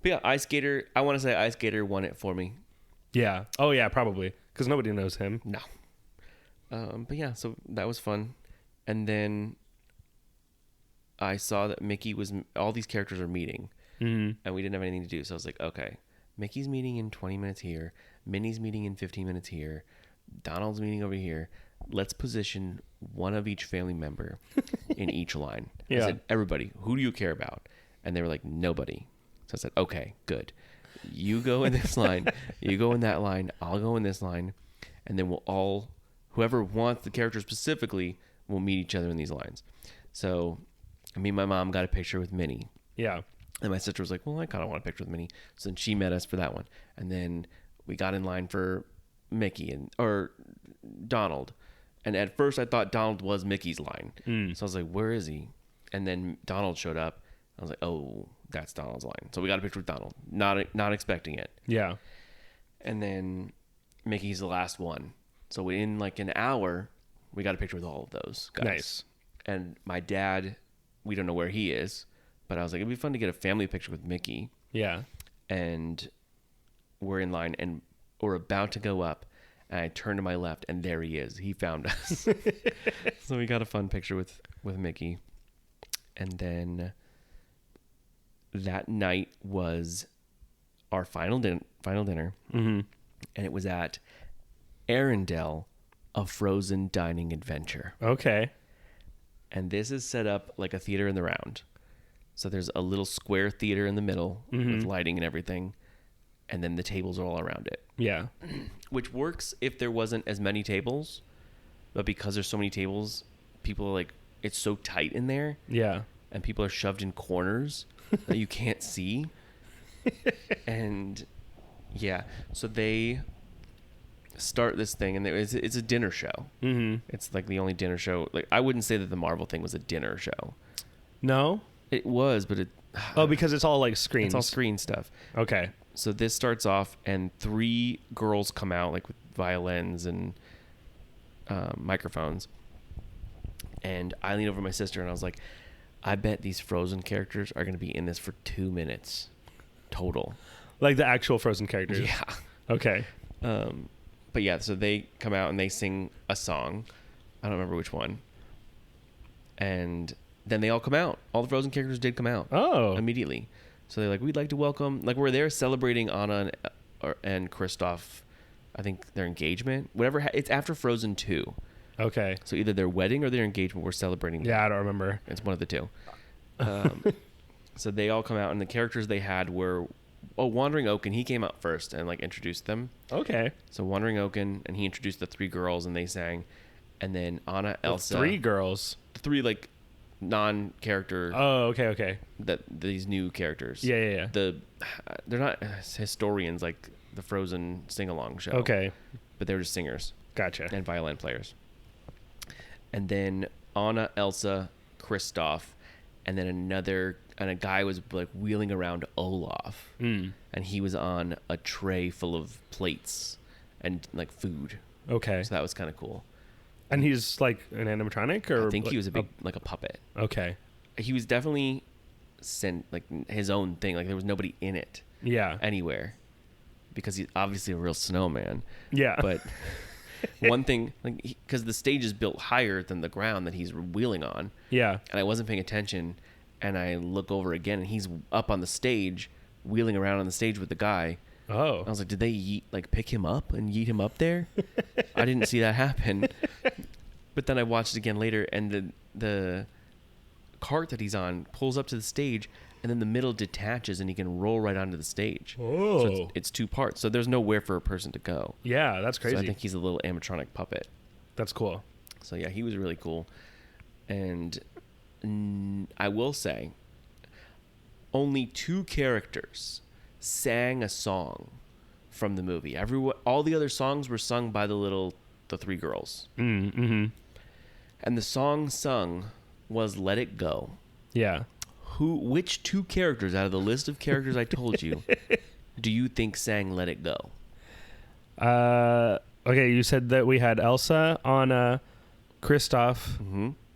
But yeah, Ice Skater. I want to say Ice Skater won it for me. Yeah. Oh yeah, probably because nobody knows him. No. But yeah, so that was fun. And then I saw that Mickey was, all these characters are meeting, and we didn't have anything to do. So I was like, okay, Mickey's meeting in 20 minutes here. Minnie's meeting in 15 minutes here. Donald's meeting over here. Let's position one of each family member in each line. I Yeah. said, everybody, who do you care about? And they were like, nobody. So I said, okay, good. You go in this line. You go in that line. I'll go in this line. And then we'll all, whoever wants the character specifically, will meet each other in these lines. So me and my mom got a picture with Minnie. Yeah. And my sister was like, well, I kind of want a picture with Minnie. So then she met us for that one. And then we got in line for Mickey or Donald. And at first I thought Donald was Mickey's line. So I was like, where is he? And then Donald showed up. I was like, oh, that's Donald's line. So we got a picture with Donald. Not expecting it. Yeah. And then Mickey's the last one. So in like an hour, We got a picture with all of those guys. Nice. And my dad, we don't know where he is, but I was like, it'd be fun to get a family picture with Mickey. Yeah. And we're in line and we're about to go up. And I turn to my left and there he is. He found us. So we got a fun picture with Mickey. And then that night was our final dinner. Mm-hmm. And it was at Arendelle, a Frozen dining adventure. Okay. And this is set up like a theater in the round. So there's a little square theater in the middle with lighting and everything. And then the tables are all around it. Yeah. Which works if there wasn't as many tables. But because there's so many tables, people are like, it's so tight in there. Yeah. And people are shoved in corners that you can't see. And yeah, so they start this thing, and it's a dinner show. Mm-hmm. It's like the only dinner show. Like, I wouldn't say that the Marvel thing was a dinner show. No? It was, but Oh, because it's all like screens. it's all screen stuff. Okay. So this starts off, and 3 girls come out, like with violins and microphones. And I lean over to my sister, and I was like, I bet these Frozen characters are going to be in this for 2 minutes total. Like the actual Frozen characters. Yeah. Okay. But yeah, so they come out and they sing a song. I don't remember which one. And then they all come out. All the Frozen characters did come out. Oh. Immediately. So they're like, we'd like to welcome... Like, we're there celebrating Anna and Kristoff, I think, their engagement. Whatever. It's after Frozen 2. Okay. So either their wedding or their engagement, we're celebrating that. Yeah, I don't remember. It's one of the two. So they all come out, and the characters they had were... Oh, Wandering Oaken, he came out first and, like, introduced them. Okay. So Wandering Oaken, and he introduced the 3 girls, and they sang. And then Anna, Elsa... 3 girls. 3, like, non-character... Oh, okay. that these new characters. Yeah. They're not historians like the Frozen sing-along show. Okay. But they're just singers Gotcha. and violin players. And then Anna, Elsa, Kristoff, and then a guy was like wheeling around Olaf. And he was on a tray full of plates and like food. Okay. So that was kind of cool. And he's like an animatronic, or I think he like, was a big like a puppet. Okay. He was definitely like his own thing. Like there was nobody in it Yeah. anywhere because he's obviously a real snowman. Yeah. But one thing, like, because the stage is built higher than the ground that he's wheeling on, Yeah. and I wasn't paying attention, and I look over again, and he's up on the stage, wheeling around on the stage with the guy. Oh. I was like, did they pick him up and yeet him up there? I didn't see that happen. But then I watched it again later, and the cart that he's on pulls up to the stage, and then the middle detaches, and he can roll right onto the stage. Oh. So it's 2 parts. So there's nowhere for a person to go. Yeah, that's crazy. So I think he's a little animatronic puppet. That's cool. So yeah, he was really cool. And I will say, only 2 characters sang a song from the movie. All the other songs were sung by the 3 girls. Mm-hmm. And the song sung was Let It Go. Yeah. Which 2 characters out of the list of characters I told you do you think sang Let It Go? Okay, you said that we had Elsa, Anna, Kristoff,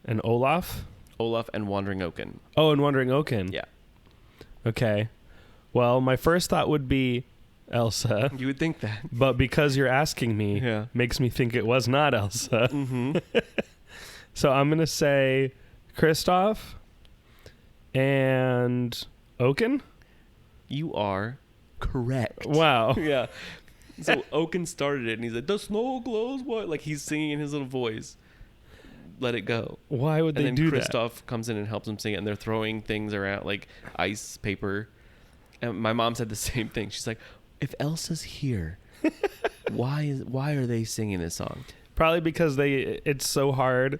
and Olaf. Olaf and Wandering Oaken. Oh, and Wandering Oaken. Yeah. Okay. Well, my first thought would be Elsa, You would think that. but because you're asking me, Yeah. makes me think it was not Elsa. Mm-hmm. So I'm going to say Kristoff and Oaken. You are correct. Wow. Yeah. So Oaken started it, and he's like, "The snow glows white." Like he's singing in his little voice. Let it go. Why would And they then do that? Kristoff comes in and helps him sing it, and they're throwing things around like ice, paper. And my mom said the same thing. She's like, "If Elsa's here, why are they singing this song?" Probably because it's so hard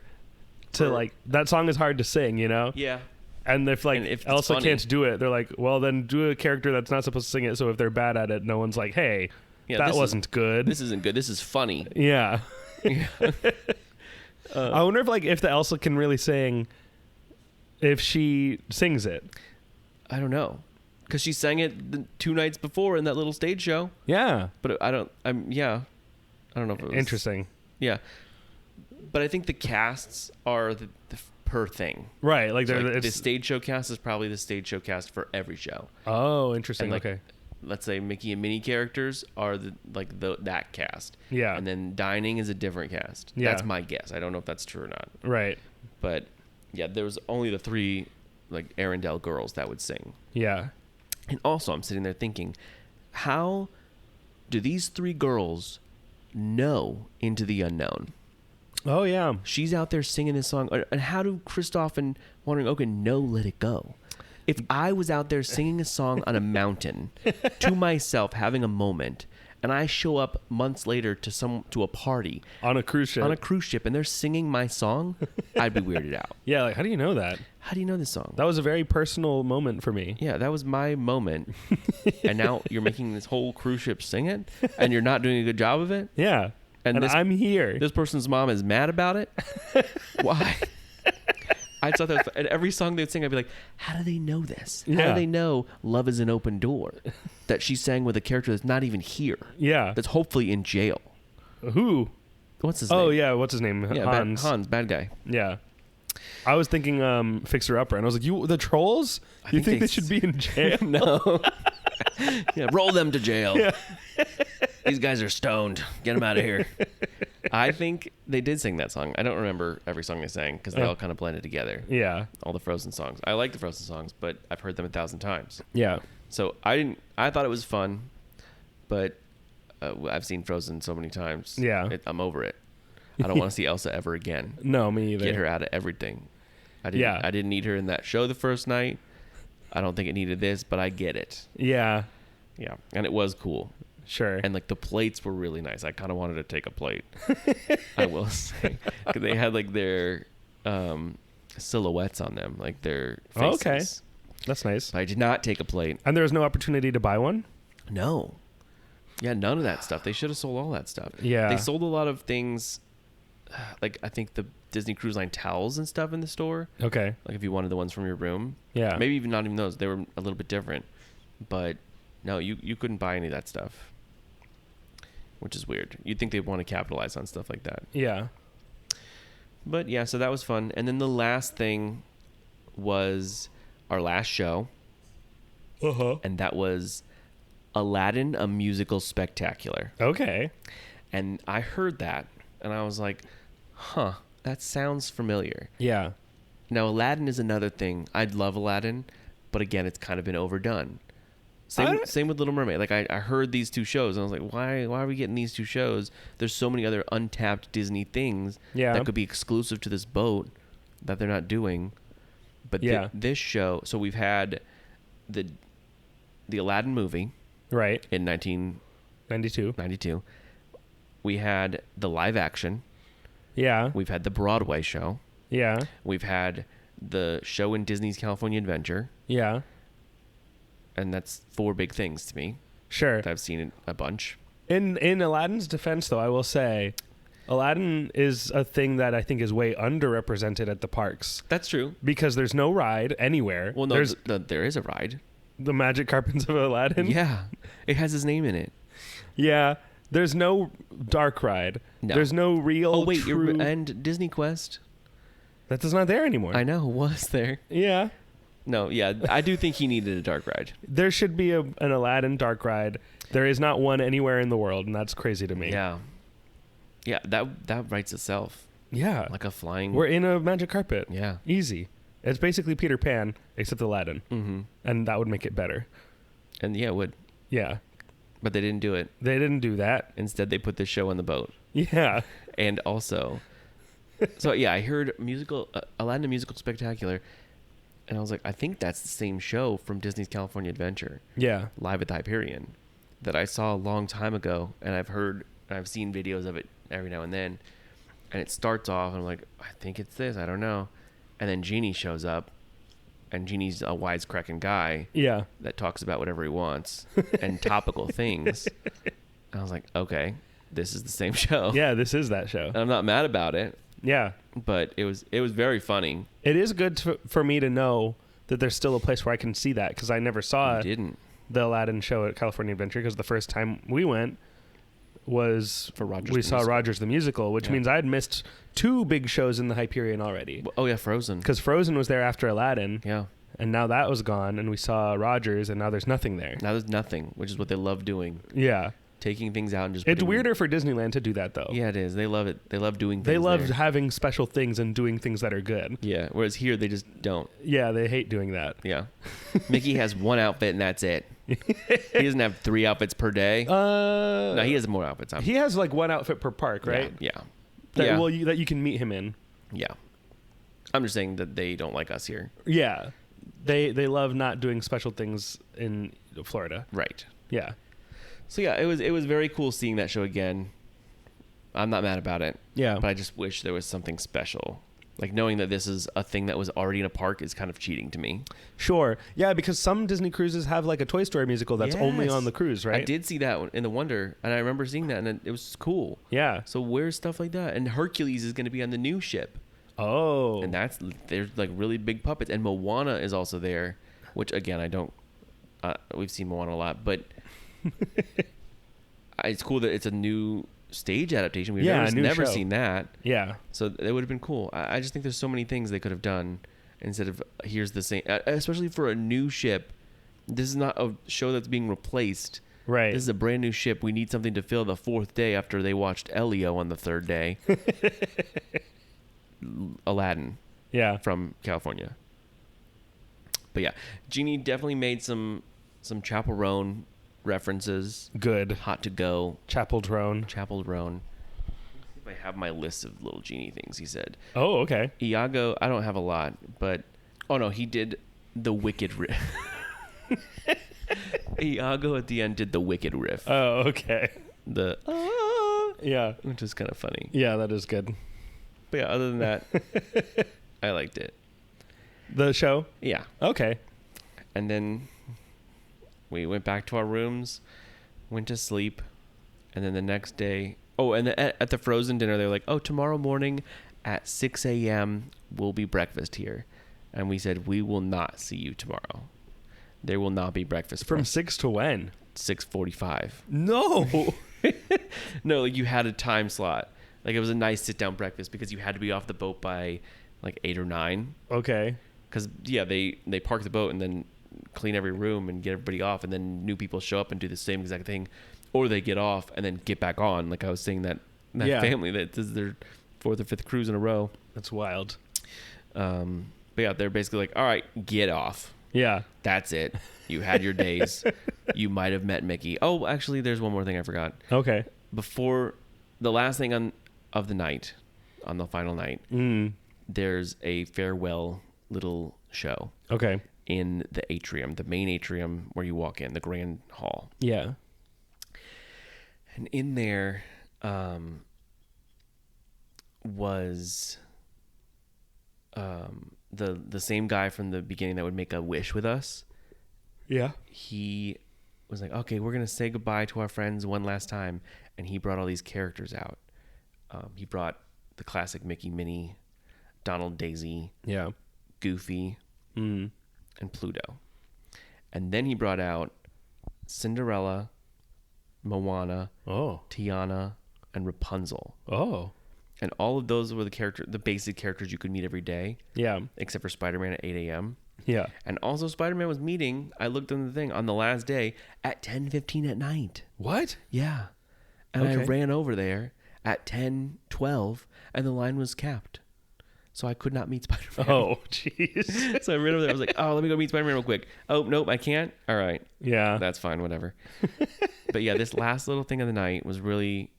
to like, that song is hard to sing, you know? Yeah. And if like And if it's Elsa funny- can't do it, they're like, well, then do a character that's not supposed to sing it. So if they're bad at it, no one's like, hey, Yeah, that this wasn't good. This isn't good. This is funny. Yeah. I wonder if the Elsa can really sing, if she sings it. I don't know, because she sang it the 2 nights before in that little stage show. Yeah. But I don't know if it was Interesting. Yeah. But I think the casts are the per thing. Right. Like, So, they're like, the it's, stage show cast is probably the stage show cast for every show. oh, interesting. And, like, Okay. Let's say Mickey and Minnie characters are that cast. Yeah. And then dining is a different cast. Yeah. That's my guess. I don't know if that's true or not. Right. But yeah, there was only the 3 like Arendelle girls that would sing. Yeah. And also I'm sitting there thinking, how do these 3 girls know Into the Unknown? Oh, yeah. She's out there singing this song. And how do Christoph and Wandering Oaken know Let It Go? If I was out there singing a song on a mountain to myself, having a moment, and I show up months later to a party On a cruise ship. on a cruise ship and they're singing my song, I'd be weirded out. Yeah. Like, how do you know that? How do you know this song? That was a very personal moment for me. Yeah, that was my moment. And now you're making this whole cruise ship sing it, and you're not doing a good job of it? Yeah. And this- I'm here. This person's mom is mad about it? Why? I thought that at every song they'd sing, I'd be like, how do they know this? How Yeah. do they know Love is an Open Door? That she sang with a character that's not even here. Yeah. That's hopefully in jail. Who? What's his Oh, name? yeah. What's his name? Yeah, Hans. Hans, bad guy. Yeah. I was thinking Fixer Upper, and I was like, the trolls? You think think they they should be in jail? No. Yeah, roll them to jail. Yeah. These guys are stoned. Get them out of here. I think they did sing that song. I don't remember every song they sang because they all kind of blended together. Yeah. All the Frozen songs. I like the Frozen songs, but I've heard them 1,000 times. Yeah. So I thought it was fun, but I've seen Frozen so many times. Yeah. I'm over it. I don't want to see Elsa ever again. No, me either. Get her out of everything. I didn't need her in that show the first night. I don't think it needed this, but I get it. Yeah. Yeah, and it was cool. Sure. And like the plates were really nice. I kind of wanted to take a plate. I will say, 'cause they had like their silhouettes on them, like their faces. Oh, okay. That's nice. I did not take a plate. And there was no opportunity to buy one? No. Yeah, none of that stuff. They should have sold all that stuff. Yeah. They sold a lot of things, like I think the Disney Cruise Line towels and stuff in the store. Okay. Like if you wanted the ones from your room. Yeah. Maybe even not even those. They were a little bit different. But no, you couldn't buy any of that stuff. Which is weird. You'd think they'd want to capitalize on stuff like that. Yeah. But yeah, so that was fun. And then the last thing was our last show. Uh-huh. And that was Aladdin, a Musical Spectacular. Okay. And I heard that and I was like, huh, that sounds familiar. Yeah. Now, Aladdin is another thing. I'd love Aladdin, but again, it's kind of been overdone. Same with Little Mermaid. Like I heard these 2 shows and I was like, why are we getting these 2 shows? There's so many other untapped Disney things that could be exclusive to this boat that they're not doing. But this show, so we've had the Aladdin movie Right. in 1992. 92. We had the live action. Yeah. We've had the Broadway show. Yeah. We've had the show in Disney's California Adventure. Yeah. And that's 4 big things to me. Sure. I've seen it a bunch. In Aladdin's defense, though, I will say Aladdin is a thing that I think is way underrepresented at the parks That's true. because there's no ride anywhere. Well, no, there's there is a ride. the magic carpets of Aladdin. Yeah, it has his name in it. Yeah. There's no dark ride. No. There's no real. Oh wait, true... and Disney Quest. That's not there anymore. I know, was there? Yeah. No, yeah, I do think he needed a dark ride. There should be an Aladdin dark ride. There is not one anywhere in the world, and that's crazy to me. Yeah, yeah, that writes itself. Yeah. Like a flying. We're in a magic carpet. Yeah. Easy. It's basically Peter Pan, except Aladdin. Mm-hmm. And that would make it better. And yeah, it would. Yeah. But they didn't do it. They didn't do that. Instead, they put this show on the boat. Yeah. And also, so yeah, I heard Aladdin, a Musical Spectacular, and I was like, I think that's the same show from Disney's California Adventure, Yeah. Live at the Hyperion, that I saw a long time ago, and I've seen videos of it every now and then, and it starts off, and I'm like, I think it's this, I don't know, and then Genie shows up, and Genie's a wisecracking guy Yeah. that talks about whatever he wants and topical things. I was like, okay, this is the same show. Yeah, this is that show. And I'm not mad about it, Yeah. but it was very funny. It is good for me to know that there's still a place where I can see that because I never saw You didn't. the Aladdin show at California Adventure because the first time we went, was For Rogers we the saw Musical. Rogers the Musical, which Yeah. means I had missed 2 big shows in the Hyperion already. Oh yeah, Frozen. Because Frozen was there after Aladdin, Yeah. and now that was gone, and we saw Rogers, and now there's nothing there. Now there's nothing, which is what they love doing. Yeah. Taking things out and just. It's putting- weirder for Disneyland to do that, though. Yeah, it is. They love it. They love doing. Things They love there. having special things and doing things that are good. Yeah. Whereas here they just don't. Yeah, they hate doing that. Yeah. Mickey has one outfit and that's it. He doesn't have 3 outfits per day. No, he has more outfits. He has like 1 outfit per park, right? Yeah. That, yeah. Well, that you can meet him in. Yeah. I'm just saying that they don't like us here. Yeah. They love not doing special things in Florida. Right. Yeah. So yeah, it was very cool seeing that show again. I'm not mad about it. Yeah. But I just wish there was something special. Like knowing that this is a thing that was already in a park is kind of cheating to me. Sure. Yeah, because some Disney cruises have like a Toy Story musical that's only Yes. on the cruise, right? I did see that in the Wonder, and I remember seeing that, and it was cool. Yeah. So where's stuff like that? And Hercules is going to be on the new ship, Oh. and there's like really big puppets, and Moana is also there, which again I don't. We've seen Moana a lot, but it's cool that it's a new stage adaptation. We've Yeah, a new never show. seen that, Yeah. so it would have been cool. I just think there's so many things they could have done instead of here's the same, especially for a new ship. This is not a show that's being replaced. Right. This is a brand new ship. We need something to fill the 4th day after they watched Elio on the 3rd day. Aladdin Yeah. from California. But yeah, Genie definitely made some Chapel Roan references. Good. Hot to go. Chapel Drone. Chapel Roan. If I have my list of little Genie things he said. Oh, okay. Iago, I don't have a lot, but oh no, he did the Wicked riff. Iago at the end did the Wicked riff. Oh, okay. The Yeah. which is kind of funny. Yeah, that is good. But yeah, other than that, I liked it. The show? Yeah. Okay. And then we went back to our rooms, went to sleep, and then the next day, at the Frozen dinner, they were like, oh, tomorrow morning at 6 a.m. will be breakfast here. And we said, we will not see you tomorrow. There will not be breakfast From 6 to when? 6:45. No. No, like you had a time slot. Like it was a nice sit-down breakfast because you had to be off the boat by like 8 or 9. Okay. Because yeah, they park the boat and then clean every room and get everybody off, and then new people show up and do the same exact thing, or they get off and then get back on. Like I was saying that Yeah. family that this is their 4th or 5th cruise in a row. That's wild. But yeah, they're basically like, all right, get off. Yeah. That's it. You had your days. You might have met Mickey. Oh, actually, there's one more thing I forgot. Okay. Before the last thing of the night, on the final night, there's a farewell little show Okay. in the atrium, the main atrium where you walk in, the grand hall. Yeah. And in there was the same guy from the beginning that would make a wish with us. Yeah. He was like, okay, we're going to say goodbye to our friends one last time. And he brought all these characters out. He brought the classic Mickey, Minnie, Donald, Daisy, Yeah. Goofy, and Pluto. And then he brought out Cinderella, Moana, Oh. Tiana, and Rapunzel. Oh. And all of those were the basic characters you could meet every day, Yeah. except for Spider-Man at 8 a.m. Yeah. And also Spider-Man was meeting, I looked on the thing, on the last day at 10:15 at night. What? Yeah. And I Okay. ran over there at 10:12 and the line was capped. So I could not meet Spider-Man. Oh, jeez. So I ran over there. I was like, oh, let me go meet Spider-Man real quick. Oh, nope, I can't. All right. Yeah. That's fine, whatever. But yeah, this last little thing of the night was really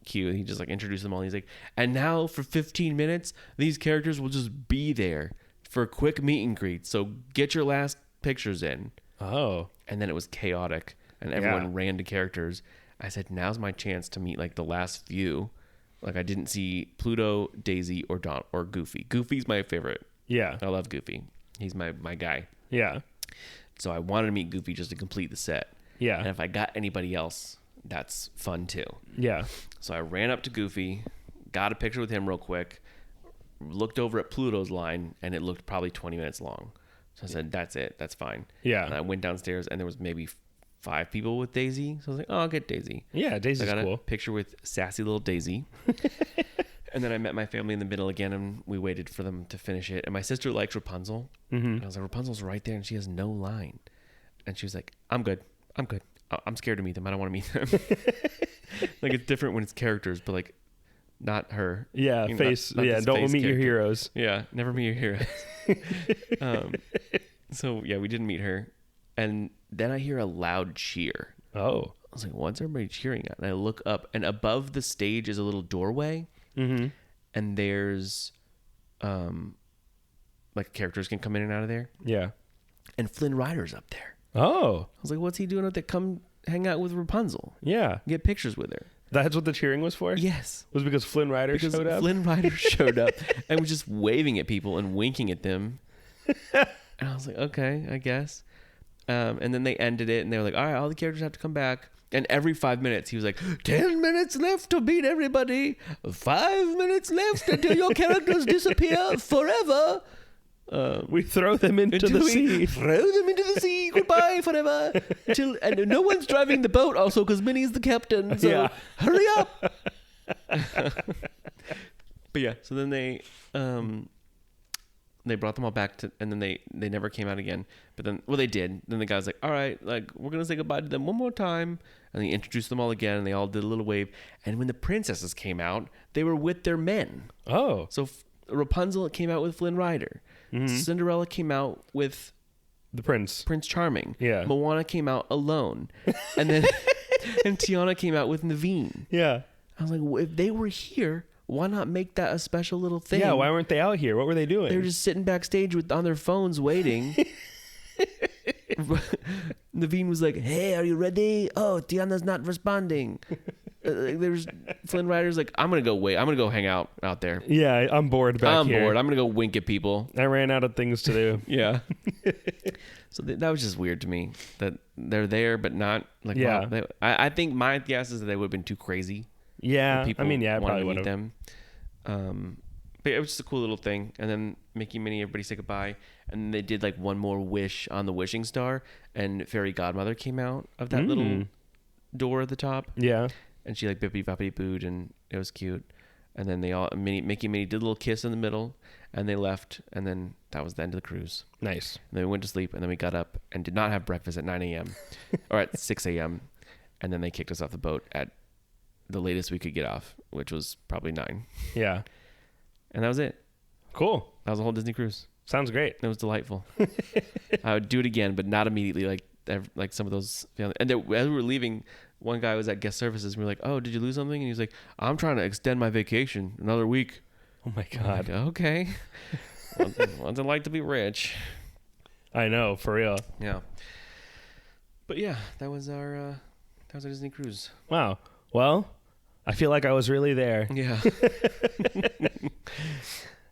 cute. He just like introduced them all. He's like, and now for 15 minutes, these characters will just be there for a quick meet and greet. So get your last pictures in. Oh. And then it was chaotic and everyone Yeah. ran to characters. I said, now's my chance to meet like the last few. Like I didn't see Pluto, Daisy, or Don or Goofy. Goofy's my favorite. Yeah. I love Goofy. He's my guy. Yeah. So I wanted to meet Goofy just to complete the set. Yeah. And if I got anybody else, that's fun too. Yeah. So I ran up to Goofy, got a picture with him real quick, looked over at Pluto's line, and it looked probably 20 minutes long. So I said, that's it. That's fine. Yeah. And I went downstairs, and there was maybe 5 people with Daisy. So I was like, oh, I'll get Daisy. Yeah, So I Daisy's got a cool. picture with sassy little Daisy. And then I met my family in the middle again, and we waited for them to finish it. And my sister likes Rapunzel. And I was like, Rapunzel's right there, and she has no line. And she was like, I'm good. I'm scared to meet them. I don't want to meet them. Like, it's different when it's characters, but like, not her. Yeah, You know, face. not Yeah, this don't face meet your character. heroes. Yeah, never meet your heroes. So yeah, we didn't meet her. And then I hear a loud cheer. Oh. I was like, what's everybody cheering at? And I look up, and above the stage is a little doorway. And there's like characters can come in and out of there. Yeah. And Flynn Rider's up there. Oh. I was like, what's he doing up there? Come hang out with Rapunzel. Yeah. Get pictures with her. That's what the cheering was for? Yes. Was it because Flynn Rider Because showed up? Flynn Rider showed up and was just waving at people and winking at them. And I was like, okay, I guess. And then they ended it, and they were like, all right, all the characters have to come back. And every 5 minutes, he was like, 10 minutes left to beat everybody. 5 minutes left until your characters disappear forever. We throw them into the sea. Throw them into the sea. Goodbye forever. And no one's driving the boat also because Minnie's the captain. So Yeah. hurry up. But yeah, so then they brought them all back to, and then they never came out again. But then, well, they did. Then the guy was like, all right, like, we're going to say goodbye to them one more time. And he introduced them all again, and they all did a little wave. And when the princesses came out, they were with their men. Oh. So Rapunzel came out with Flynn Rider. Cinderella came out with The prince. Prince Charming. Yeah. Moana came out alone. And then and Tiana came out with Naveen. Yeah. I was like, well, if they were here, why not make that a special little thing? Yeah, why weren't they out here? What were they doing? They were just sitting backstage on their phones waiting. Naveen was like, hey, are you ready? Oh, Tiana's not responding. There's Flynn Rider's like, I'm gonna go hang out there. Yeah, I'm bored back I'm here. bored. I'm gonna go wink at people. I ran out of things to do. Yeah. So that was just weird to me that they're there but not like. Yeah. Wow, I think my guess is that they would have been too crazy. Yeah, People I mean, yeah, I wanted probably to would meet have. them. But it was just a cool little thing. And then Mickey, Minnie, everybody said goodbye. And then they did like one more wish on the wishing star, and Fairy Godmother came out of that little door at the top. Yeah. And she like bippity boppity booed, and it was cute. And then they all Mickey and Minnie did a little kiss in the middle, and they left. And then that was the end of the cruise. Nice. And then we went to sleep, and then we got up and did not have breakfast at 9 a.m. or at 6 a.m. And then they kicked us off the boat at the latest we could get off, which was probably 9. Yeah. And that was it. Cool. That was the whole Disney cruise. Sounds great. It was delightful. I would do it again, but not immediately like some of those. And as we were leaving, one guy was at guest services, and we were like, oh, did you lose something? And he was like, I'm trying to extend my vacation another week. Oh my I'm like, God. okay. What's it like to be rich? I know, for real. Yeah. But yeah, that was our Disney cruise. Wow. Well, I feel like I was really there. Yeah.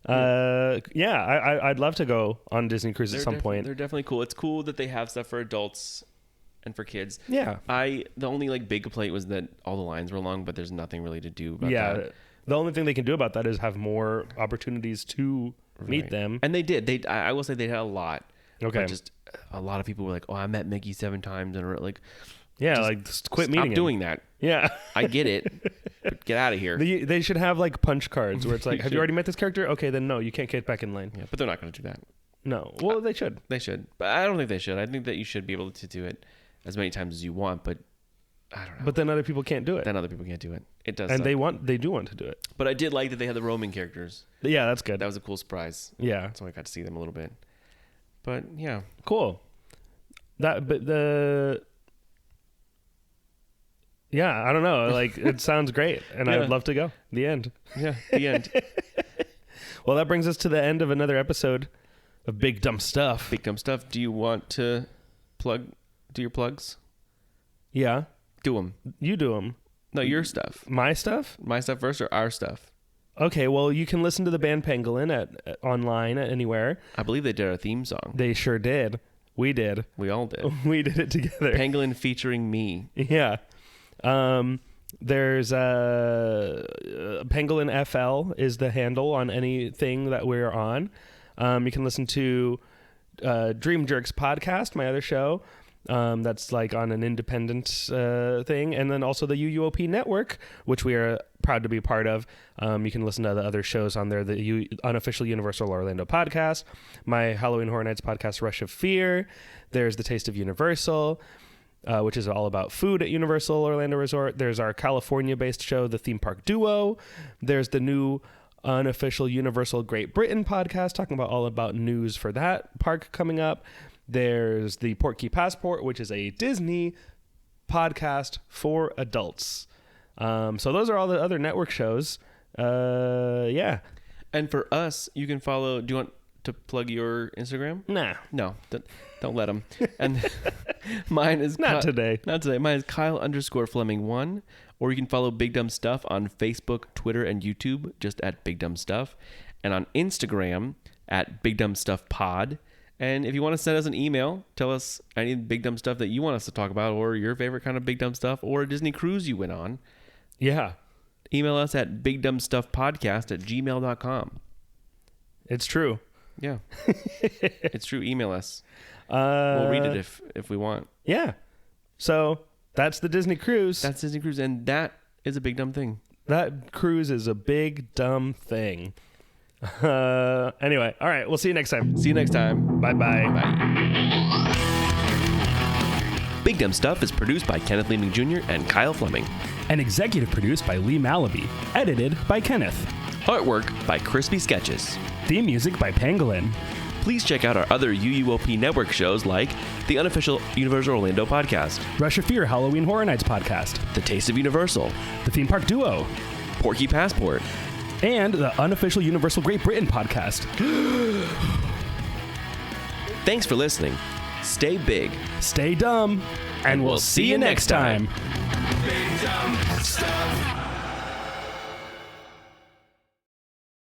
Yeah, I'd love to go on Disney Cruise at some point. They're definitely cool. It's cool that they have stuff for adults and for kids. Yeah. The only like big complaint was that all the lines were long, but there's nothing really to do about Yeah. that. The only thing they can do about that is have more opportunities to meet Right. them. And they did. I will say they had a lot. Okay. But just a lot of people were like, "Oh, I met Mickey 7 times," and like, Yeah, like just quit stop meeting him. doing that. Yeah. I get it. But get out of here. They should have like punch cards where it's like, have you already met this character? Okay, then no, you can't get back in line. Yeah, but they're not going to do that. No. Well, they should. They should, but I don't think they should. I think that you should be able to do it as many times as you want, but I don't know. But then other people can't do it. then other people can't do it. It does. And suck. they do want to do it. But I did like that they had the roaming characters. Yeah, that's good. That was a cool surprise. Yeah. So I got to see them a little bit. But yeah, Cool. Yeah, I don't know. Like, it sounds great, and I Yeah. would love to go. The end. yeah, the end. Well, that brings us to the end of another episode of Big Dumb Stuff. Big dumb stuff. Do you want to do your plugs? Yeah, Do them. you do them. No, your stuff. My stuff? My stuff first or our stuff? Okay, well, you can listen to the band Pangolin at online at anywhere. I believe they did our theme song. They sure did. We did. We all did. We did it together. Pangolin featuring me. Yeah. There's Pangolin FL is the handle on anything that we're on. You can listen to Dream Jerks podcast, my other show, That's like on an independent thing. And then also the UUOP network, which we are proud to be part of. You can listen to the other shows on there, the unofficial Universal Orlando podcast, my Halloween Horror Nights podcast, Rush of Fear. There's the Taste of Universal, which is all about food at Universal Orlando Resort. There's our California-based show, the Theme Park Duo. There's the new unofficial Universal Great Britain podcast, talking about all about news for that park coming up. There's the Portkey Passport, which is a Disney podcast for adults. So those are all the other network shows. Yeah. And for us, you can follow. Do you want to plug your Instagram? Nah. No, don't let them. And mine is Not today. Not today. Mine is Kyle_Fleming1, or you can follow Big Dumb Stuff on Facebook, Twitter, and YouTube, just at Big Dumb Stuff, and on Instagram at Big Dumb Stuff Pod. And if you want to send us an email, tell us any Big Dumb Stuff that you want us to talk about, or your favorite kind of Big Dumb Stuff, or a Disney cruise you went on. Yeah. Email us at bigdumbstuffpodcast@gmail.com. It's true. Yeah. It's true. Email us. We'll read it if we want. Yeah. So that's the Disney cruise. That's Disney Cruise, and that is a big dumb thing. That cruise is a big dumb thing. Anyway, all right. We'll see you next time. See you next time. Bye-bye. Bye. Big Dumb Stuff is produced by Kenneth Leeming Jr. and Kyle Fleming. And executive produced by Lee Malaby. Edited by Kenneth. Artwork by Crispy Sketches. Theme music by Pangolin. Please check out our other UUOP network shows like the unofficial Universal Orlando podcast, Rush of Fear Halloween Horror Nights podcast. The Taste of Universal, The Theme Park Duo. Portkey Passport, And the unofficial Universal Great Britain podcast. Thanks for listening. Stay big. Stay dumb. And we'll see you next time. Big dumb stuff.